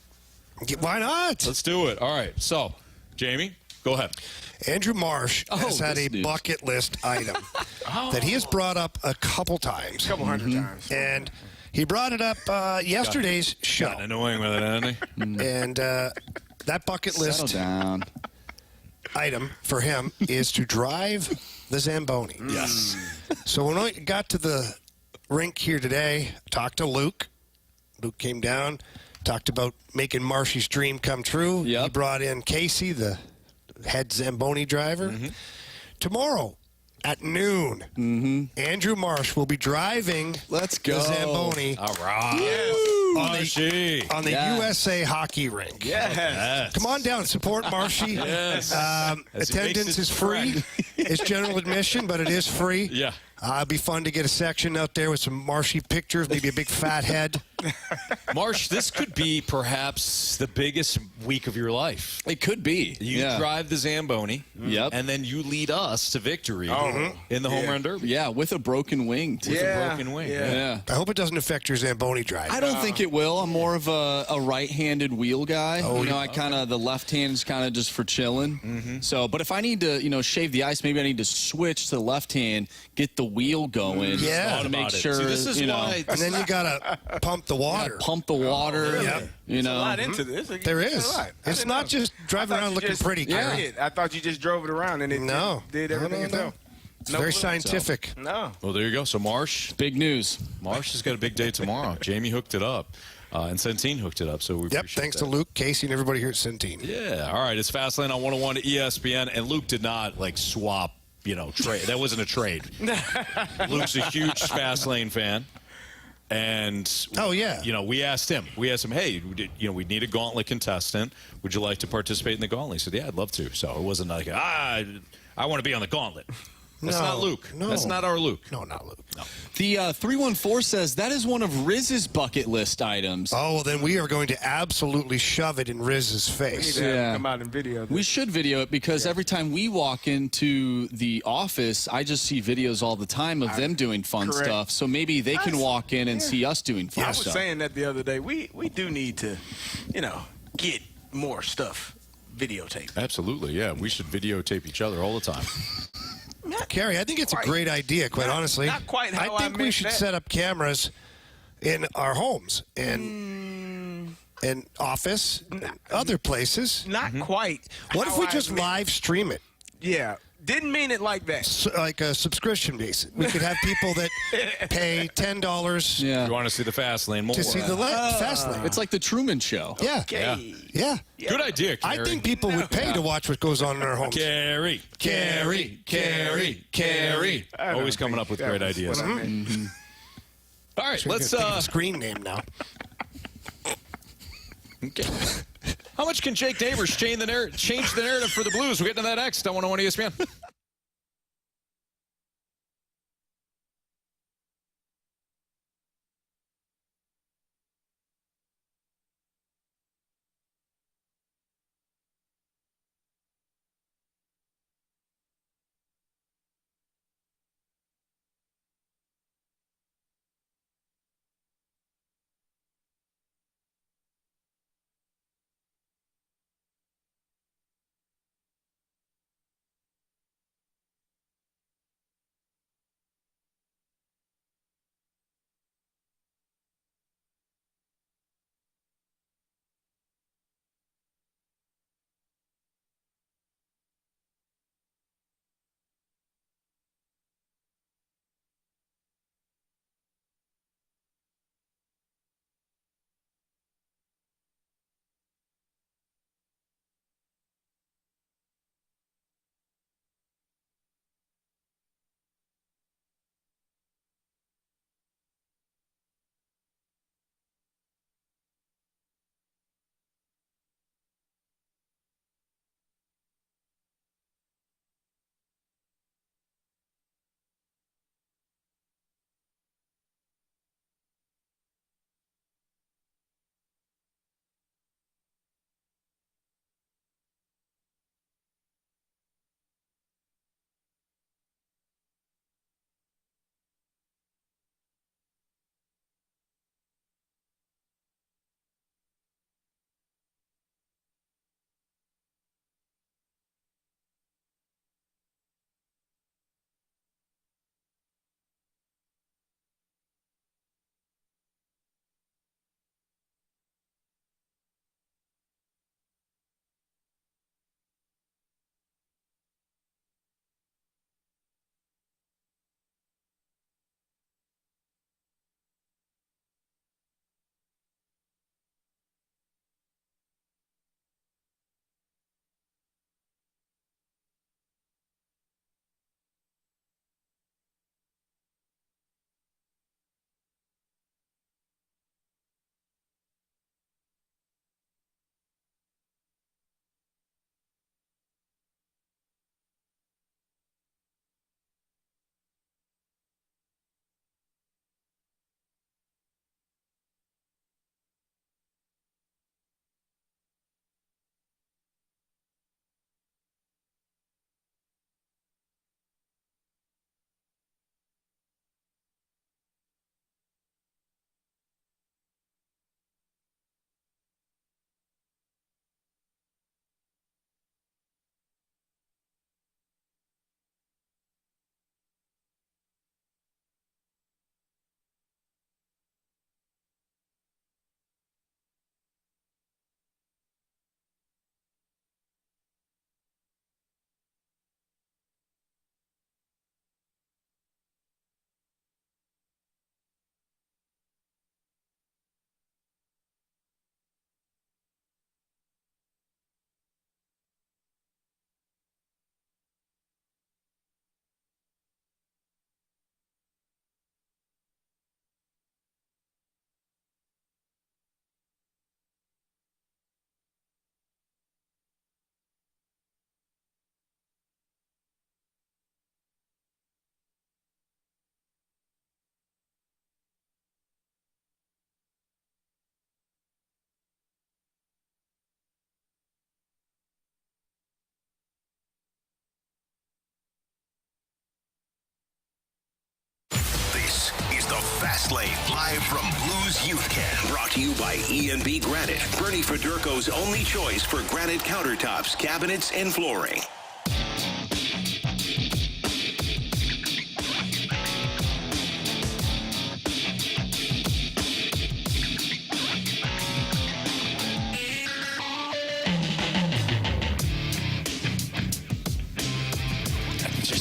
Why not? Let's do it. All right. So, Jamie, go ahead. Andrew Marsh has had a bucket list item that he has brought up a couple times. A couple hundred times. And he brought it up yesterday's show. Got annoying with it, hasn't he? And that bucket list down. item for him is to drive the Zamboni. Yes. So when I got to the rink here today, talked to Luke. Luke came down, talked about making Marshy's dream come true. Yep. He brought in Casey, the head Zamboni driver. Tomorrow at noon, Andrew Marsh will be driving the Zamboni All right. on the USA hockey rink. Yes. Come on down and support Marshy. Yes. Attendance is free. It's general admission, but it is free. Yeah. It'd be fun to get a section out there with some Marshy pictures, maybe a big fat head. Marsh, this could be perhaps the biggest week of your life. It could be. You drive the Zamboni, and then you lead us to victory in the home run derby. Yeah, with a broken wing. With a broken wing. Yeah. I hope it doesn't affect your Zamboni drive. I don't think it will. I'm more of a right-handed wheel guy. I kind of the left hand is kind of just for chilling. So, but if I need to, shave the ice, maybe I need to switch to the left hand, get the wheel going, to make sure. See, this is why. And then you gotta pump the water. Pump the water. Really? Yeah. There's a lot into this. There is. It's not just driving around looking pretty. I thought you just drove it around and it did everything itself. It's very scientific. No. Well, there you go. So Marsh, big news. Marsh has got a big day tomorrow. Jamie hooked it up, and Centene hooked it up. So we appreciate thanks that. to Luke, Casey, and everybody here at Centene. Yeah. All right. It's Fastlane on 101 to ESPN, and Luke did not swap. Trade. That wasn't a trade. Luke's a huge Fastlane fan. And we asked him. Hey, we need a Gauntlet contestant. Would you like to participate in the Gauntlet? He said, yeah, I'd love to. So it wasn't like I want to be on the Gauntlet. That's not Luke. No. That's not our Luke. No, not Luke. No. The 314 says that is one of Riz's bucket list items. Oh, well, then we are going to absolutely shove it in Riz's face. We need to have him come out and video this. We should video it because every time we walk into the office, I just see videos all the time of them doing fun stuff. So maybe they can walk in and see us doing fun stuff. I was saying that the other day. We do need to, get more stuff videotaped. Absolutely, yeah. We should videotape each other all the time. Carey, I think it's a great idea, quite honestly. Not quite how I think we should set up cameras in our homes and office and other places. Not quite. What if we just live stream it? Yeah. Didn't mean it like that. Like a subscription base. We could have people that pay $10 You want to see the Fastlane more. to see the Fastlane. It's like the Truman Show. Yeah. Yeah. Good idea, Carey. I think people would pay to watch what goes on in our homes. Carey. Always coming up with great ideas. All right, let's think of a screen name now. Okay. How much can Jake Neighbours change the narrative for the Blues? We'll get to that next on 101 ESPN. Fast Lane, live from Blues Youth Camp. Brought to you by E&B Granite, Bernie Federko's only choice for granite countertops, cabinets, and flooring.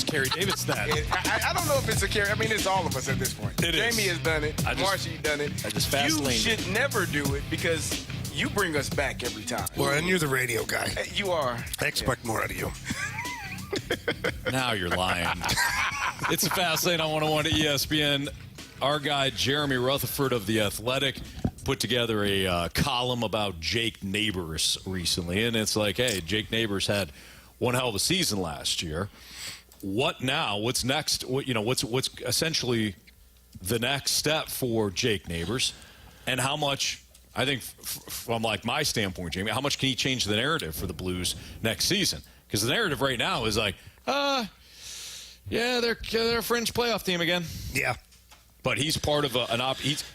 Carey Davis that. I don't know if it's a Carey. I mean, it's all of us at this point. It is. Jamie has done it. Marcy done it. I just fast You laned should never do it because you bring us back every time. Well, and you're the radio guy. You are. I expect more out of you. Now you're lying. It's a Fast Lane on 101 at ESPN. Our guy, Jeremy Rutherford of The Athletic, put together a column about Jake Neighbours recently. And it's like, hey, Jake Neighbours had one hell of a season last year. What now? What's next? What's essentially the next step for Jake Neighbours, and how much? I think from like my standpoint, Jamie, how much can he change the narrative for the Blues next season? Because the narrative right now is like, yeah, they're a fringe playoff team again. Yeah, but he's part of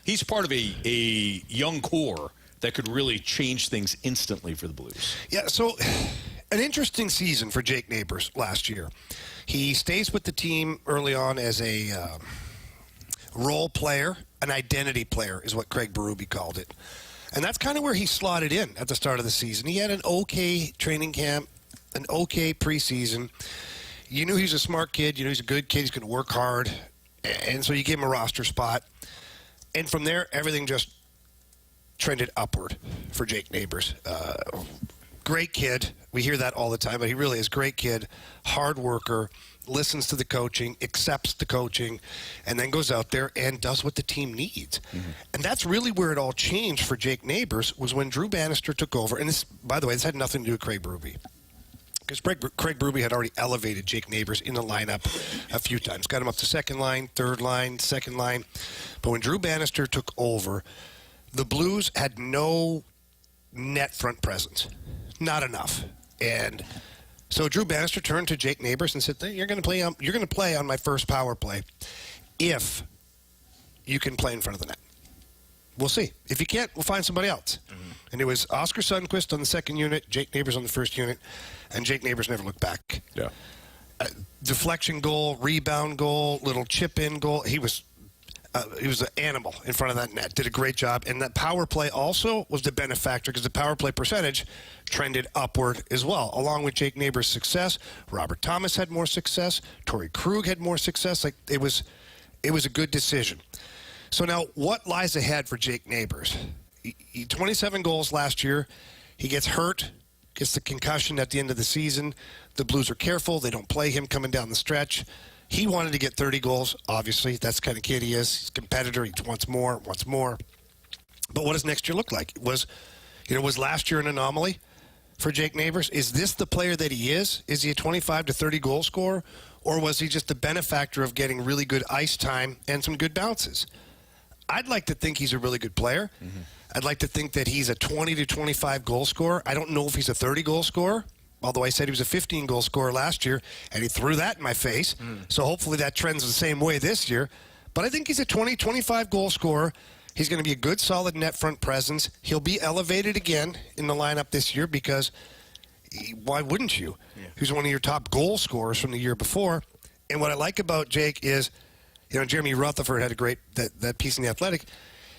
he's part of a young core that could really change things instantly for the Blues. Yeah. So, an interesting season for Jake Neighbours last year. He stays with the team early on as a role player, an identity player is what Craig Berube called it. And that's kind of where he slotted in at the start of the season. He had an okay training camp, an okay preseason. You knew he's a smart kid. You know he's a good kid. He's going to work hard. And so you gave him a roster spot. And from there, everything just trended upward for Jake Neighbours. Great kid. We hear that all the time, but he really is a great kid, hard worker, listens to the coaching, accepts the coaching, and then goes out there and does what the team needs. Mm-hmm. And that's really where it all changed for Jake Neighbours was when Drew Bannister took over. And this, by the way, this had nothing to do with Craig Berube. Because Craig Berube had already elevated Jake Neighbours in the lineup a few times. Got him up to second line, third line, second line. But when Drew Bannister took over, the Blues had no net front presence. Not enough. And so Drew Bannister turned to Jake Neighbours and said, you're going to play on my first power play if you can play in front of the net. We'll see. If you can't, we'll find somebody else. Mm-hmm. And it was Oscar Sundqvist on the second unit, Jake Neighbours on the first unit, and Jake Neighbours never looked back. Yeah. Deflection goal, rebound goal, little chip-in goal. He was an animal in front of that net. Did a great job. And that power play also was the benefactor because the power play percentage trended upward as well. Along with Jake Neighbours' success, Robert Thomas had more success. Torrey Krug had more success. Like it was a good decision. So now what lies ahead for Jake Neighbours? He 27 goals last year. He gets hurt, gets the concussion at the end of the season. The Blues are careful. They don't play him coming down the stretch. He wanted to get 30 goals, obviously. That's the kind of kid he is. He's a competitor. He wants more. But what does next year look like? Was last year an anomaly for Jake Neighbours? Is this the player that he is? Is he a 25 to 30 goal scorer? Or was he just the benefactor of getting really good ice time and some good bounces? I'd like to think he's a really good player. Mm-hmm. I'd like to think that he's a 20 to 25 goal scorer. I don't know if he's a 30 goal scorer. Although I said he was a 15-goal scorer last year, and he threw that in my face. So hopefully that trends the same way this year. But I think he's a 20, 25-goal scorer. He's going to be a good, solid net front presence. He'll be elevated again in the lineup this year because why wouldn't you? Yeah. He's one of your top goal scorers from the year before. And what I like about Jake is, Jeremy Rutherford had a great that piece in The Athletic.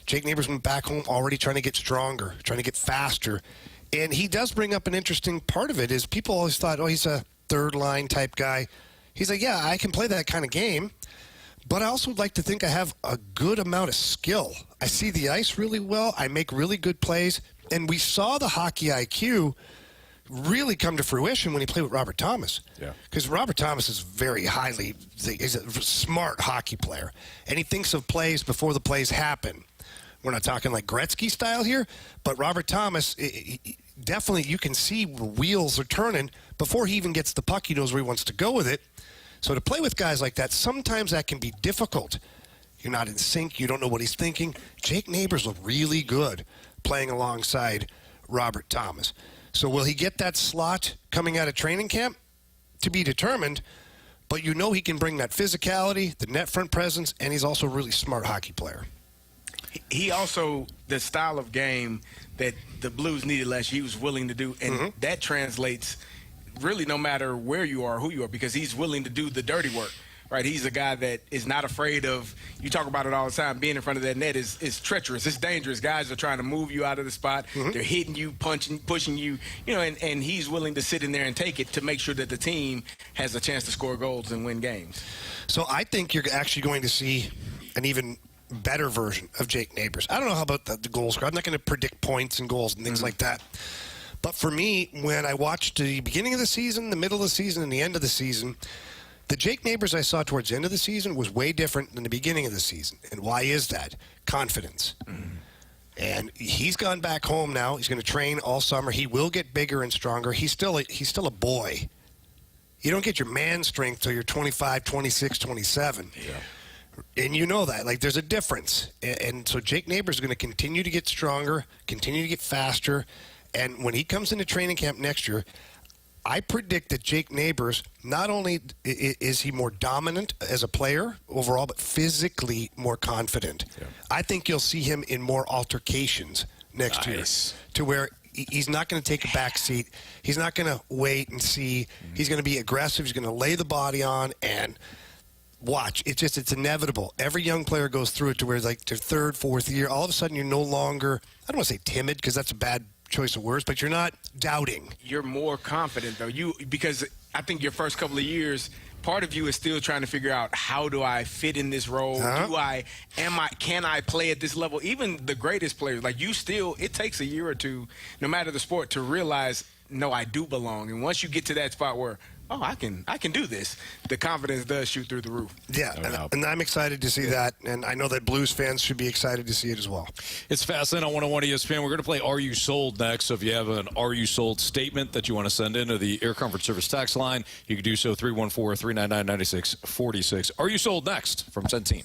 Jake Neighbours went back home already trying to get stronger, trying to get faster. And he does bring up an interesting part of it is people always thought, he's a third-line type guy. He's like, yeah, I can play that kind of game, but I also like to think I have a good amount of skill. I see the ice really well. I make really good plays. And we saw the hockey IQ really come to fruition when he played with Robert Thomas. Yeah. Because Robert Thomas is he's a smart hockey player. And he thinks of plays before the plays happen. We're not talking like Gretzky style here, but Robert Thomas, definitely you can see wheels are turning before he even gets the puck. He knows where he wants to go with it. So to play with guys like that, sometimes that can be difficult. You're not in sync. You don't know what he's thinking. Jake Neighbours looked really good playing alongside Robert Thomas. So will he get that slot coming out of training camp? To be determined, but he can bring that physicality, the net front presence, and he's also a really smart hockey player. He also, the style of game that the Blues needed last year, he was willing to do, and that translates really no matter where you are, who you are, because he's willing to do the dirty work. Right, he's a guy that is not afraid of. You talk about it all the time. Being in front of that net is treacherous. It's dangerous. Guys are trying to move you out of the spot. They're hitting you, punching, pushing you. You know, and he's willing to sit in there and take it to make sure that the team has a chance to score goals and win games. So I think you're actually going to see an even better version of Jake Neighbours. I don't know how about the goal score. I'm not going to predict points and goals and things like that. But for me, when I watched the beginning of the season, the middle of the season, and the end of the season, the Jake Neighbours I saw towards the end of the season was way different than the beginning of the season. And why is that? Confidence. And he's gone back home now. He's going to train all summer. He will get bigger and stronger. He's still a boy. You don't get your man strength till you're 25, 26, 27. Yeah. And you know that. Like, there's a difference. And so Jake Neighbours is going to continue to get stronger, continue to get faster. And when he comes into training camp next year, I predict that Jake Neighbours, not only is he more dominant as a player overall, but physically more confident. Yeah. I think you'll see him in more altercations next year, to where he's not going to take a back seat. He's not going to wait and see. He's going to be aggressive. He's going to lay the body on and watch. It's inevitable. Every young player goes through it to where, like, their third, fourth year, all of a sudden you're no longer, I don't want to say timid because that's a bad choice of words, but you're not doubting. You're more confident, though, because I think your first couple of years, part of you is still trying to figure out, how do I fit in this role? Can I play at this level? Even the greatest players, like you, still, it takes a year or two, no matter the sport, to realize, no, I do belong. And once you get to that spot where, oh, I can do this, the confidence does shoot through the roof. Yeah, and I'm excited to see that, and I know that Blues fans should be excited to see it as well. It's Fastlane on 101 ESPN. We're going to play Are You Sold next. So if you have an Are You Sold statement that you want to send into the Air Comfort Service text line, you can do so 314-399-9646. Are You Sold next from Centene.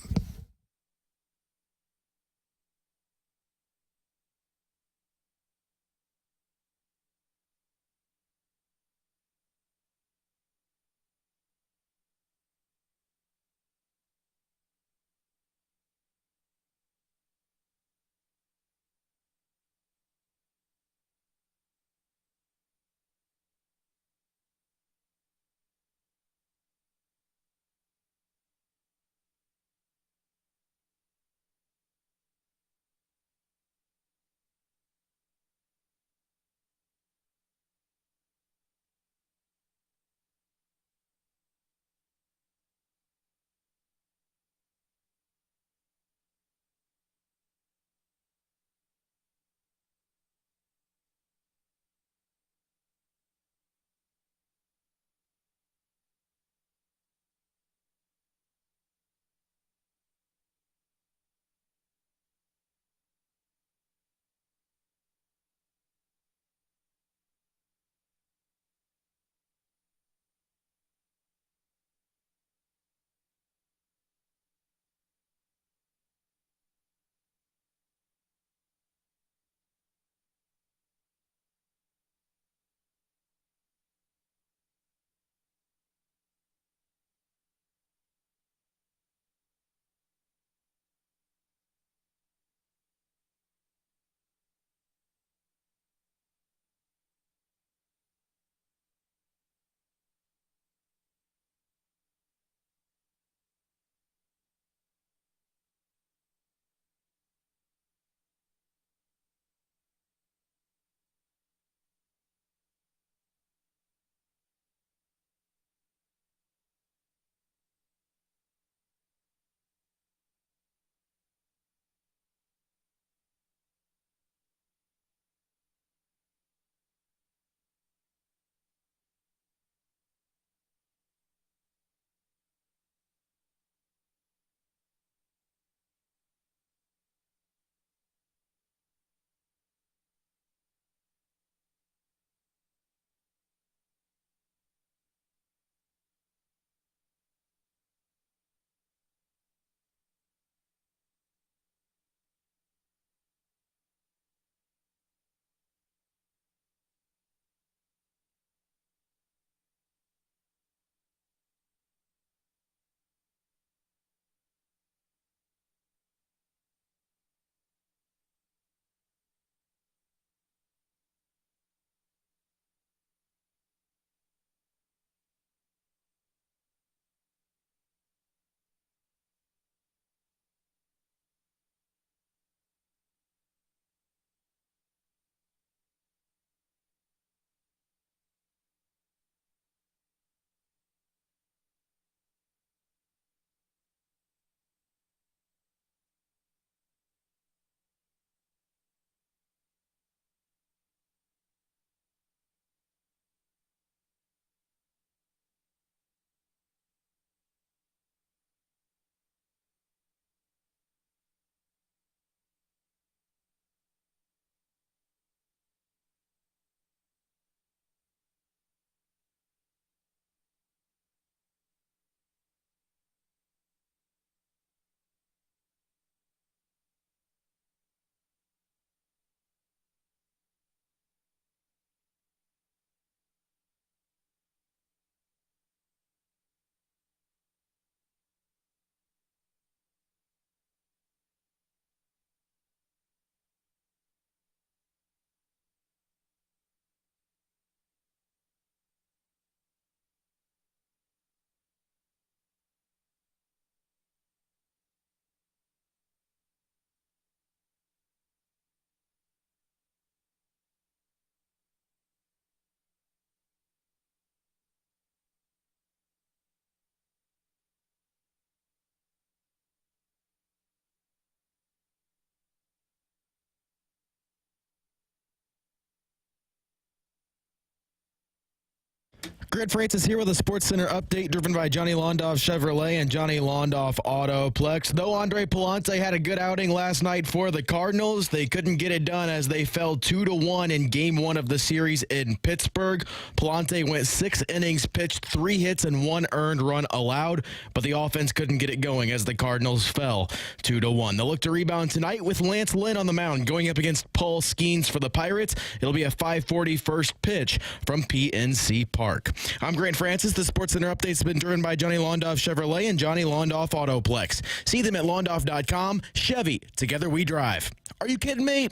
Grant Francis here with a SportsCenter update driven by Johnny Londoff Chevrolet and Johnny Londoff Autoplex. Though Andre Pallante had a good outing last night for the Cardinals, they couldn't get it done as they fell 2-1 in Game 1 of the series in Pittsburgh. Pallante went 6 innings, pitched 3 hits and 1 earned run allowed, but the offense couldn't get it going as the Cardinals fell 2-1. They'll look to rebound tonight with Lance Lynn on the mound going up against Paul Skeens for the Pirates. It'll be a 5:40 first pitch from PNC Park. I'm Grant Francis. The SportsCenter update has been driven by Johnny Londoff Chevrolet and Johnny Londoff Autoplex. See them at londoff.com. Chevy, together we drive. Are you kidding me?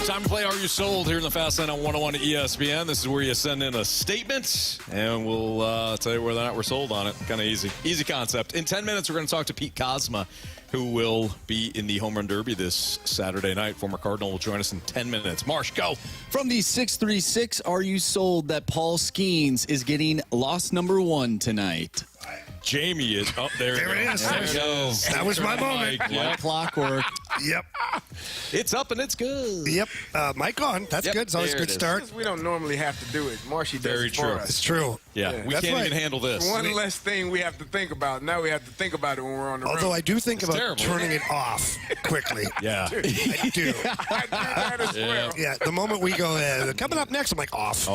Time to play Are You Sold here in the Fast Lane on 101 ESPN. This is where you send in a statement, and we'll tell you whether or not we're sold on it. Kind of easy. Easy concept. In 10 minutes, we're going to talk to Pete Kozma, who will be in the Home Run Derby this Saturday night. Former Cardinal will join us in 10 minutes. Marsh, go. From the 636, Are You Sold that Paul Skeens is getting loss number 1 tonight? Jamie is up there. There it is. That was my moment. Like clockwork. Yep. It's up and it's good. Yep. Mic on. That's good. It's always a good start. We don't normally have to do it. Marshy does Very it true. for us. It's true. Yeah, we That's can't right. even handle this. One less thing we have to think about. Now we have to think about it when we're on the road. Although I do think It's about terrible. turning it off quickly. Yeah. I do. I do that as well. Yeah, the moment we go, coming up next, I'm like, off.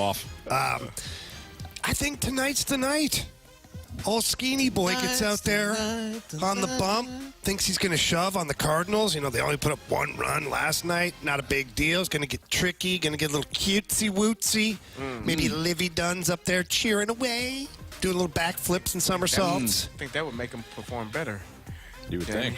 I think tonight's the night. Old Skeeny boy gets out there on the bump, thinks he's going to shove on the Cardinals. You know, they only put up 1 run last night. Not a big deal. It's going to get tricky, going to get a little cutesy-wootsy. Maybe Livy Dunn's up there cheering away, doing little backflips and somersaults. I think that would make him perform better. You would think.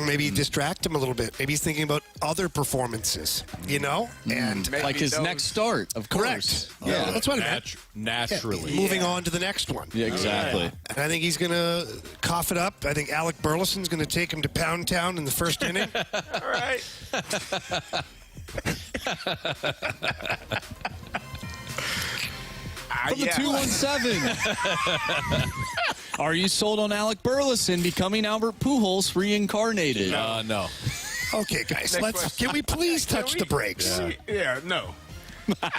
Maybe distract him a little bit. Maybe he's thinking about other performances, you know? And Maybe Like his those- next start, of course. correct. Yeah, that's what I meant. Naturally. Yeah, moving on to the next one. Yeah, exactly. And I think he's going to cough it up. I think Alec Burleson's going to take him to Pound Town in the first inning. All right. From the 217. Are you sold on Alec Burleson becoming Albert Pujols reincarnated? No. Okay, guys, Next can we please touch the brakes? Yeah, no.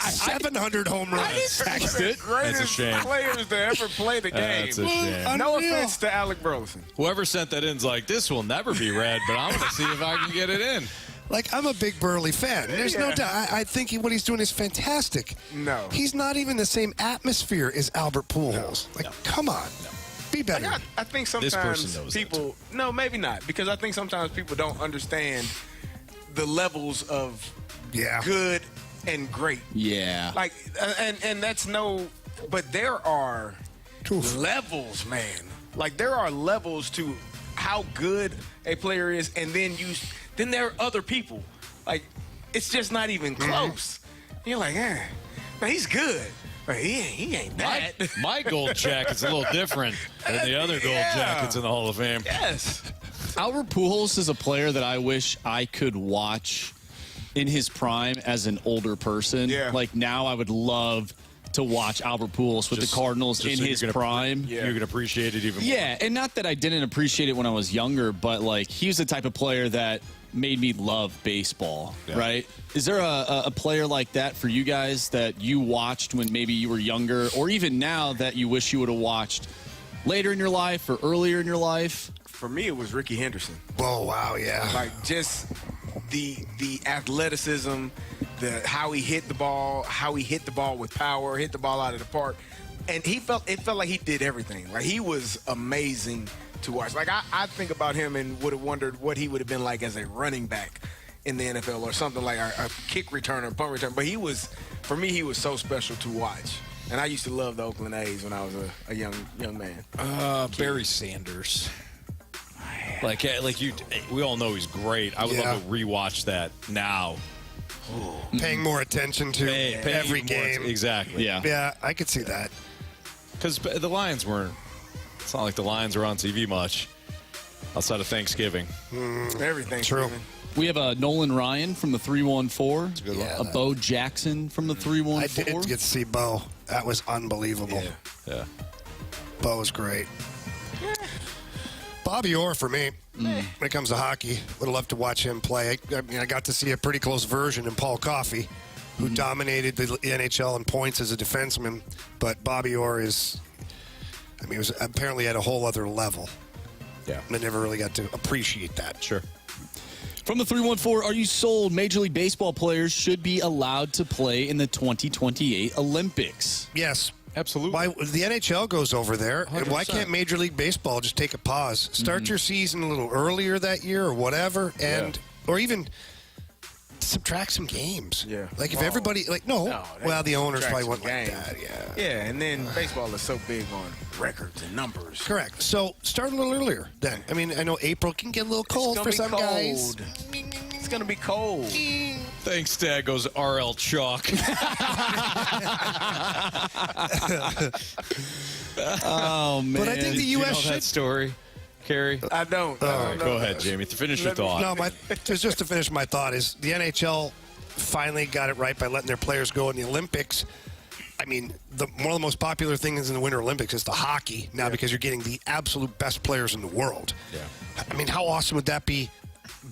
700 home runs. That's a Greatest shame. players to ever play the game. That's a shame. No Unreal. offense to Alec Burleson. Whoever sent that in is like, this will never be read, but I'm going to see if I can get it in. Like, I'm a big Burley fan. There's no doubt. I think what he's doing is fantastic. No. He's not even the same atmosphere as Albert Pujols. Come on. Be better. I think person sometimes knows people, no, maybe not, because I think sometimes people don't understand the levels of good and great. Yeah. Like, and that's but there are levels, man. Like, there are levels to how good a player is, and then there are other people. Like, it's just not even close. You're like, man, he's good. But he ain't that. My gold jacket's a little different than the other gold jackets in the Hall of Fame. Yes. Albert Pujols is a player that I wish I could watch in his prime as an older person. Yeah. Like, now I would love to watch Albert Pujols with the Cardinals in so his prime. You can appreciate it even more. Yeah, and not that I didn't appreciate it when I was younger, but, like, he was the type of player that made me love baseball, right? Is there a player like that for you guys that you watched when maybe you were younger, or even now that you wish you would have watched later in your life or earlier in your life? For me, it was Ricky Henderson. Oh, wow, yeah. Like, just the athleticism, how he hit the ball with power, hit the ball out of the park. And it felt like he did everything. Like, he was amazing to watch. Like, I think about him and would have wondered what he would have been like as a running back in the NFL or something like a kick returner, punt return. But for me, he was so special to watch. And I used to love the Oakland A's when I was a young man. Barry Sanders. We all know he's great. I would love to rewatch that now. Paying more attention to every game. Exactly. Yeah, I could see that. Because the Lions weren't. It's not like the Lions were on TV much outside of Thanksgiving. Everything. True. We have a Nolan Ryan from the 314. That's a good one. A Bo Jackson from the 314. I did get to see Bo. That was unbelievable. Yeah. Bo was great. Bobby Orr for me. When it comes to hockey, would have loved to watch him play. I got to see a pretty close version in Paul Coffey, who dominated the NHL in points as a defenseman. But Bobby Orr he was apparently at a whole other level. Yeah. I never really got to appreciate that. Sure. From the 314, are you sold Major League Baseball players should be allowed to play in the 2028 Olympics? Yes. Absolutely. Why the NHL goes over there, and why 100%. can't Major League Baseball just take a pause, start your season a little earlier that year or whatever, or even subtract some games? Yeah. Like if everybody the owners probably wouldn't like games. that. Yeah. Yeah, and then baseball is so big on records and numbers. Correct. So start a little earlier then. I mean, I know April can get a little cold for some guys. It's going to be cold. Thanks, Dad goes RL Chalk. Oh, man. But I think the You U.S. know should. that story, Carey? I don't. All right, go ahead, Jamie. Finish your thought. No, just to finish my thought is the NHL finally got it right by letting their players go in the Olympics. I mean, one of the most popular things in the Winter Olympics is the hockey now because you're getting the absolute best players in the world. Yeah. I mean, how awesome would that be?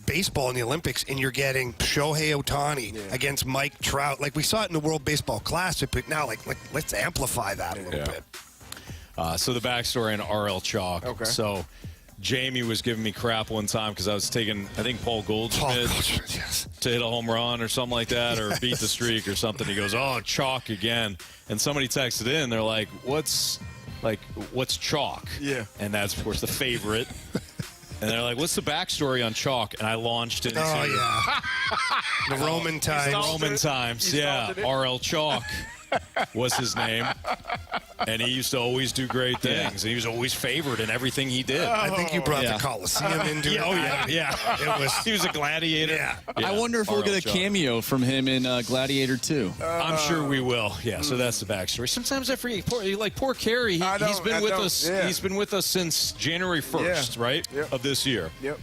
Baseball in the Olympics, and you're getting Shohei Ohtani against Mike Trout. Like we saw it in the World Baseball Classic, but now, like let's amplify that a little bit. So the backstory on RL Chalk. Okay. So Jamie was giving me crap one time because I was taking, I think, Paul Goldschmidt to hit a home run or something like that, or beat the streak or something. He goes, "Oh, Chalk again," and somebody texted in. They're like, "What's Chalk?" Yeah. And that's of course the favorite. And they're like, "What's the backstory on Chalk?" And I launched into the Roman times. Roman times, yeah. RL Chalk was his name. And he used to always do great things. He was always favored in everything he did. I think you brought the Coliseum into it. Oh, yeah. He was a gladiator. Yeah. I wonder if we'll get a cameo from him in Gladiator 2. I'm sure we will. Yeah, so that's the backstory. Sometimes I forget. Poor Carey. He's been with us. Yeah. He's been with us since January 1st, right? Yep. Of this year. Yep.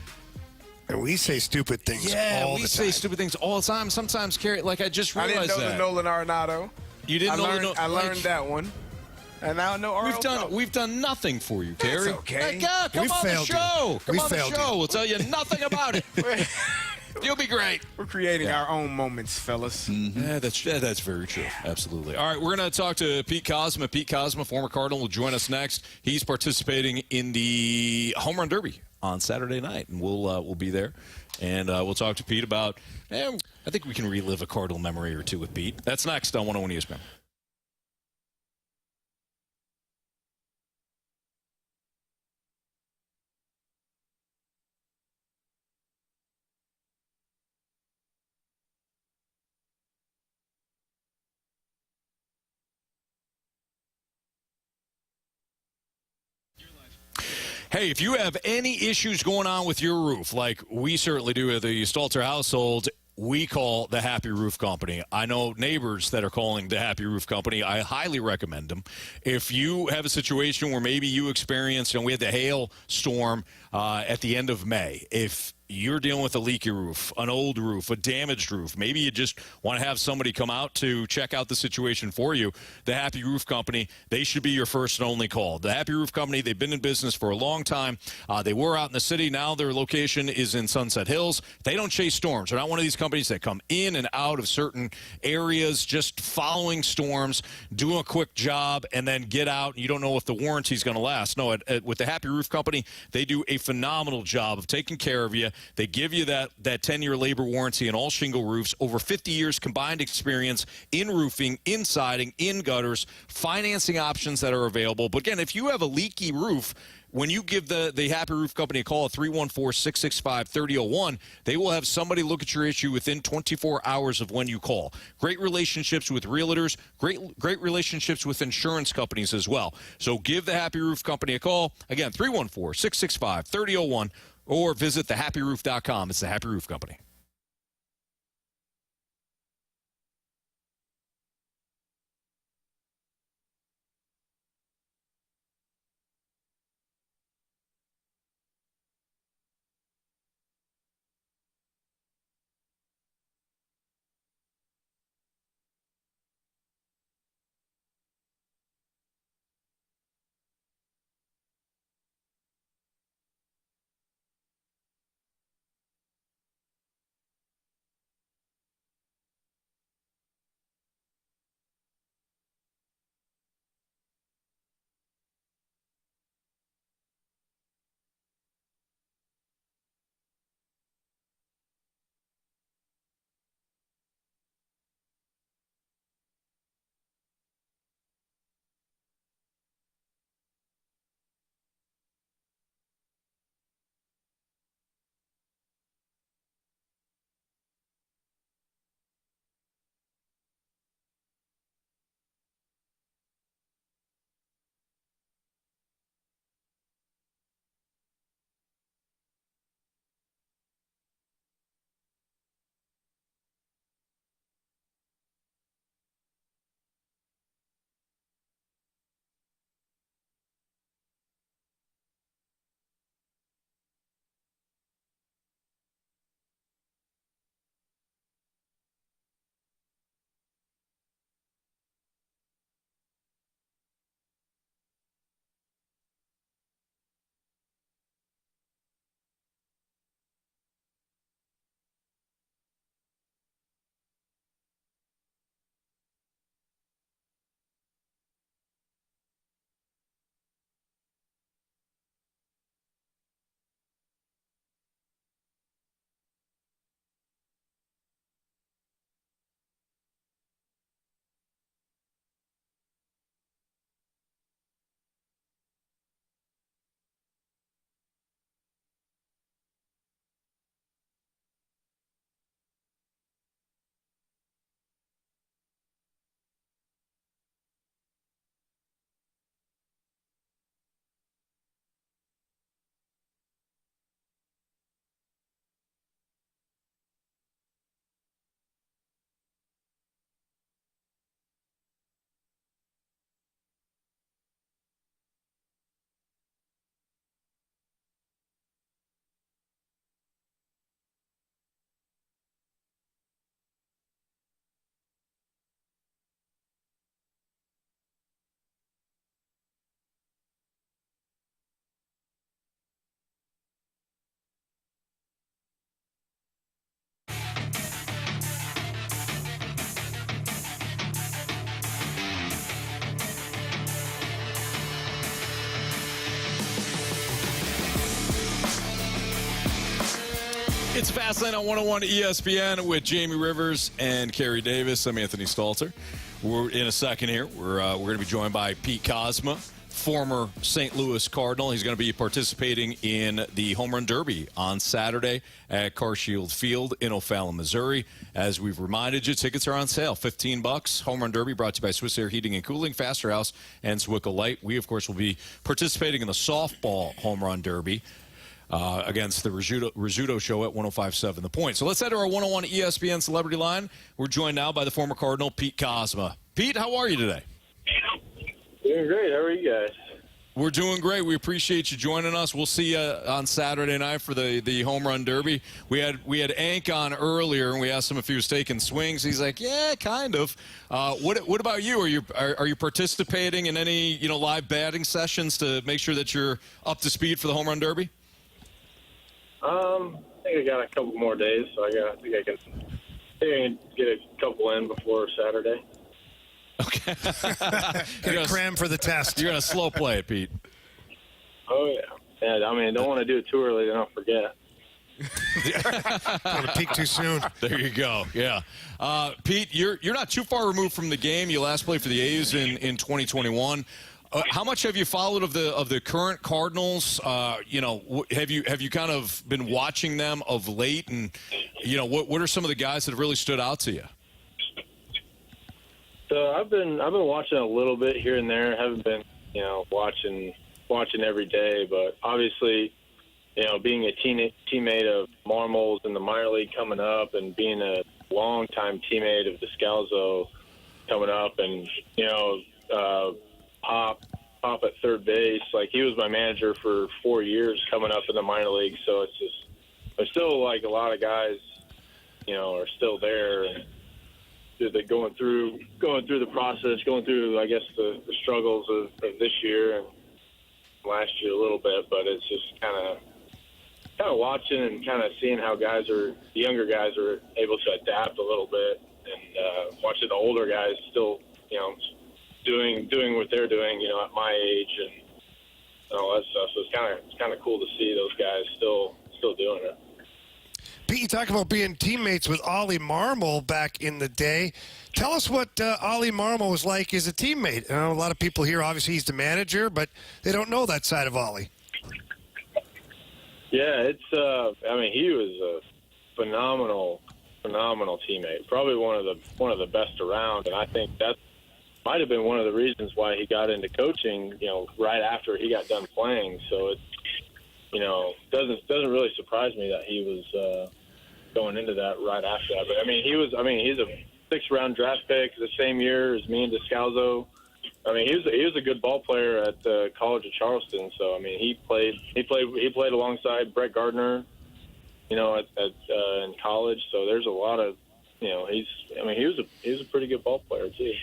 And we say stupid things all the time. we say stupid things all the time. Sometimes, Carey, I just realized I didn't know that. the Nolan Arenado. You didn't know I learned that one. And now I know RL. We've done nothing for you, Carey. That's okay. Come on the show. Come on the show. We'll tell you nothing about it. You'll be great. We're creating our own moments, fellas. Yeah, that's very true. Absolutely. All right, we're going to talk to Pete Kozma. Pete Kozma, former Cardinal, will join us next. He's participating in the Home Run Derby on Saturday night, and we'll be there. And we'll talk to Pete about, I think we can relive a Cardinal memory or two with Pete. That's next on 101 ESPN. Hey, if you have any issues going on with your roof, like we certainly do at the Stalter household, we call the Happy Roof Company. I know neighbors that are calling the Happy Roof Company. I highly recommend them. If you have a situation where maybe you experienced, we had the hail storm at the end of May. If you're dealing with a leaky roof, an old roof, a damaged roof, maybe you just want to have somebody come out to check out the situation for you, the Happy Roof Company, they should be your first and only call. The Happy Roof Company, they've been in business for a long time. They were out in the city. Now their location is in Sunset Hills. They don't chase storms. They're not one of these companies that come in and out of certain areas just following storms, do a quick job, and then get out, and you don't know if the warranty is going to last. No, with the Happy Roof Company, they do a phenomenal job of taking care of you. They give you that 10-year labor warranty on all shingle roofs, over 50 years combined experience in roofing, in siding, in gutters, financing options that are available. But again, if you have a leaky roof, when you give the Happy Roof Company a call at 314-665-3001, they will have somebody look at your issue within 24 hours of when you call. Great relationships with realtors, great relationships with insurance companies as well. So give the Happy Roof Company a call. Again, 314-665-3001, or visit thehappyroof.com. It's the Happy Roof Company. It's Fastlane on 101 ESPN with Jamie Rivers and Carey Davis. I'm Anthony Stalter. We're in a second here. We're going to be joined by Pete Kozma, former St. Louis Cardinal. He's going to be participating in the Home Run Derby on Saturday at Carshield Field in O'Fallon, Missouri. As we've reminded you, tickets are on sale. $15. Home Run Derby brought to you by Swiss Air Heating and Cooling, Faster House, and Zwickle Light. We, of course, will be participating in the softball Home Run Derby against the Rizzuto Show at 105.7 The Point. So let's head to our 101 ESPN Celebrity Line. We're joined now by the former Cardinal, Pete Kozma. Pete, how are you today? Doing great. How are you guys? We're doing great. We appreciate you joining us. We'll see you on Saturday night for the Home Run Derby. We had Ank on earlier, and we asked him if he was taking swings. He's like, yeah, kind of. What about you? Are you participating in any live batting sessions to make sure that you're up to speed for the Home Run Derby? I think I got a couple more days, so I think I can get a couple in before Saturday. Okay. Gonna cram for the test. You're going to slow play it, Pete. Oh, yeah. I mean, I don't want to do it too early, then I'll forget. Don't peak too soon. There you go. Yeah. Pete, you're not too far removed from the game. You last played for the A's in 2021. How much have you followed of the current Cardinals? Have you kind of been watching them of late, and what are some of the guys that have really stood out to you? So I've been watching a little bit here and there. Haven't been watching every day, but obviously being a teammate of Marmol's in the minor league coming up, and being a longtime teammate of Descalzo coming up, and Pop at third base. Like, he was my manager for 4 years coming up in the minor league. So it's just, there's still like a lot of guys, are still there, and they're going through the process, going through, I guess, the struggles of this year and last year a little bit. But it's just kind of watching and kind of seeing how the younger guys are able to adapt a little bit, and watching the older guys still, doing what they're doing, at my age and all that stuff. So it's kind of cool to see those guys still doing it. Pete, you talk about being teammates with Oli Marmol back in the day. Tell us what Oli Marmol was like as a teammate. I know a lot of people here, obviously he's the manager, but they don't know that side of Oli. Yeah, he was a phenomenal teammate. Probably one of the best around, and I think that might have been one of the reasons why he got into coaching, right after he got done playing. So it, doesn't really surprise me that he was going into that right after that. But he's a 6th-round draft pick the same year as me and Descalzo. He was a good ball player at the College of Charleston. So he played alongside Brett Gardner, in college. So there's a lot of, he was a pretty good ball player too.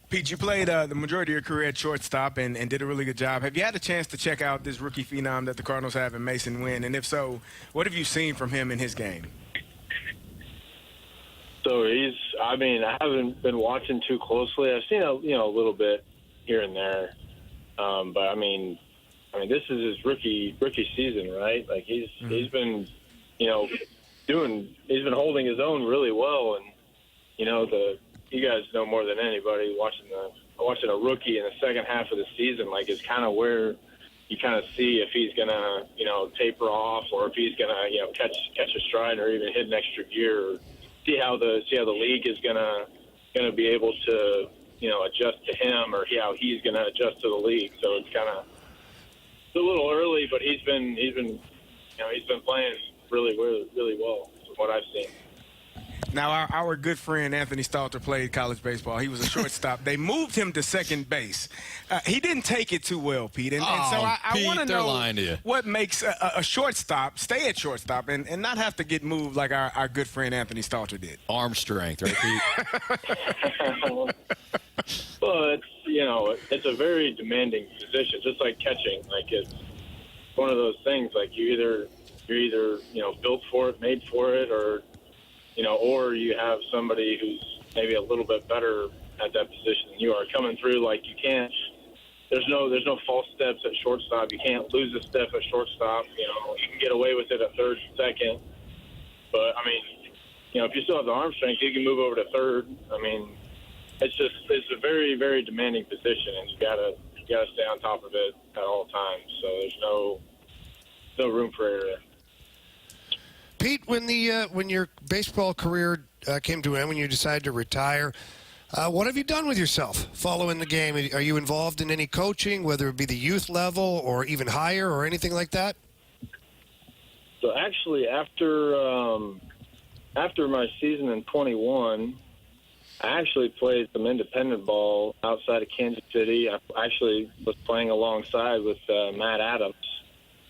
Pete, you played the majority of your career at shortstop and did a really good job. Have you had a chance to check out this rookie phenom that the Cardinals have in Mason Wynn? And if so, what have you seen from him in his game? So I haven't been watching too closely. I've seen a little bit here and there. But this is his rookie season, right? Like he's been, he's been holding his own really well. And, you guys know more than anybody, watching a rookie in the second half of the season, like, is kind of where you kind of see if he's gonna, taper off, or if he's gonna, catch a stride, or even hit an extra gear, or see how the league is gonna be able to, adjust to him, or how he's gonna adjust to the league. So it's a little early, but he's been playing really, really, really well from what I've seen. Now, our good friend Anthony Stalter played college baseball. He was a shortstop. They moved him to second base. He didn't take it too well, Pete. And so I want to know what makes a shortstop stay at shortstop and not have to get moved like our good friend Anthony Stalter did. Arm strength, right, Pete? Well, it's a very demanding position, just like catching. Like, it's one of those things. Like, you're either built for it, made for it, or you have somebody who's maybe a little bit better at that position than you are coming through. Like, you can't there's no false steps at shortstop. You can't lose a step at shortstop. You can get away with it at third, second. But I mean, if you still have the arm strength, you can move over to third. I mean, it's a very, very demanding position, and you gotta stay on top of it at all times. So there's no room for error. Pete, when your baseball career came to an end, when you decided to retire, what have you done with yourself following the game? Are you involved in any coaching, whether it be the youth level or even higher or anything like that? So actually, after my season in 21, I actually played some independent ball outside of Kansas City. I actually was playing alongside with Matt Adams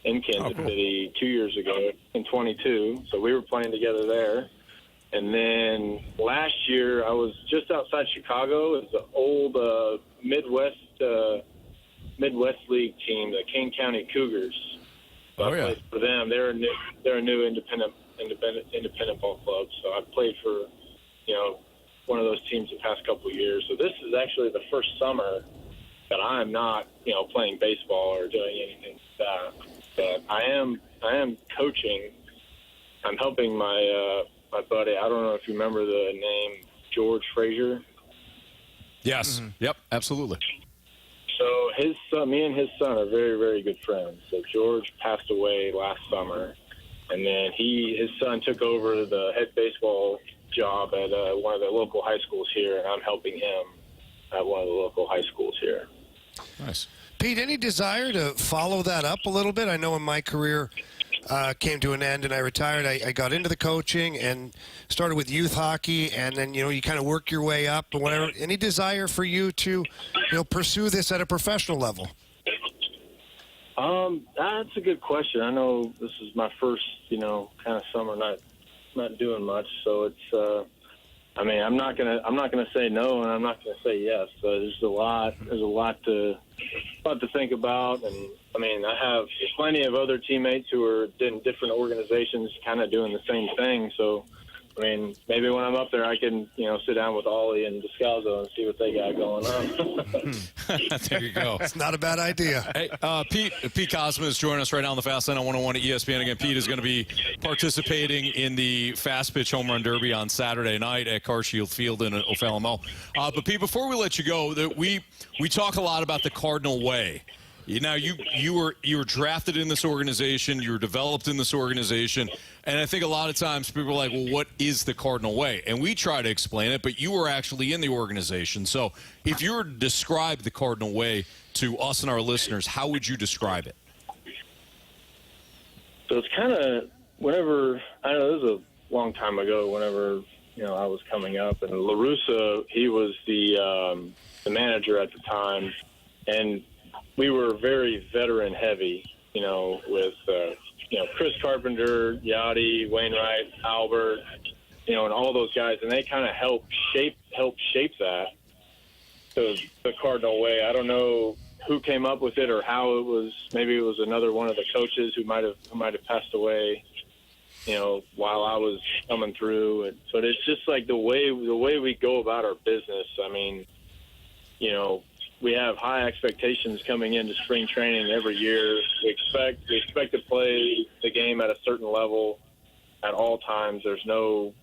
in Kansas City 2 years ago in 22. So we were playing together there. And then last year, I was just outside Chicago. It's the old Midwest League team, the Kane County Cougars. So I played for them. They're a new independent ball club. So I played for one of those teams the past couple of years. So this is actually the first summer that I'm not playing baseball or doing anything like that. But I am coaching. I'm helping my buddy. I don't know if you remember the name George Frazier. Yes. Yep. Absolutely. So his son, me and his son are very, very good friends. So George passed away last summer, and then his son took over the head baseball job at one of the local high schools here, and I'm helping him at one of the local high schools here. Nice. Pete, any desire to follow that up a little bit? I know in my career came to an end and I retired. I got into the coaching and started with youth hockey, and then you kind of work your way up and whatever. Any desire for you to pursue this at a professional level? That's a good question. I know this is my first kind of summer not doing much, so it's I'm not gonna say no, and I'm not gonna say yes. So there's a lot to think about, and I have plenty of other teammates who are in different organizations, kind of doing the same thing. So maybe when I'm up there, I can sit down with Oli and Descalzo and see what they got going on. There you go. It's not a bad idea. Hey, Pete Kozma is joining us right now on the Fast Lane on 101 at ESPN. Again, Pete is going to be participating in the Fast Pitch Home Run Derby on Saturday night at Carshield Field in O'Fallon. But Pete, before we let you go, we talk a lot about the Cardinal way. Now, you were drafted in this organization, you were developed in this organization, and I think a lot of times people are like, well, what is the Cardinal way? And we try to explain it, but you were actually in the organization. So if you were to describe the Cardinal way to us and our listeners, how would you describe it? So it's kind of whenever, I know this was a long time ago, whenever I was coming up, and LaRussa, he was the manager at the time, and we were very veteran heavy, with Chris Carpenter, Yachty, Wainwright, Albert, and all those guys, and they kind of helped shape that to the Cardinal way. I don't know who came up with it or how it was. Maybe it was another one of the coaches who might have passed away, while I was coming through. But it's just like the way we go about our business. We have high expectations coming into spring training every year. We expect to play the game at a certain level at all times. There's no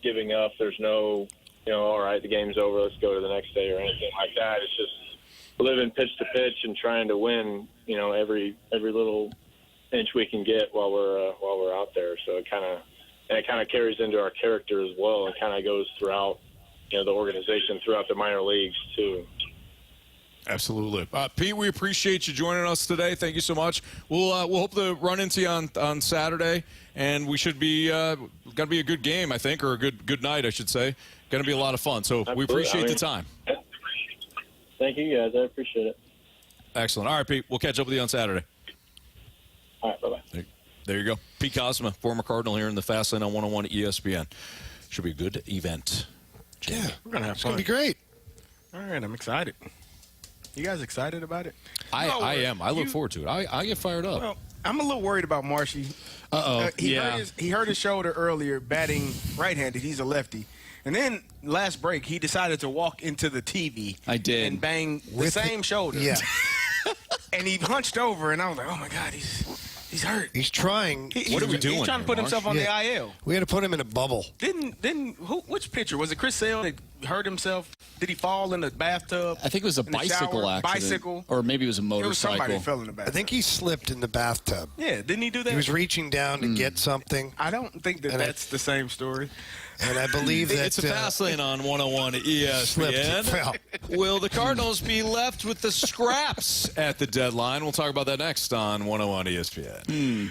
giving up. There's no, all right, the game's over, let's go to the next day or anything like that. It's just living pitch to pitch and trying to win, every little inch we can get while we're out there. So it kind of carries into our character as well. It kind of goes throughout, the organization, throughout the minor leagues too. Absolutely. Pete, we appreciate you joining us today. Thank you so much. We'll hope to run into you on Saturday, and we should be going to be a good game, I think, or a good night, I should say. Going to be a lot of fun. So we appreciate the time. Thank you, guys. I appreciate it. Excellent. All right, Pete, we'll catch up with you on Saturday. All right, bye-bye. There you go. Pete Kozma, former Cardinal here in the Fast Lane on 101 at ESPN. Should be a good event. Yeah, we're going to have fun. It's going to be great. All right, I'm excited. You guys excited about it? I am. I look forward to it. I get fired up. Well, I'm a little worried about Marshy. Uh-oh. He hurt his shoulder earlier batting right-handed. He's a lefty. And then last break, he decided to walk into the TV. I did. And bang the same shoulder. Yeah. And he hunched over, and I was like, oh, my God, he's hurt. He's trying. What are we doing? He's trying to put himself on the IL. We had to put him in a bubble. Which pitcher? Was it Chris Sale that hurt himself? Did he fall in the bathtub? I think it was a bicycle accident. Bicycle? Or maybe it was a motorcycle. It was somebody fell in the bathtub. I think he slipped in the bathtub. Yeah, didn't he do that? He was reaching down to get something. I don't think that's the same story. And I believe that it's a fast lane on 101 ESPN. Will the Cardinals be left with the scraps at the deadline? We'll talk about that next on 101 ESPN.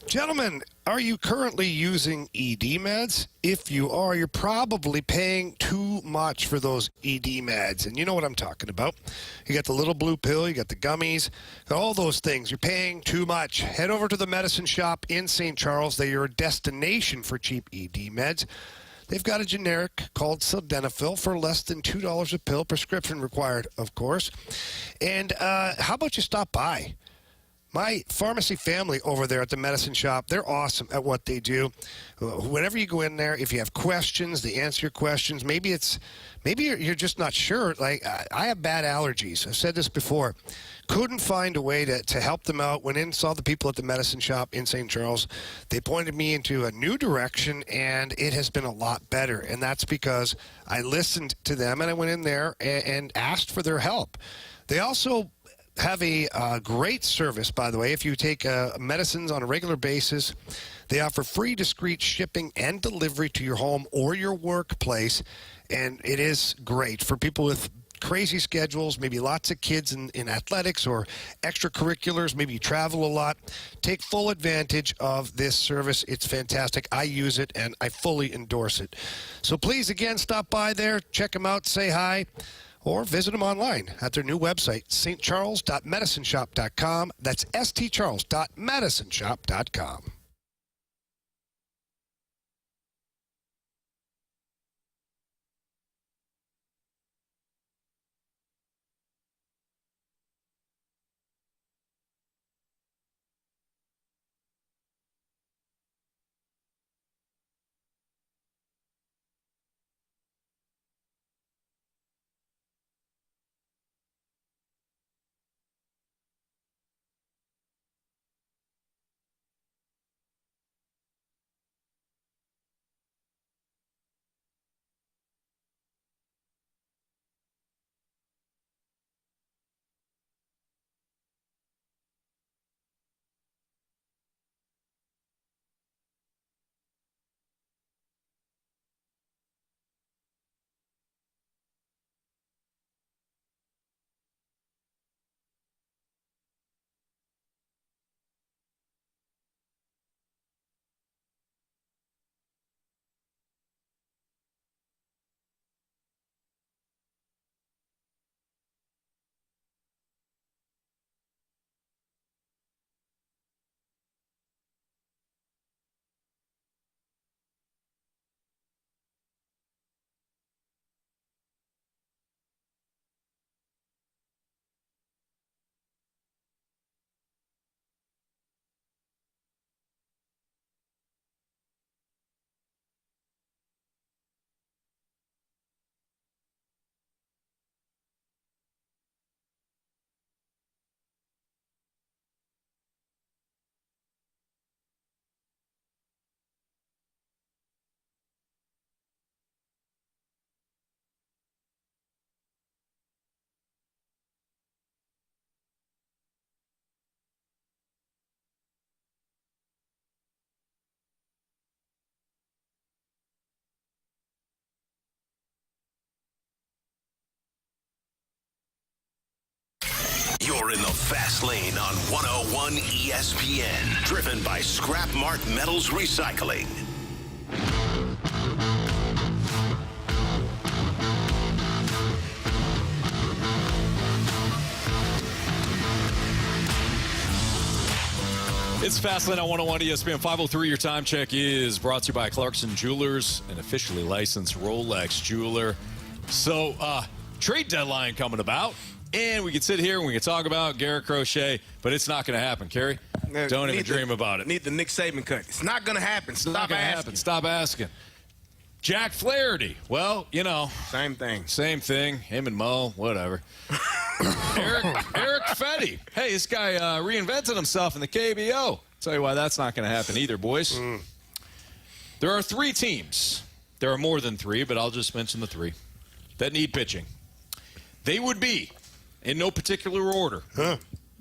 Gentlemen, are you currently using ED meds? If you are, you're probably paying too much for those ED meds. And you know what I'm talking about. You got the little blue pill, you got the gummies, all those things. You're paying too much. Head over to the medicine shop in St. Charles. They are a destination for cheap ED meds. They've got a generic called sildenafil for less than $2 a pill, prescription required, of course. And how about you stop by? My pharmacy family over there at the medicine shop, they're awesome at what they do. Whenever you go in there, if you have questions, they answer your questions. Maybe you're just not sure. Like, I have bad allergies. I've said this before. Couldn't find a way to help them out. Went in, saw the people at the medicine shop in St. Charles. They pointed me into a new direction, and it has been a lot better. And that's because I listened to them, and I went in there and asked for their help. They also have a great service, by the way. If you take medicines on a regular basis, they offer free, discreet shipping and delivery to your home or your workplace, and it is great for people with crazy schedules, maybe lots of kids in athletics or extracurriculars, maybe you travel a lot. Take full advantage of this service. It's fantastic. I use it, and I fully endorse it. So please, again, stop by there, check them out, say hi, or visit them online at their new website, stcharles.medicineshop.com. That's stcharles.medicineshop.com. You're in the fast lane on 101 ESPN, driven by Scrap Mart Metals Recycling. It's Fastlane on 101 ESPN 503. Your time check is brought to you by Clarkson Jewelers, an officially licensed Rolex jeweler. So, trade deadline coming about, and we can sit here and we can talk about Garrett Crochet, but it's not going to happen, Carey. Don't even dream about it. Need the Nick Saban cut. It's not going to happen. Stop asking. Stop asking. Jack Flaherty. Well, you know. Same thing. Same thing. Him and Mo, whatever. Eric Fetty. Hey, this guy reinvented himself in the KBO. Tell you why that's not going to happen either, boys. There are 3 teams. There are more than 3, but I'll just mention the 3 that need pitching. They would be, in no particular order.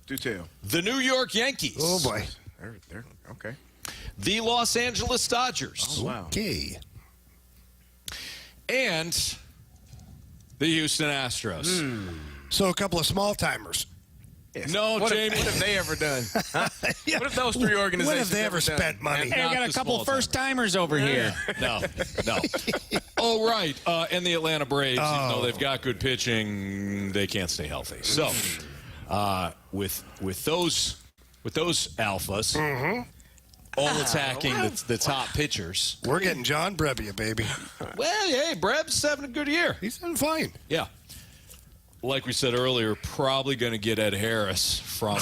Do tell. The New York Yankees. Oh, boy. They're okay. The Los Angeles Dodgers. Oh, wow. Okay. And the Houston Astros. So a couple of small timers. Yes. No, Jamie. What have they ever done? Huh? What have those 3 organizations What have they ever done? spent money? Hey, I got a couple first-timers over here. No. Oh, right. And the Atlanta Braves, even though they've got good pitching, they can't stay healthy. So, with those alphas, all attacking the top pitchers. We're getting John Brebbia, baby. Well, hey, Breb's having a good year. He's doing fine. Yeah. Like we said earlier, probably going to get Ed Harris from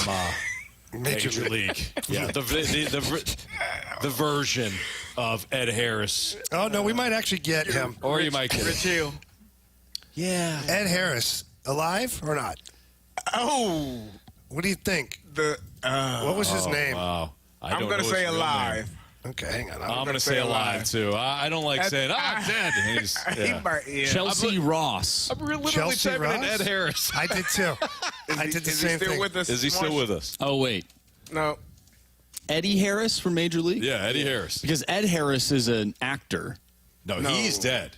Major League. Yeah, the version of Ed Harris. Oh, no, we might actually get him. Or you might get Rich Hill. Yeah. Ed Harris, alive or not? Oh. What do you think? What was his name? Wow. I'm going to say alive. Okay, hang on. I'm going to say alive, too. I don't like saying, dead. Chelsea Ross. I'm literally Chelsea typing in Ross? Ed Harris. I did, too. I did the same thing. With us? Is he still with us? Oh, wait. No. Eddie Harris from Major League? Yeah, Eddie Harris. Because Ed Harris is an actor. No, he's dead.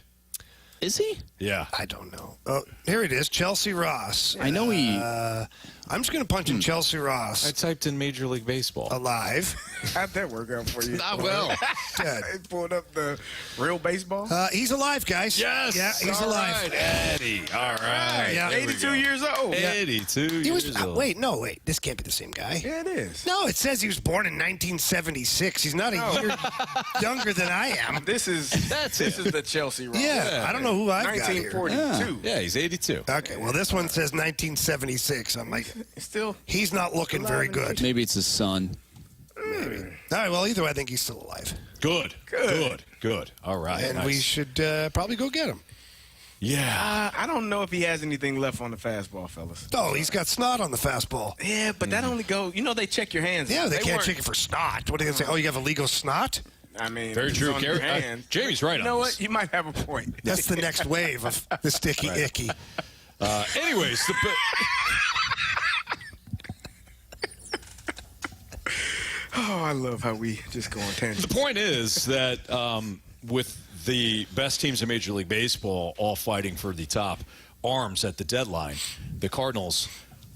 Is he? Yeah. I don't know. Oh, here it is. Chelsea Ross. I know he... I'm just going to punch in Chelsea Ross. I typed in Major League Baseball. Alive. How'd that work out for you? Not well. Dead. They pulled up the real baseball? He's alive, guys. Yes. Yeah, he's All alive. right, Eddie. All right. Yeah. 82 years old. 82 He was. years old. Wait. This can't be the same guy. Yeah, it is. No, it says he was born in 1976. He's not a year younger than I am. This is the Chelsea Ross. Yeah, I don't know who I've got here. 1942. Yeah, he's 82. Okay, well, this one says 1976. I'm like, Still. he's not looking very good. Maybe it's his son. Maybe. All right, well, either way, I think he's still alive. Good. All right. And nice. we should probably go get him. Yeah. I don't know if he has anything left on the fastball, fellas. Oh, he's got snot on the fastball. Yeah, but that only goes, they check your hands. Yeah, they can't weren't- check it for snot. What are they going to say? Oh, you have illegal snot? I mean, Very it's true. on your hands. Jamie's right on You know this. what? You might have a point. That's the next wave of the sticky icky. Anyways, Oh, I love how we just go on tangents. the point is that with the best teams in Major League Baseball all fighting for the top arms at the deadline, the Cardinals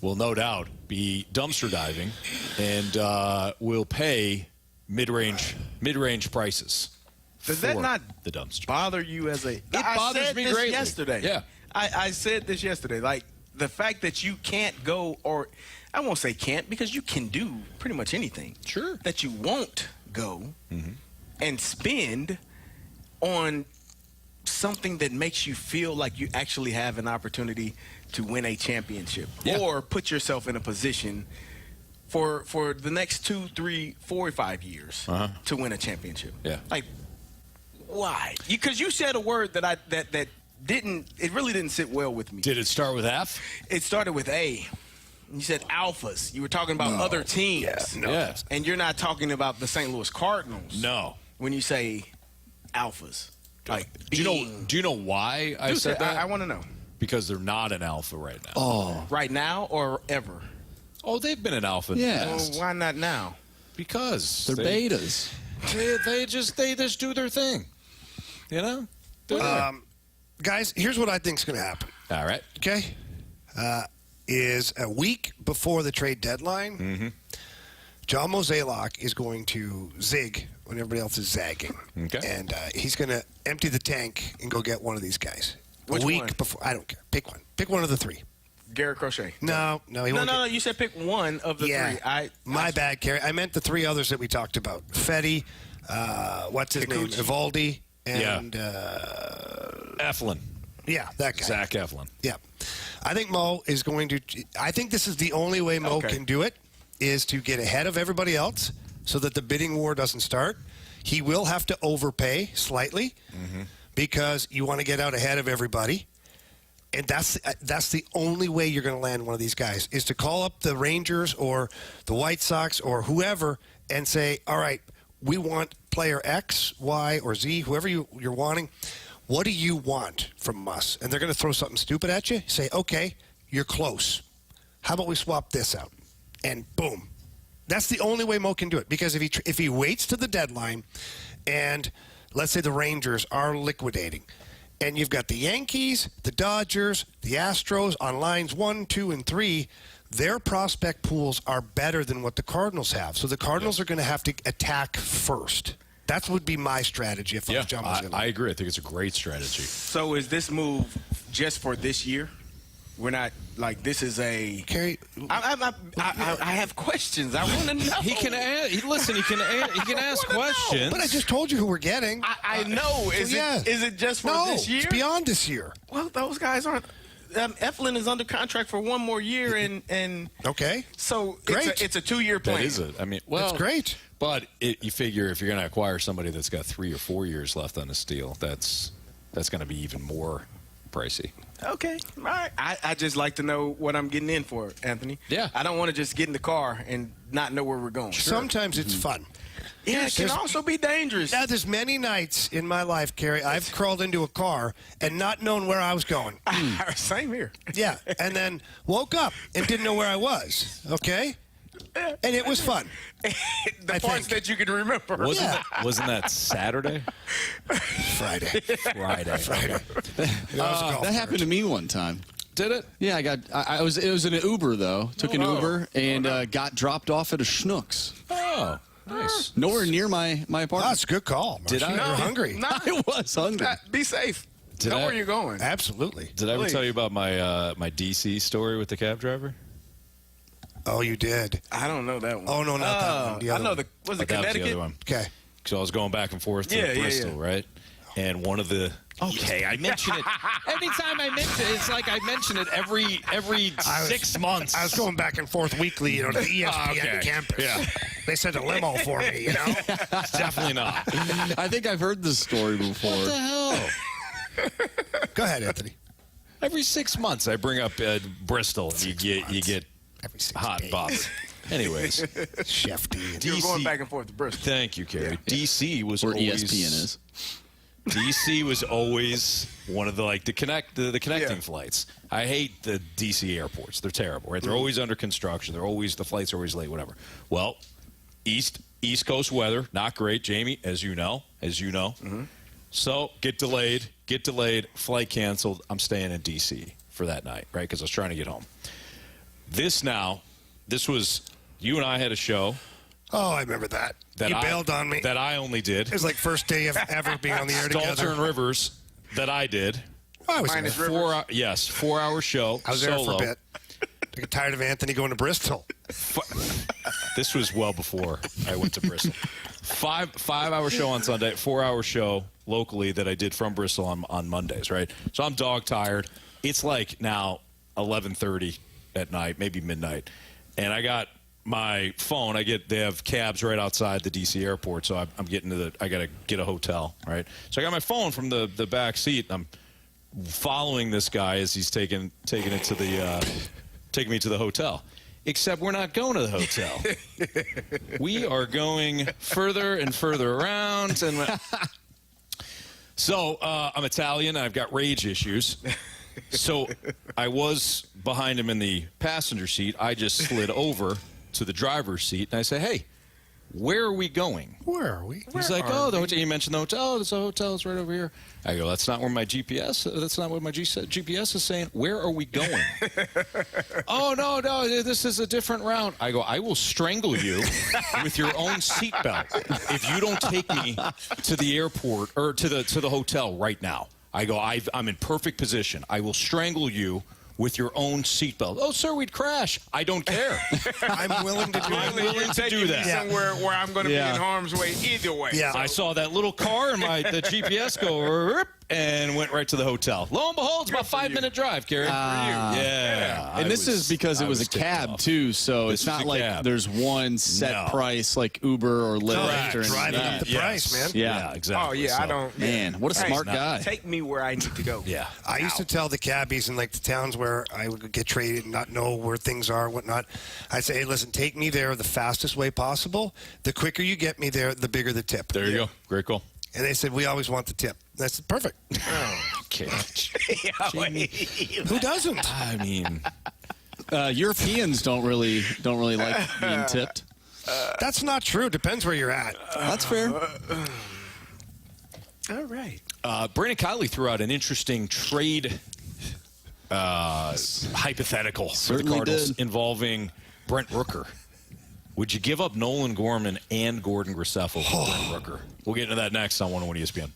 will no doubt be dumpster diving and will pay mid-range prices. Does that not the dumpster bother you as a? It bothers me greatly. Yesterday. Yeah, I said this yesterday. Like the fact that you can't go, or I won't say can't, because you can do pretty much anything. Sure. That you won't go and spend on something that makes you feel like you actually have an opportunity to win a championship or put yourself in a position for the next 2, 3, 4, 5 years to win a championship. Yeah. Like, why? Because you said a word that that really didn't sit well with me. Did it start with F? It started with A. You said alphas. You were talking about other teams. Yeah. And you're not talking about the St. Louis Cardinals. No. When you say alphas. Like, do you know why I said that? I want to know. Because they're not an alpha right now. Oh. Right now or ever? Oh, they've been an alpha in the Well, past. why not now? Because They're betas. They just do their thing. You know? Guys, here's what I think is going to happen. All right. Okay? Is a week before the trade deadline, John Mozeliak is going to zig when everybody else is zagging. Okay. And he's going to empty the tank and go get one of these guys. Which a week one? before. I don't care. Pick one. Pick one of the 3. Garrett Crochet. No, he won't. No. You said pick one of the three. My bad, Carey. I meant the three others that we talked about. Fetty, what's his name? Evaldi, and Eflin. Yeah, that guy. Zach Eflin. Yeah. I think Mo is going to – I think this is the only way Mo can do it is to get ahead of everybody else so that the bidding war doesn't start. He will have to overpay slightly because you want to get out ahead of everybody. And that's the only way you're going to land one of these guys is to call up the Rangers or the White Sox or whoever and say, all right, we want player X, Y, or Z, whoever you're wanting. What do you want from us? And they're going to throw something stupid at you. Say, okay, you're close. How about we swap this out? And boom. That's the only way Mo can do it. Because if he waits to the deadline and let's say the Rangers are liquidating and you've got the Yankees, the Dodgers, the Astros on lines 1, 2, and 3, their prospect pools are better than what the Cardinals have. So the Cardinals are going to have to attack first. That would be my strategy if I was John Mozilla. I agree. I think it's a great strategy. So is this move just for this year? We're not like this is a. Carey, I have questions. I want to know. He can listen. He can ask questions. But I just told you who we're getting. I know. Is it just for this year? It's beyond this year. Well, those guys aren't. Eflin is under contract for one more year, and okay. So great. It's a 2-year plan. That is it. I mean, well, that's great. But you figure if you're going to acquire somebody that's got 3 or 4 years left on this deal, that's going to be even more pricey. Okay. All right. I just like to know what I'm getting in for, Anthony. Yeah. I don't want to just get in the car and not know where we're going. Sometimes it's fun. Yeah, it can also be dangerous. Now, there's many nights in my life, Carey, I've crawled into a car and not known where I was going. Same here. Yeah, and then woke up and didn't know where I was, okay? And it was fun. The parts that you can remember. Wasn't that Saturday? Friday. That happened to me one time. Did it? Yeah, it was in an Uber, though. Took an Uber and got dropped off at a Schnucks. Oh. Nice. Nowhere near my apartment. Oh, that's a good call. Did I? You're hungry. No. I was hungry. Be safe. Know where you're going. Absolutely. Did I ever tell you about my DC story with the cab driver? Oh, you did. I don't know that one. Oh, no, not that one. I know was it Connecticut? That was the other one. Okay. So I was going back and forth to Bristol, right? And one of the I mention it every time I mention it. It's like I mention it every 6 months. I was going back and forth weekly, to the ESPN campus. Yeah. They sent a limo for me, Definitely not. I think I've heard this story before. What the hell? Go ahead, Anthony. Every 6 months I bring up Bristol. And you get hot box. Anyways, Chef D. You're going back and forth to Bristol. Thank you, Carey. DC was where always ESPN is. DC was always one of the connecting flights. I hate the DC airports. They're terrible, right? They're always under construction. The flights are always late, whatever. Well, East Coast weather, not great, Jamie, as you know. So get delayed, flight canceled. I'm staying in DC for that night, right? Because I was trying to get home. This was, you and I had a show. Oh, I remember that. You bailed on me. That I only did. It was like first day of ever being on the air together. Stalter and Rivers that I did. I was Minus there. Rivers. 4-hour show. I was solo. there for a bit. I get tired of Anthony going to Bristol. This was well before I went to Bristol. 5-hour show on Sunday, 4-hour show locally that I did from Bristol on Mondays, right? So I'm dog tired. It's like now 11:30 at night, maybe midnight, and I got my phone. They have cabs right outside the DC airport, so I'm getting I got to get a hotel, right? So I got my phone from the back seat. I'm following this guy as he's taking me to the hotel. Except we're not going to the hotel. We are going further and further around. And so I'm Italian. And I've got rage issues. So I was behind him in the passenger seat. I just slid over to the driver's seat, and I say, hey, where are we going? Where are we? He's like, oh, the hotel. You mentioned the hotel. Oh, there's a hotel. It's right over here. I go, that's not where my GPS. That's not what my GPS is saying. Where are we going? Oh, no, this is a different route. I go, I will strangle you with your own seatbelt if you don't take me to the airport or to the hotel right now. I go, I'm in perfect position. I will strangle you with your own seatbelt. Oh, sir, we'd crash. I don't care. I'm willing to do I'm it. willing to do that. Somewhere where I'm going to be in harm's way either way. Yeah. I saw that little car and the GPS go rip, and went right to the hotel. Lo and behold, it's about a 5-minute drive, Carey. Yeah. And this is because it was a cab, too, so it's not like there's one set price like Uber or Lyft. Or driving up the price, man. Yeah, exactly. Oh, yeah, I don't. Man, what a smart guy. Take me where I need to go. Yeah. I used to tell the cabbies in like the towns where I would get traded and not know where things are, whatnot. I'd say, hey, listen, take me there the fastest way possible. The quicker you get me there, the bigger the tip. There you go. Great call. And they said, we always want the tip. I said, perfect. Okay. Who doesn't? I mean, Europeans don't really like being tipped. That's not true. Depends where you're at. That's fair. All right. Brandon Kiley threw out an interesting trade hypothetical for the Cardinals involving Brent Rooker. Would you give up Nolan Gorman and Gordon Graceffo for Brent Rooker? We'll get into that next on 101 ESPN.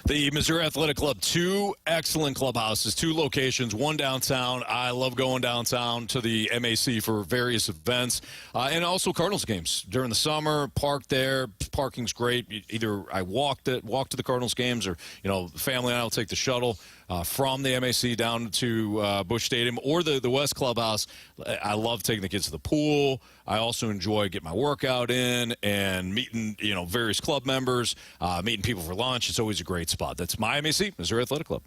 The Missouri Athletic Club, 2 excellent clubhouses, 2 locations, 1 downtown. I love going downtown to the MAC for various events, and also Cardinals games during the summer. Park there, parking's great. Either I walk to the Cardinals games, or the family and I will take the shuttle from the MAC down to Busch Stadium or the West Clubhouse. I love taking the kids to the pool. I also enjoy getting my workout in and meeting various club members, meeting people for lunch. It's always a great spot. That's my MAC, Missouri Athletic Club.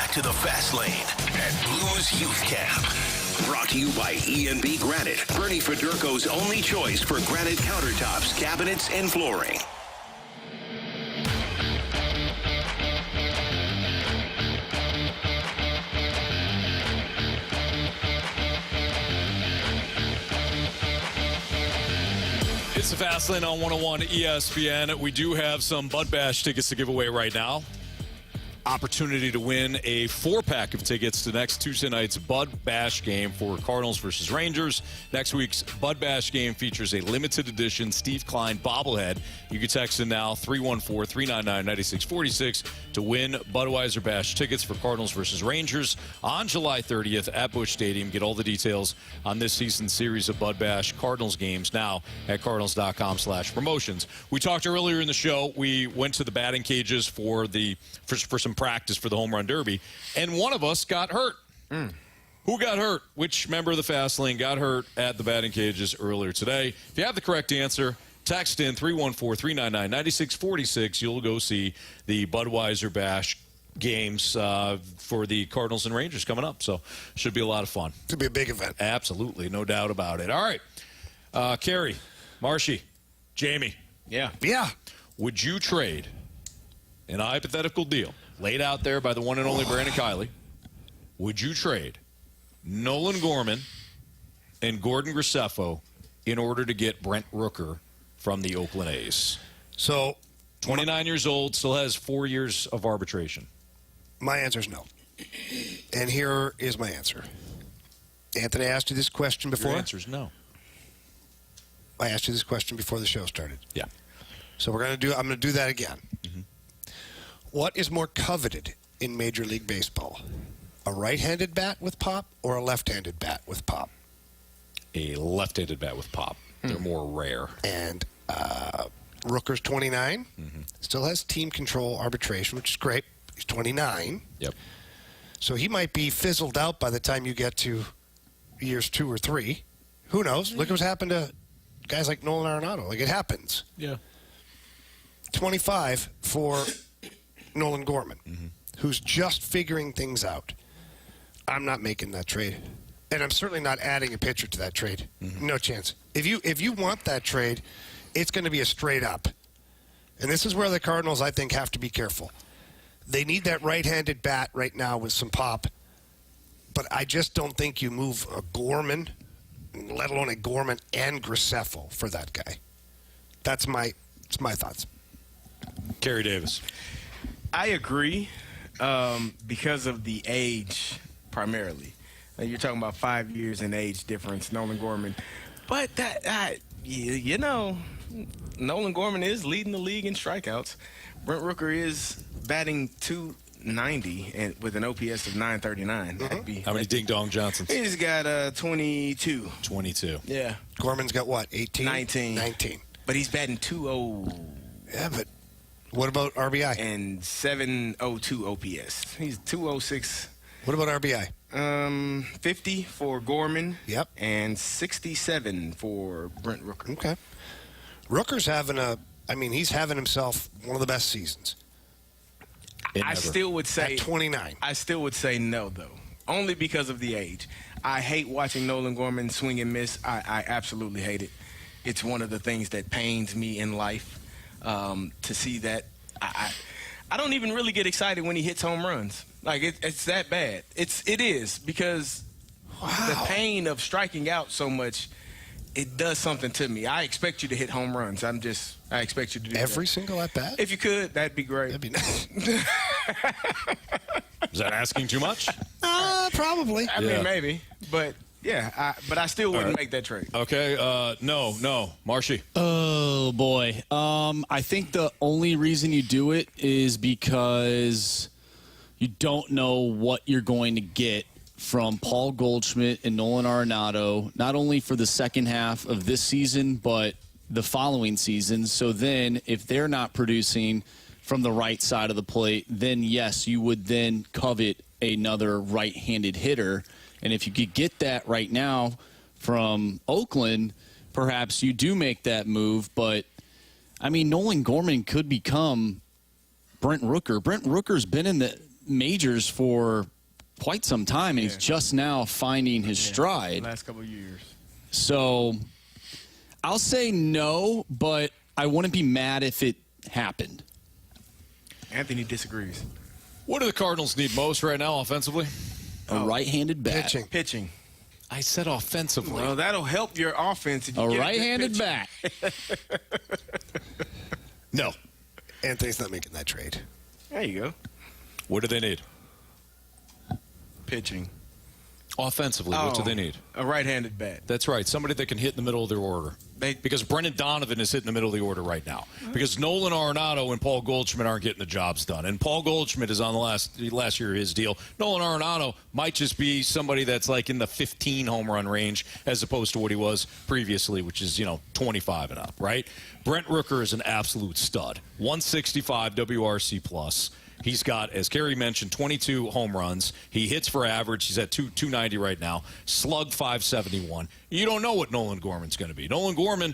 back to the Fast Lane at Blues Youth Camp. Brought to you by E&B Granite, Bernie Federko's only choice for granite countertops, cabinets, and flooring. It's the Fast Lane on 101 ESPN. We do have some Bud Bash tickets to give away right now. Opportunity to win a 4-pack of tickets to next Tuesday night's Bud Bash game for Cardinals versus Rangers. Next week's Bud Bash game features a limited edition Steve Klein bobblehead. You can text in now 314-399-9646 to win Budweiser Bash tickets for Cardinals versus Rangers on July 30th at Busch Stadium. Get all the details on this season's series of Bud Bash Cardinals games now at cardinals.com/promotions. We talked earlier in the show. We went to the batting cages for some practice for the home run derby, and one of us got hurt. Who got hurt? Which member of the Fast Lane got hurt at the batting cages earlier today? If you have the correct answer, text in 314-399-9646. You'll go see the Budweiser Bash games for the Cardinals and Rangers coming up. So should be a lot of fun. Should be a big event. Absolutely, no doubt about it. All right, Carey, Marshy, Jamie. Yeah. Would you trade in a hypothetical deal laid out there by the one and only Brandon Kiley? Would you trade Nolan Gorman and Gordon Graceffo in order to get Brent Rooker from the Oakland A's? So, 29 years old, still has 4 years of arbitration. My answer is no. And here is my answer. Anthony asked you this question before. Your answer is no. I asked you this question before the show started. Yeah. So I'm going to do that again. Mm-hmm. What is more coveted in Major League Baseball? A right-handed bat with pop or a left-handed bat with pop? A left-handed bat with pop. They're more rare. And Rooker's 29. Still has team control arbitration, which is great. He's 29. Yep. So he might be fizzled out by the time you get to years 2 or 3. Who knows? Look what's happened to guys like Nolan Arenado. Like, it happens. Yeah. 25 for Nolan Gorman, who's just figuring things out. I'm not making that trade. And I'm certainly not adding a pitcher to that trade. No chance. If you want that trade, it's going to be a straight up. And this is where the Cardinals, I think, have to be careful. They need that right-handed bat right now with some pop. But I just don't think you move a Gorman, let alone a Gorman and Graceffo for that guy. That's my thoughts. Carey Davis. I agree because of the age primarily. You're talking about 5 years in age difference, Nolan Gorman. But Nolan Gorman is leading the league in strikeouts. Brent Rooker is batting .290 and with an OPS of 939. How many Ding Dong Johnsons? He's got 22. 22. Yeah. Gorman's got what, 18? 19. But he's batting .20. Yeah, but what about RBI? And 702 OPS. He's 206. What about RBI? 50 for Gorman. Yep. And 67 for Brent Rooker. Okay. Rooker's he's having himself one of the best seasons. I still would say at 29. I still would say no, though, only because of the age. I hate watching Nolan Gorman swing and miss. I absolutely hate it. It's one of the things that pains me in life to see that. I don't even really get excited when he hits home runs. Like, it's that bad. It is because the pain of striking out so much, it does something to me. I expect you to hit home runs. I expect you to do every that. single at bat. If you could, that'd be great. That'd be nice. Is that asking too much? Probably. I mean, maybe, but yeah. But I still wouldn't make that trade. Okay. No. Marshy. Oh boy. I think the only reason you do it is because you don't know what you're going to get from Paul Goldschmidt and Nolan Arenado, not only for the second half of this season, but the following season. So then if they're not producing from the right side of the plate, then yes, you would then covet another right-handed hitter. And if you could get that right now from Oakland, perhaps you do make that move. But, I mean, Nolan Gorman could become Brent Rooker. Brent Rooker's been in the majors for quite some time, and he's just now finding his stride. Last couple of years. So I'll say no, but I wouldn't be mad if it happened. Anthony disagrees. What do the Cardinals need most right now offensively? A right-handed bat. Pitching. I said offensively. Well, that'll help your offense. If you A get right-handed bat. No. Anthony's not making that trade. There you go. What do they need? Pitching. Offensively, what do they need? A right-handed bat. That's right. Somebody that can hit in the middle of their order. Because Brendan Donovan is hitting the middle of the order right now. Because Nolan Arenado and Paul Goldschmidt aren't getting the jobs done. And Paul Goldschmidt is on the last year of his deal. Nolan Arenado might just be somebody that's like in the 15 home run range as opposed to what he was previously, which is, 25 and up, right? Brent Rooker is an absolute stud. 165 WRC plus. He's got, as Carey mentioned, 22 home runs. He hits for average. He's at 290 right now. Slug 571. You don't know what Nolan Gorman's going to be. Nolan Gorman,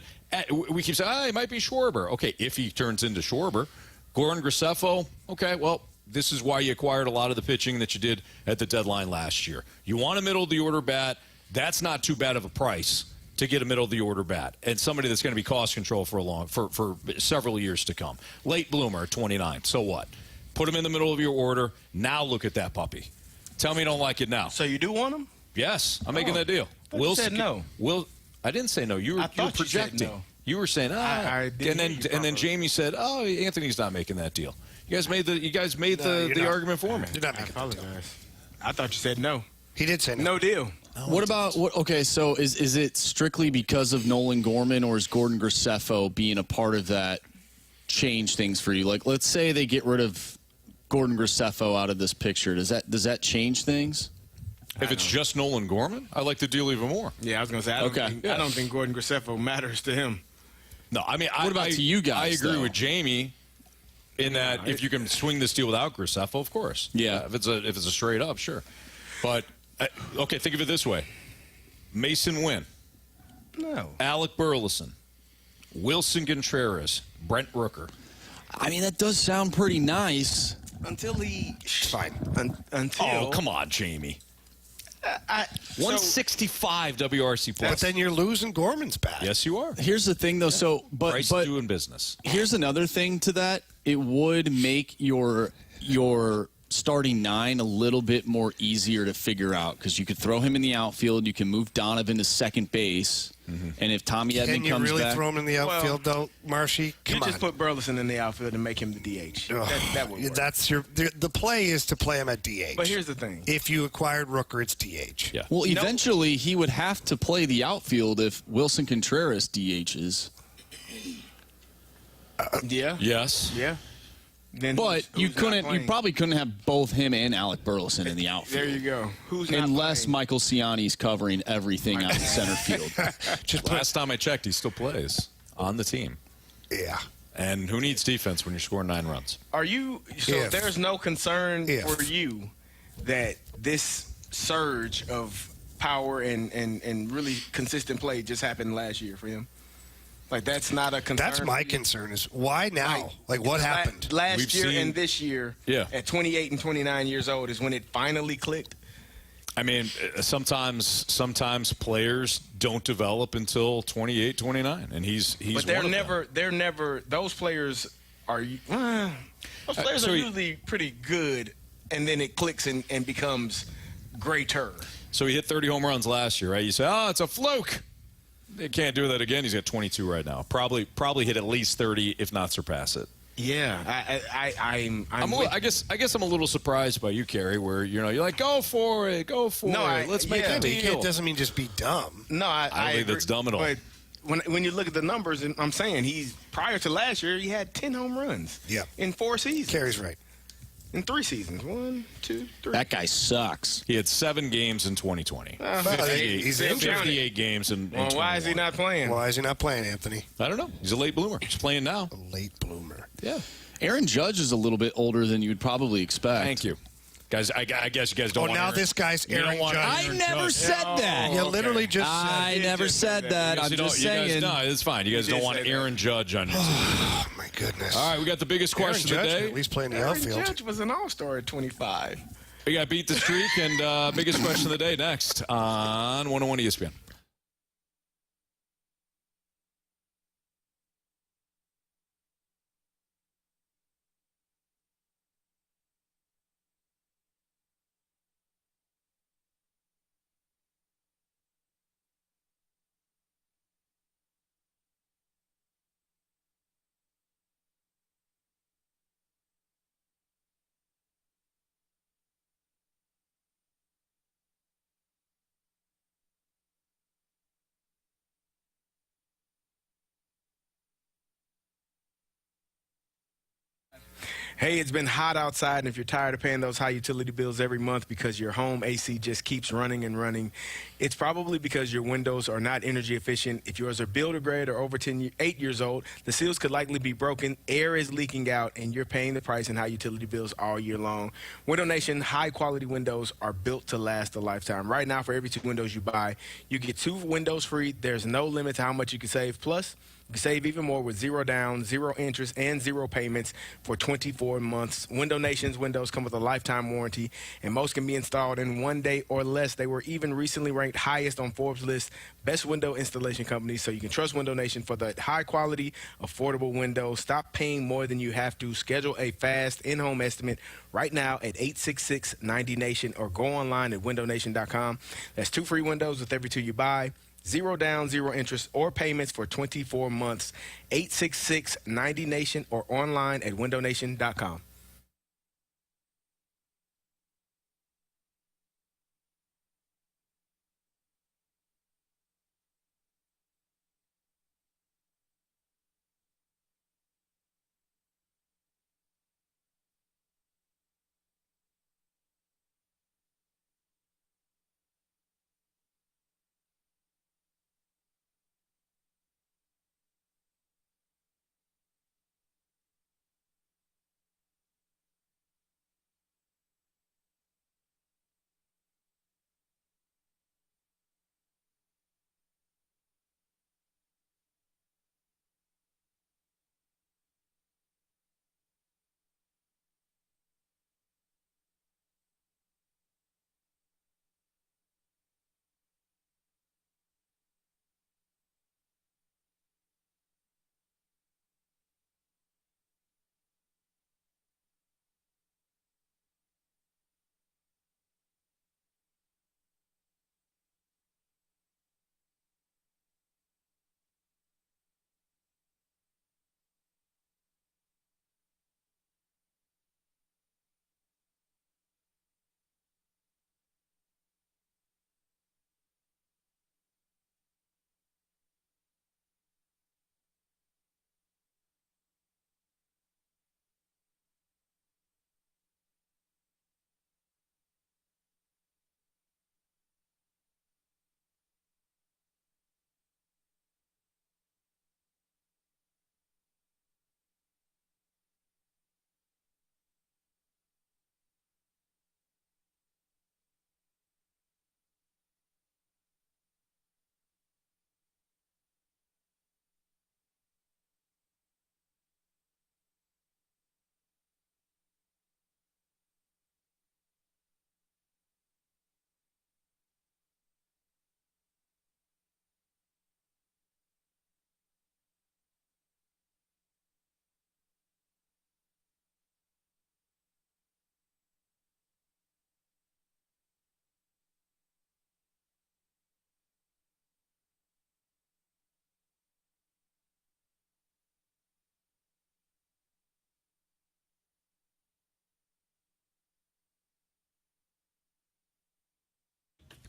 we keep saying, he might be Schwarber. Okay, if he turns into Schwarber. Gordon Graceffo, okay, well, this is why you acquired a lot of the pitching that you did at the deadline last year. You want a middle-of-the-order bat. That's not too bad of a price to get a middle-of-the-order bat and somebody that's going to be cost control for several years to come. Late bloomer at 29, so what? Put him in the middle of your order. Now look at that puppy. Tell me you don't like it now. So you do want him? Yes, I'm making that deal. You said no. I didn't say no. You were projecting. You said no. You were saying, I didn't and then Jamie said, "Oh, Anthony's not making that deal." You guys made the argument for me. You're not making that deal. I thought you said no. He did say no. No deal. What about okay? So is it strictly because of Nolan Gorman, or is Gordon Graceffo being a part of that change things for you? Like, let's say they get rid of Gordon Graceffo out of this picture. Does that change things? If it's just Nolan Gorman, I like the deal even more. Yeah, I was going to say, I don't think Gordon Graceffo matters to him. No, I mean, what about to you guys? I agree with Jamie in that if you can swing this deal without Graceffo, of course. Yeah. If it's a straight up, sure. But okay, think of it this way: Mason Wynn, no, Alec Burleson, Wilson Contreras, Brent Rooker. I mean, that does sound pretty nice. Until he fine. Until oh, come on, Jamie. 165 WRC plus. But then you're losing Gorman's bat. Yes, you are. Here's the thing, though. So, Price doing business. Here's another thing to that. It would make your starting nine a little bit more easier to figure out because you could throw him in the outfield. You can move Donovan to second base. Mm-hmm. And if Tommy Edman comes back... Can you really throw him in the outfield, though, Marshy? Come on. You just put Burleson in the outfield and make him the DH. That would work. That's the play is to play him at DH. But here's the thing. If you acquired Rooker, it's DH. Yeah. Well, eventually he would have to play the outfield if Wilson Contreras DHs. Yeah. Yes. Yeah. Then but you probably couldn't have both him and Alec Burleson in the outfield. There you go. Who's not unless playing? Michael Ciani's covering everything out in center field. Last time I checked, he still plays on the team. Yeah. And who needs defense when you're scoring 9 runs? Are you there's no concern for you that this surge of power and really consistent play just happened last year for him? Like, that's not a concern. That's my concern is why now? Like what happened? Last year and this year, yeah, at 28 and 29 years old is when it finally clicked. I mean, sometimes players don't develop until 28, 29, and he's But they're never those players are those players are usually pretty good, and then it clicks and becomes greater. So he hit 30 home runs last year, right? You say, "Oh, it's a fluke." They can't do that again. He's got 22 right now. Probably hit at least 30, if not surpass it. Yeah, I guess I'm a little surprised by you, Carey, where you're like, go for it. Let's make a deal. It doesn't mean just be dumb. No, I don't think that's dumb at all. But when you look at the numbers, and I'm saying prior to last year, he had 10 home runs. Yeah. In 4 seasons. Carey's right. In 3 seasons. 1, 2, 3. That guy sucks. He had 7 games in 2020. He's 58 games in 21. Why is he not playing? Why is he not playing, Anthony? I don't know. He's a late bloomer. He's playing now. A late bloomer. Yeah. Aaron Judge is a little bit older than you would probably expect. Thank you. Guys, I guess you guys don't want now Aaron. this guy's You don't Aaron want Judge. I never said that. You literally just said I never said that. I'm just saying. No, it's fine. You guys don't want Aaron Judge on your team. Oh, my goodness. All right, we got the biggest question Aaron of the Judge day. can at least play in the Aaron outfield. Judge was an all-star at 25. We got Beat the Streak and biggest question of the day next on 101 ESPN. Hey, it's been hot outside, and if you're tired of paying those high utility bills every month because your home AC just keeps running and running, it's probably because your windows are not energy efficient. If yours are builder grade or over 8 years old, the seals could likely be broken, air is leaking out, and you're paying the price in high utility bills all year long. Window Nation high-quality windows are built to last a lifetime. Right now, for every 2 windows you buy, you get 2 windows free. There's no limit to how much you can save. Plus, you can save even more with 0 down, 0 interest, and 0 payments for 24 months. Window Nation's windows come with a lifetime warranty, and most can be installed in 1 day or less. They were even recently ranked highest on Forbes' list best window installation companies, so you can trust Window Nation for the high-quality, affordable windows. Stop paying more than you have to. Schedule a fast in-home estimate right now at 866-90-NATION or go online at windownation.com. That's 2 free windows with every 2 you buy. 0 down, 0 interest, or payments for 24 months. 866-90-NATION or online at windownation.com.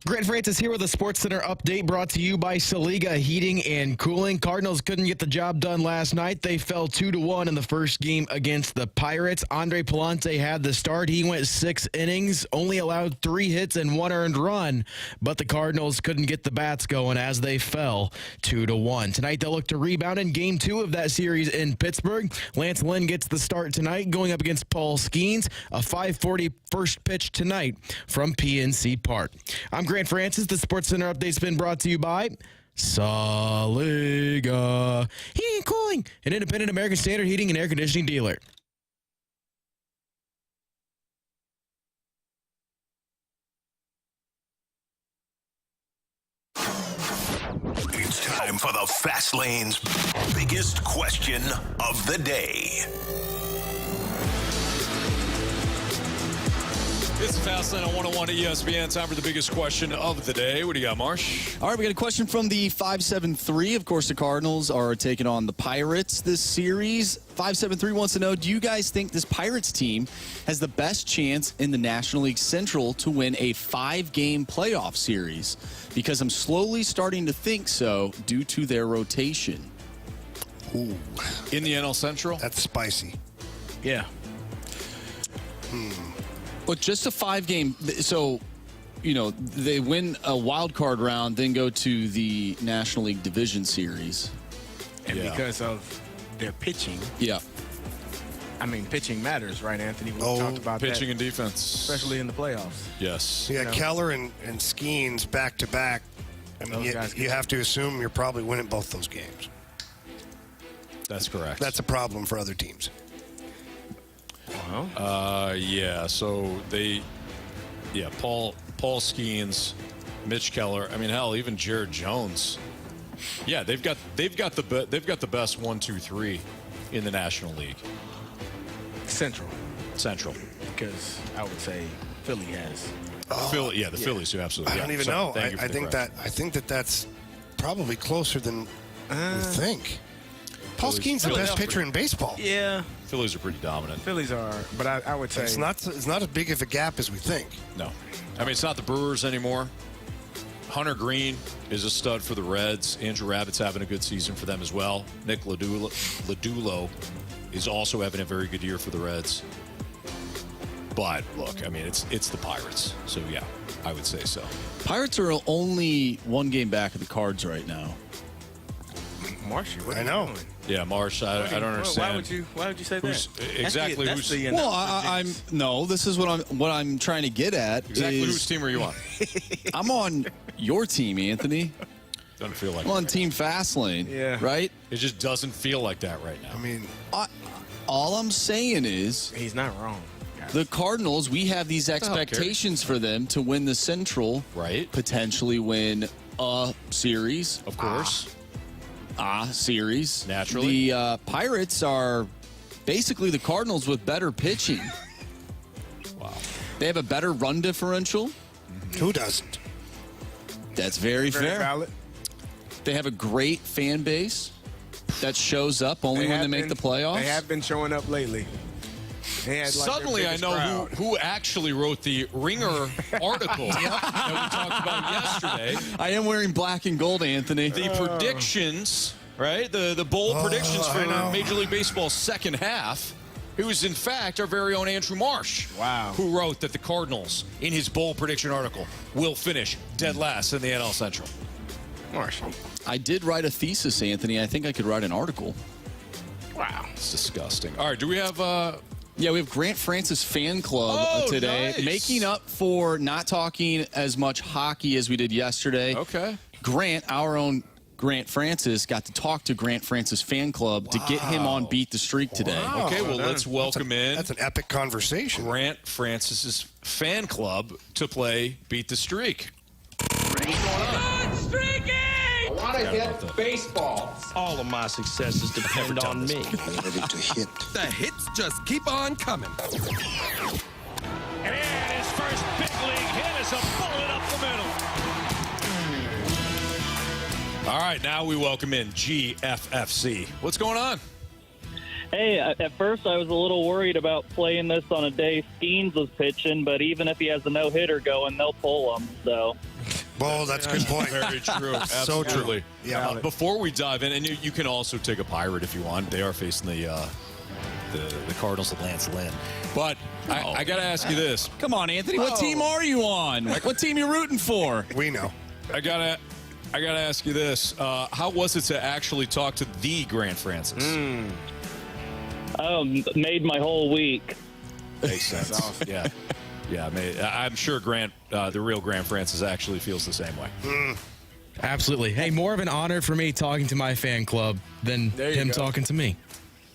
Grant Francis here with a SportsCenter update brought to you by Saliga Heating and Cooling. Cardinals couldn't get the job done last night. They fell 2-1 in the first game against the Pirates. Andre Pallante had the start. He went 6 innings, only allowed 3 hits and 1 earned run, but the Cardinals couldn't get the bats going as they fell 2-1. Tonight they'll look to rebound in Game 2 of that series in Pittsburgh. Lance Lynn gets the start tonight going up against Paul Skeens. A 5:40 first pitch tonight from PNC Park. I'm Grant Francis. The SportsCenter update's been brought to you by Saliga Heating and Cooling, an independent American Standard heating and air conditioning dealer. It's time for the Fast Lane's biggest question of the day. It's the Fast Lane on 101 at ESPN. Time for the biggest question of the day. What do you got, Marsh? All right, we got a question from the 573. Of course, the Cardinals are taking on the Pirates this series. 573 wants to know, do you guys think this Pirates team has the best chance in the National League Central to win a 5-game playoff series? Because I'm slowly starting to think so due to their rotation. Ooh. In the NL Central? That's spicy. Yeah. But just a 5-game, so, you know, they win a wild card round, then go to the National League Division Series. And because of their pitching. Yeah. I mean, pitching matters, right, Anthony? We talked about pitching that, and defense. especially in the playoffs. Yes. Yeah, Keller and Skeens back-to-back. I mean, you have to assume you're probably winning both those games. That's correct. That's a problem for other teams. Yeah, so Paul Skeens, Mitch Keller. I mean, hell, even Jared Jones. Yeah, they've got the best 1, 2, 3 in the National League. Central. Because I would say Philly has. Phillies do absolutely. I don't even know. I think that's probably closer than we think. Paul Skeens the best pitcher in baseball. Yeah. Phillies are pretty dominant. Phillies are, but I would say it's not as big of a gap as we think. No. I mean, it's not the Brewers anymore. Hunter Green is a stud for the Reds. Andrew Abbott's having a good season for them as well. Nick Lodullo is also having a very good year for the Reds. But, look, I mean, it's the Pirates. So, yeah, I would say so. Pirates are only 1 game back of the Cards right now. Marshy, what I know. Doing? Yeah, Marsh, I don't understand. Why would you say that? Exactly that's who's... Well, this is what I'm trying to get at. Exactly whose team are you on? I'm on your team, Anthony. Doesn't feel like I'm on Team Fastlane. Yeah. Right? It just doesn't feel like that right now. I mean... all I'm saying is... He's not wrong. The Cardinals, we have these expectations for them to win the Central. Right. Potentially win a series. Of course. Series. Naturally. The Pirates are basically the Cardinals with better pitching. Wow. They have a better run differential. Mm-hmm. Who doesn't? That's very fair. Valid. They have a great fan base that shows up only when they make the playoffs. They have been showing up lately. Suddenly I know who actually wrote the Ringer article that we talked about yesterday. I am wearing black and gold, Anthony. The predictions, right? The bold predictions for Major League Baseball's second half. It was, in fact, our very own Andrew Marsh. Wow. Who wrote that the Cardinals, in his bold prediction article, will finish dead last in the NL Central. Marsh. I did write a thesis, Anthony. I think I could write an article. Wow. It's disgusting. All right, do we have... Yeah, we have Grant Francis Fan Club today, nice. making up for not talking as much hockey as we did yesterday. Okay. Grant, our own Grant Francis, got to talk to Grant Francis Fan Club to get him on Beat the Streak today. Wow. Okay, well, let's welcome in. That's an epic conversation. Grant Francis's Fan Club to play Beat the Streak. Good streaking! I want to hit baseball. All of my successes depend on me. Ready to hit. The hits just keep on coming. And his first big league hit is a bullet up the middle. All right, now we welcome in GFFC. What's going on? Hey, at first I was a little worried about playing this on a day Skeens was pitching, but even if he has a no-hitter going, they'll pull him. So Oh, that's a good point. Very true. So Absolutely. true. Yeah. Before we dive in, and you can also take a Pirate if you want. They are facing the Cardinals of Lance Lynn. But I got to ask you this. Come on, Anthony. What team are you on? What team you rooting for? We know. I gotta ask you this. How was it to actually talk to the Grant Francis? Made my whole week. Makes sense. Awesome. Yeah. Yeah, I'm sure Grant, the real Grant Francis, actually feels the same way. Absolutely. Hey, more of an honor for me talking to my fan club than him talking to me.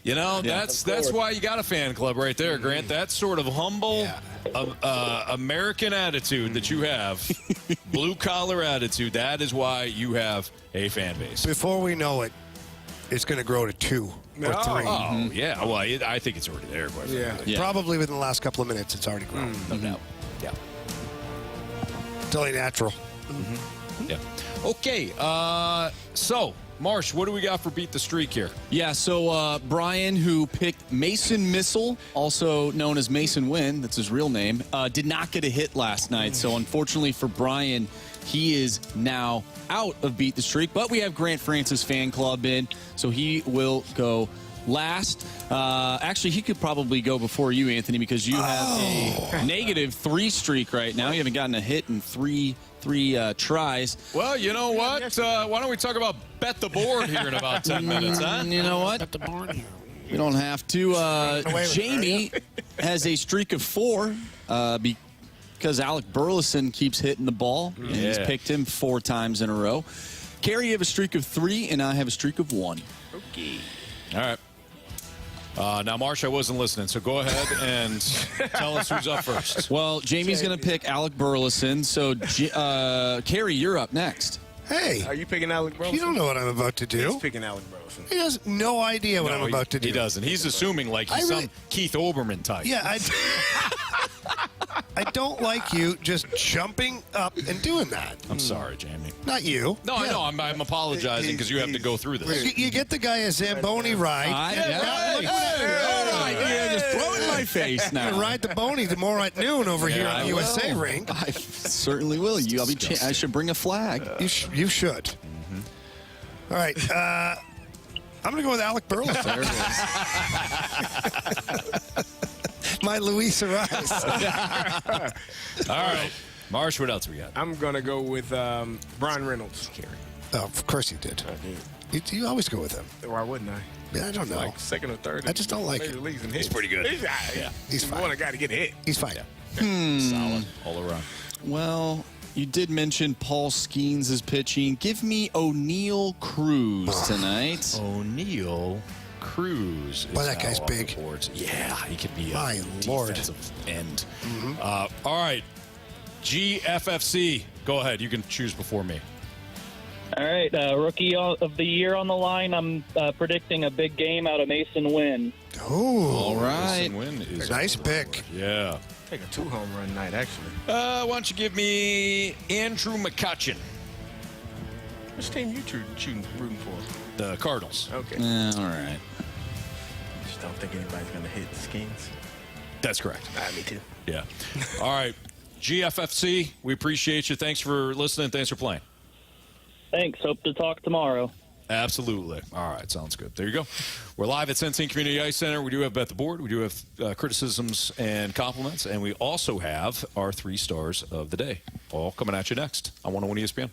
You know, that's why you got a fan club right there, Grant. That sort of humble American attitude that you have, blue-collar attitude, that is why you have a fan base. Before we know it, it's going to grow to 2 or 3. Oh, yeah. Well, I think it's already there. Quite frankly. Probably within the last couple of minutes, it's already grown. No doubt. Yeah. It's only natural. Yeah. Okay. So, Marsh, what do we got for Beat the Streak here? Yeah, so Brian, who picked Mason Missile, also known as Mason Wynn, that's his real name, did not get a hit last night. So unfortunately for Brian, he is now out of Beat the Streak. But we have Grant Francis fan club in, so he will go last. Actually, he could probably go before you, Anthony, because you have a -3 streak right now. You haven't gotten a hit in three tries. Well, you know what? Why don't we talk about bet the board here in about 10 minutes, huh? You know what? Bet the board here. We don't have to. Jamie has a streak of 4 because Alec Burleson keeps hitting the ball, and he's picked him 4 times in a row. Carey, you have a streak of 3, and I have a streak of 1. Okay. All right. Now, Marsh, I wasn't listening, so go ahead and tell us who's up first. Well, Jamie's going to pick Alec Burleson, so Carey, you're up next. Hey. Are you picking Alec Burleson? You don't know what I'm about to do. He's picking Alec Burleson. He has no idea what I'm about to do. He doesn't. He's assuming like he's some Keith Olbermann type. Yeah, I don't like you just jumping up and doing that. I'm sorry, Jamie. Not you. No, I know. I'm apologizing because you have to go through this. You get the guy a Zamboni ride. Just throw it in my face now. Ride the Boney tomorrow at noon over here on the USA ring. I certainly will. I should bring a flag. You should. All right. I'm going to go with Alec Burleson. There it is. My Luis Ariz. All right. Marsh, what else we got? I'm going to go with Brian Reynolds. Oh, of course you did. I did. You always go with him. Why wouldn't I? Yeah, I don't know. Like second or third. I just don't like him. He's pretty good. He's fine. One guy to get hit. He's fine. Solid all around. Well, you did mention Paul Skeens is pitching. Give me O'Neal Cruz tonight. O'Neal Cruz. Boy, that guy's big. Yeah, he could be My a Lord. defensive end. All right. GFFC. Go ahead. You can choose before me. All right, rookie of the year on the line. I'm predicting a big game out of Mason Wynn. Oh, all right. Mason Wynn is nice pick. Yeah. Take a 2-home run night, actually. Why don't you give me Andrew McCutcheon? Which team you rooting for? The Cardinals. Okay. All right. Just don't think anybody's going to hit the Skins. That's correct. Me too. Yeah. All right. GFFC, we appreciate you. Thanks for listening. Thanks for playing. Thanks. Hope to talk tomorrow. Absolutely. All right. Sounds good. There you go. We're live at Sensing Community Ice Center. We do have Bet the Board. We do have criticisms and compliments. And we also have our 3 stars of the day. All coming at you next on 101 ESPN.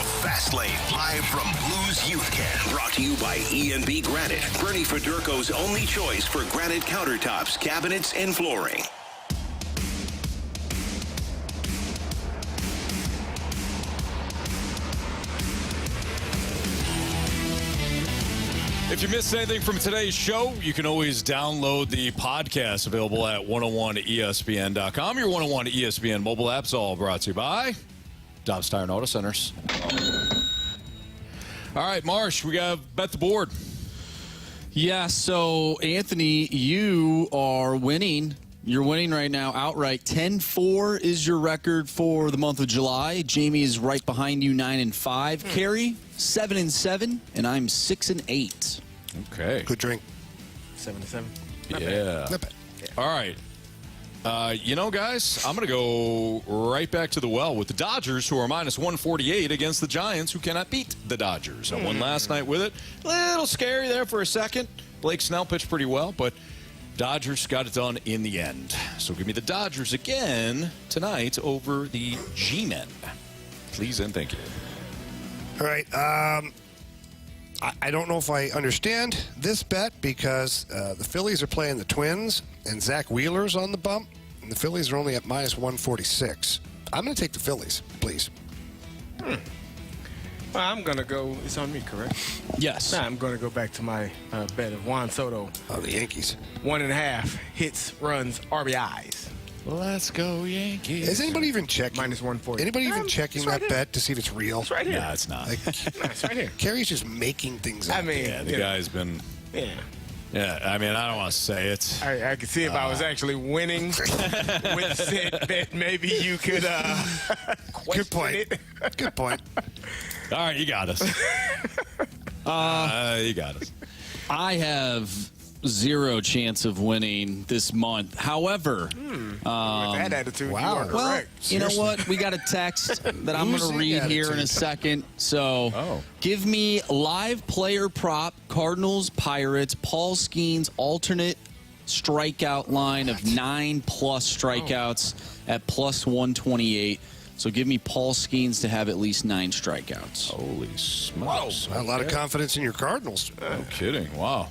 Fast Lane, live from Blues Youth Camp. Brought to you by E&B Granite, Bernie Federko's only choice for granite countertops, cabinets, and flooring. If you missed anything from today's show, you can always download the podcast available at 101ESPN.com. Your 101 ESPN mobile app's all brought to you by Dobbs Tire and Auto Centers. All right, Marsh, we got to bet the board. Yeah, so, Anthony, you are winning. You're winning right now outright. 10-4 is your record for the month of July. Jamie is right behind you, 9-5. Carey, 7-7, and I'm 6-8. Okay. Good drink. 7-7. Yeah. All right. Guys, I'm going to go right back to the well with the Dodgers, who are minus 148 against the Giants, who cannot beat the Dodgers. I won last night with it. A little scary there for a second. Blake Snell pitched pretty well, but Dodgers got it done in the end. So give me the Dodgers again tonight over the G-Men. Please and thank you. All right. I don't know if I understand this bet because the Phillies are playing the Twins and Zach Wheeler's on the bump, and the Phillies are only at minus 146. I'm going to take the Phillies, please. Well, I'm going to go. It's on me, correct? Yes. I'm going to go back to my bet of Juan Soto. Oh, the Yankees. 1.5 hits, runs, RBIs. Let's go, Yankees. Is anybody even checking? Minus 140. Anybody even checking that bet to see if it's real? It's right here. No, it's not. It's right here. Carey's just making things up. I mean, Yeah, the guy's been... Yeah. Yeah, I mean, I don't want to say it. I could see if I was actually winning with said bet, maybe you could Good point. it. Good point. All right, you got us. You got us. I have zero chance of winning this month. However, with that attitude, wow. you are well, correct. you know what? We got a text that I'm going to Losing read here in a attitude. second. So give me live player prop, Cardinals, Pirates, Paul Skeens, alternate strikeout line of 9+ strikeouts at plus 128. So give me Paul Skeens to have at least 9 strikeouts. Holy smokes. A lot of confidence in your Cardinals. No kidding. Wow.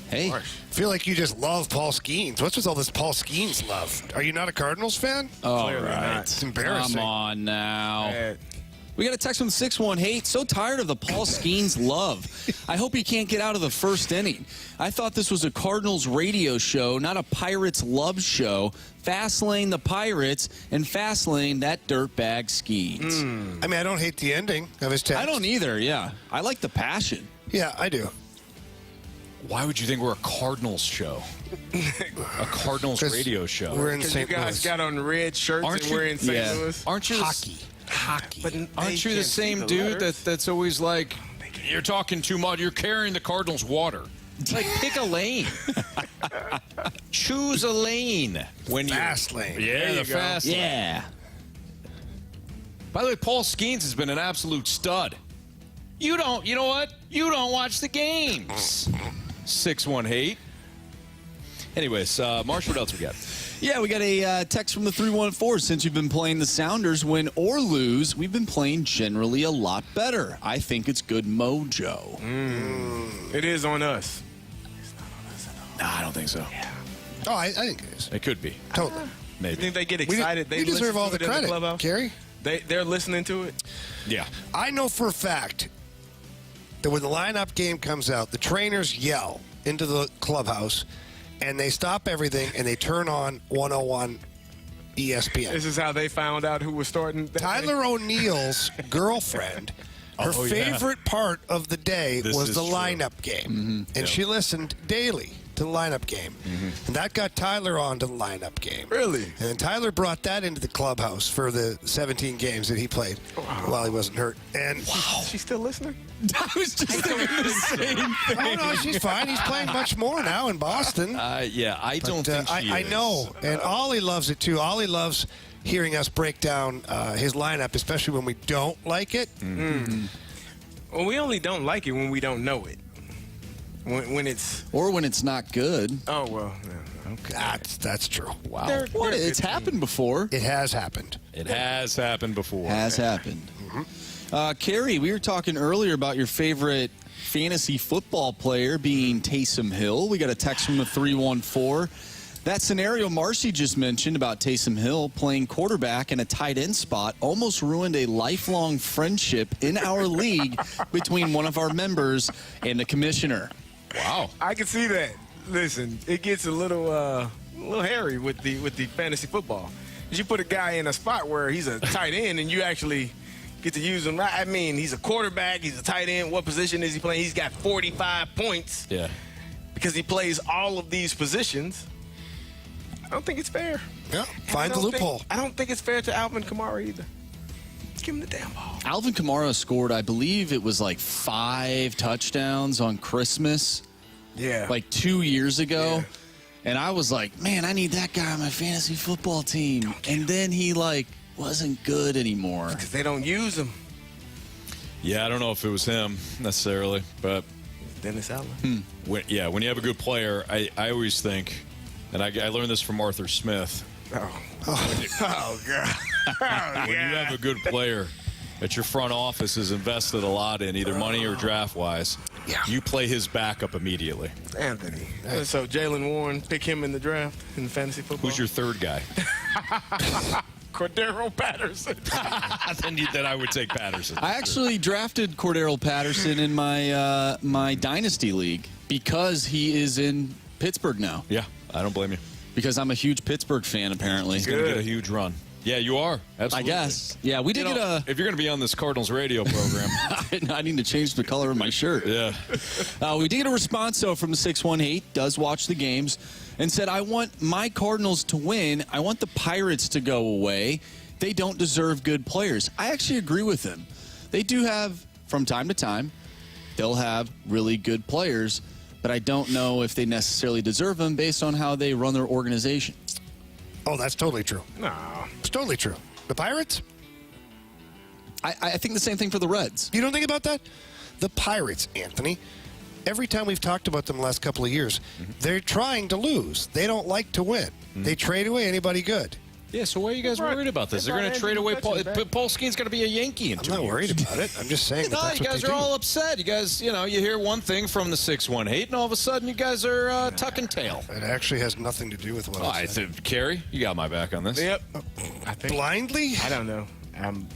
Hey, I feel like you just love Paul Skeens. What's with all this Paul Skeens love? Are you not a Cardinals fan? all Clearly right. not. It's embarrassing. Come on now. Bad. We got a text from 618. Hey, so tired of the Paul Skeens love. I hope he can't get out of the first inning. I thought this was a Cardinals radio show, not a Pirates love show. Fast Lane the Pirates and Fast Lane that dirtbag Skeens. I mean, I don't hate the ending of his text. I don't either, yeah. I like the passion. Yeah, I do. Why would you think we're a Cardinals show? A Cardinals 'Cause radio show. We're in Because you St. guys Louis. got on red shirts Aren't and you- we're in St. Yeah. Louis. Aren't you Hockey. But Aren't you the same dude that's always like, you're talking too much, you're carrying the Cardinals water? Like, pick a lane. Choose a lane. When Fast lane. Yeah, There the you go. fast lane. Yeah. By the way, Paul Skeens has been an absolute stud. You know what? You don't watch the games. 618. Anyways, Marsh, what else we got? Yeah, we got a text from the 314. Since you've been playing the Sounders, win or lose, we've been playing generally a lot better. I think it's good mojo. It is on us. Nah, I don't think so. Oh, I think it is. It could be. Totally. You Maybe. think they get We, excited? we They deserve listen all to the it in credit, clubhouse? Carey. They're listening to it. Yeah. I know for a fact that when the lineup game comes out, the trainers yell into the clubhouse, and they stop everything, and they turn on 101 ESPN. This is how they found out who was starting. Tyler O'Neill's girlfriend, her Oh, yeah. favorite part of the day This was is the true. lineup game. And she listened daily to the lineup game. And that got Tyler on to the lineup game. Really? And then Tyler brought that into the clubhouse for the 17 games that he played while he wasn't hurt. And She's still listening? I was just thinking the same thing. oh, no, she's fine. He's playing much more now in Boston. Yeah, I don't think she I is. know. And Ollie loves it, too. Ollie loves hearing us break down his lineup, especially when we don't like it. Well, we only don't like it when we don't know it. When it's not good. Oh well, yeah, okay. That's true. Wow. It's happened before. It has happened. It has happened before. Has happened. Carey, we were talking earlier about your favorite fantasy football player being Taysom Hill. We got a text from the 314. That scenario Marcy just mentioned about Taysom Hill playing quarterback in a tight end spot almost ruined a lifelong friendship in our league between one of our members and the commissioner. Wow. I can see that. Listen, it gets a little hairy with the fantasy football. You put a guy in a spot where he's a tight end and you actually get to use him. I mean, he's a quarterback, he's a tight end. What position is he playing? He's got 45 points. Yeah. Because he plays all of these positions. I don't think it's fair. Yeah, find the loophole. I don't think it's fair to Alvin Kamara either. Give him the damn ball. Alvin Kamara scored, I believe it was like 5 touchdowns on Christmas. Yeah. Like 2 years ago. Yeah. And I was like, man, I need that guy on my fantasy football team. And then he wasn't good anymore. Because they don't use him. Yeah, I don't know if it was him necessarily, but Dennis Allen. When you have a good player, I always think, and I learned this from Arthur Smith. Oh God. When you have a good player that your front office has invested a lot in, either money or draft-wise, you play his backup immediately. Anthony. So Jalen Warren, pick him in the draft in fantasy football. Who's your third guy? Cordero Patterson. then I would take Patterson. I actually drafted Cordero Patterson in my my dynasty league because he is in Pittsburgh now. Yeah, I don't blame you. Because I'm a huge Pittsburgh fan, apparently. He's going to get a huge run. Yeah, you are. Absolutely. I guess. Yeah, we did get a... If you're going to be on this Cardinals radio program... I need to change the color of my shirt. Yeah. We did get a response, though, from the 618. Does watch the games. And said, I want my Cardinals to win. I want the Pirates to go away. They don't deserve good players. I actually agree with him. They do have, from time to time, they'll have really good players. But I don't know if they necessarily deserve them based on how they run their organization. Oh, that's totally true. No. It's totally true. The Pirates? I think the same thing for the Reds. You don't think about that? The Pirates, Anthony, every time we've talked about them the last couple of years, they're trying to lose. They don't like to win. They trade away anybody good. Yeah, so why are you guys worried about this? They're going to trade away Paul. Paul Skeen's going to be a Yankee in 2 years. I'm not worried about it. I'm just saying that's you guys are all upset. You guys, you hear one thing from the 618, and all of a sudden you guys are tucking tail. It actually has nothing to do with what I said. Carey, you got my back on this. Yep. Blindly? I don't know.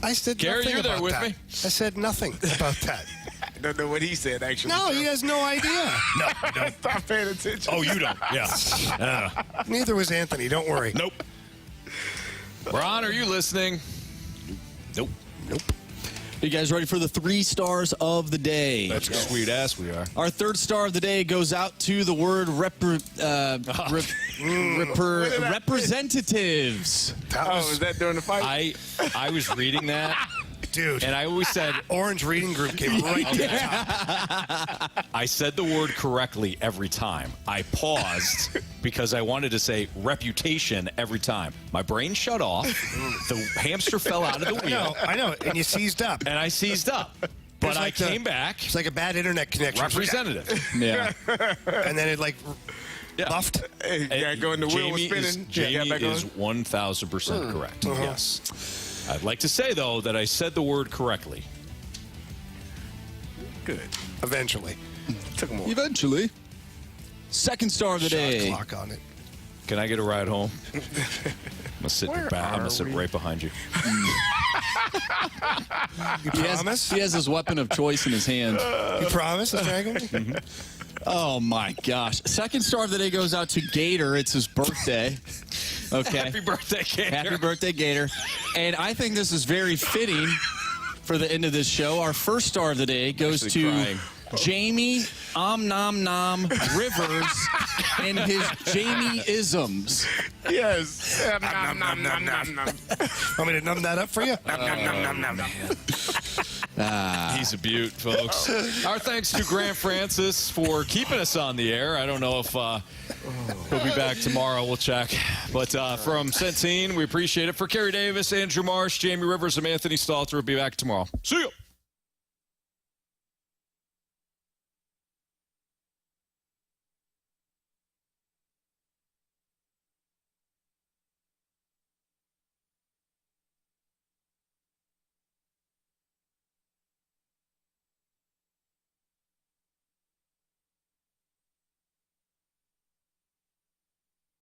I said Carey, nothing you're there about with that. me? I said nothing about that. I don't know what he said, actually. No, he has no idea. No, I don't. Stop paying attention. Oh, you don't. Yeah. Neither was Anthony. Don't worry. Nope. Ron, are you listening? Nope. You guys ready for the 3 stars of the day? That's sweet ass we are. Our 3rd star of the day goes out to the word representatives. Is that during the fight? I was reading that. Dude. And I always said... Orange Reading Group came right to the top. I said the word correctly every time. I paused because I wanted to say reputation every time. My brain shut off. The hamster fell out of the wheel. I know. And you seized up. And I seized up. But I came back. It's like a bad internet connection. Representative. Yeah. And then it buffed. Hey, you gotta go in the wheel was spinning. Jamie is 1,000% correct. Yes. I'd like to say, though, that I said the word correctly. Good. Eventually. Took him a while. Eventually. 2nd star of the day. Clock on it. Can I get a ride home? I'm gonna sit right behind you. You promise? He has his weapon of choice in his hand. You promise, Dragon? Oh, my gosh. 2nd star of the day goes out to Gator. It's his birthday. Okay. Happy birthday, Gator. Happy birthday, Gator. And I think this is very fitting for the end of this show. Our 1st star of the day goes to Jamie Nom Nom Rivers and his Jamie-isms. Yes. Nom, nom, nom, nom, nom. Want me to numb that up for you? Nom, nom, nom, nom, nom. He's a beaut, folks. Our thanks to Grant Francis for keeping us on the air. I don't know if he'll be back tomorrow. We'll check. But from Centene, we appreciate it. For Carey Davis, Andrew Marsh, Jamie Rivers, and Anthony Stalter, we'll be back tomorrow. See you.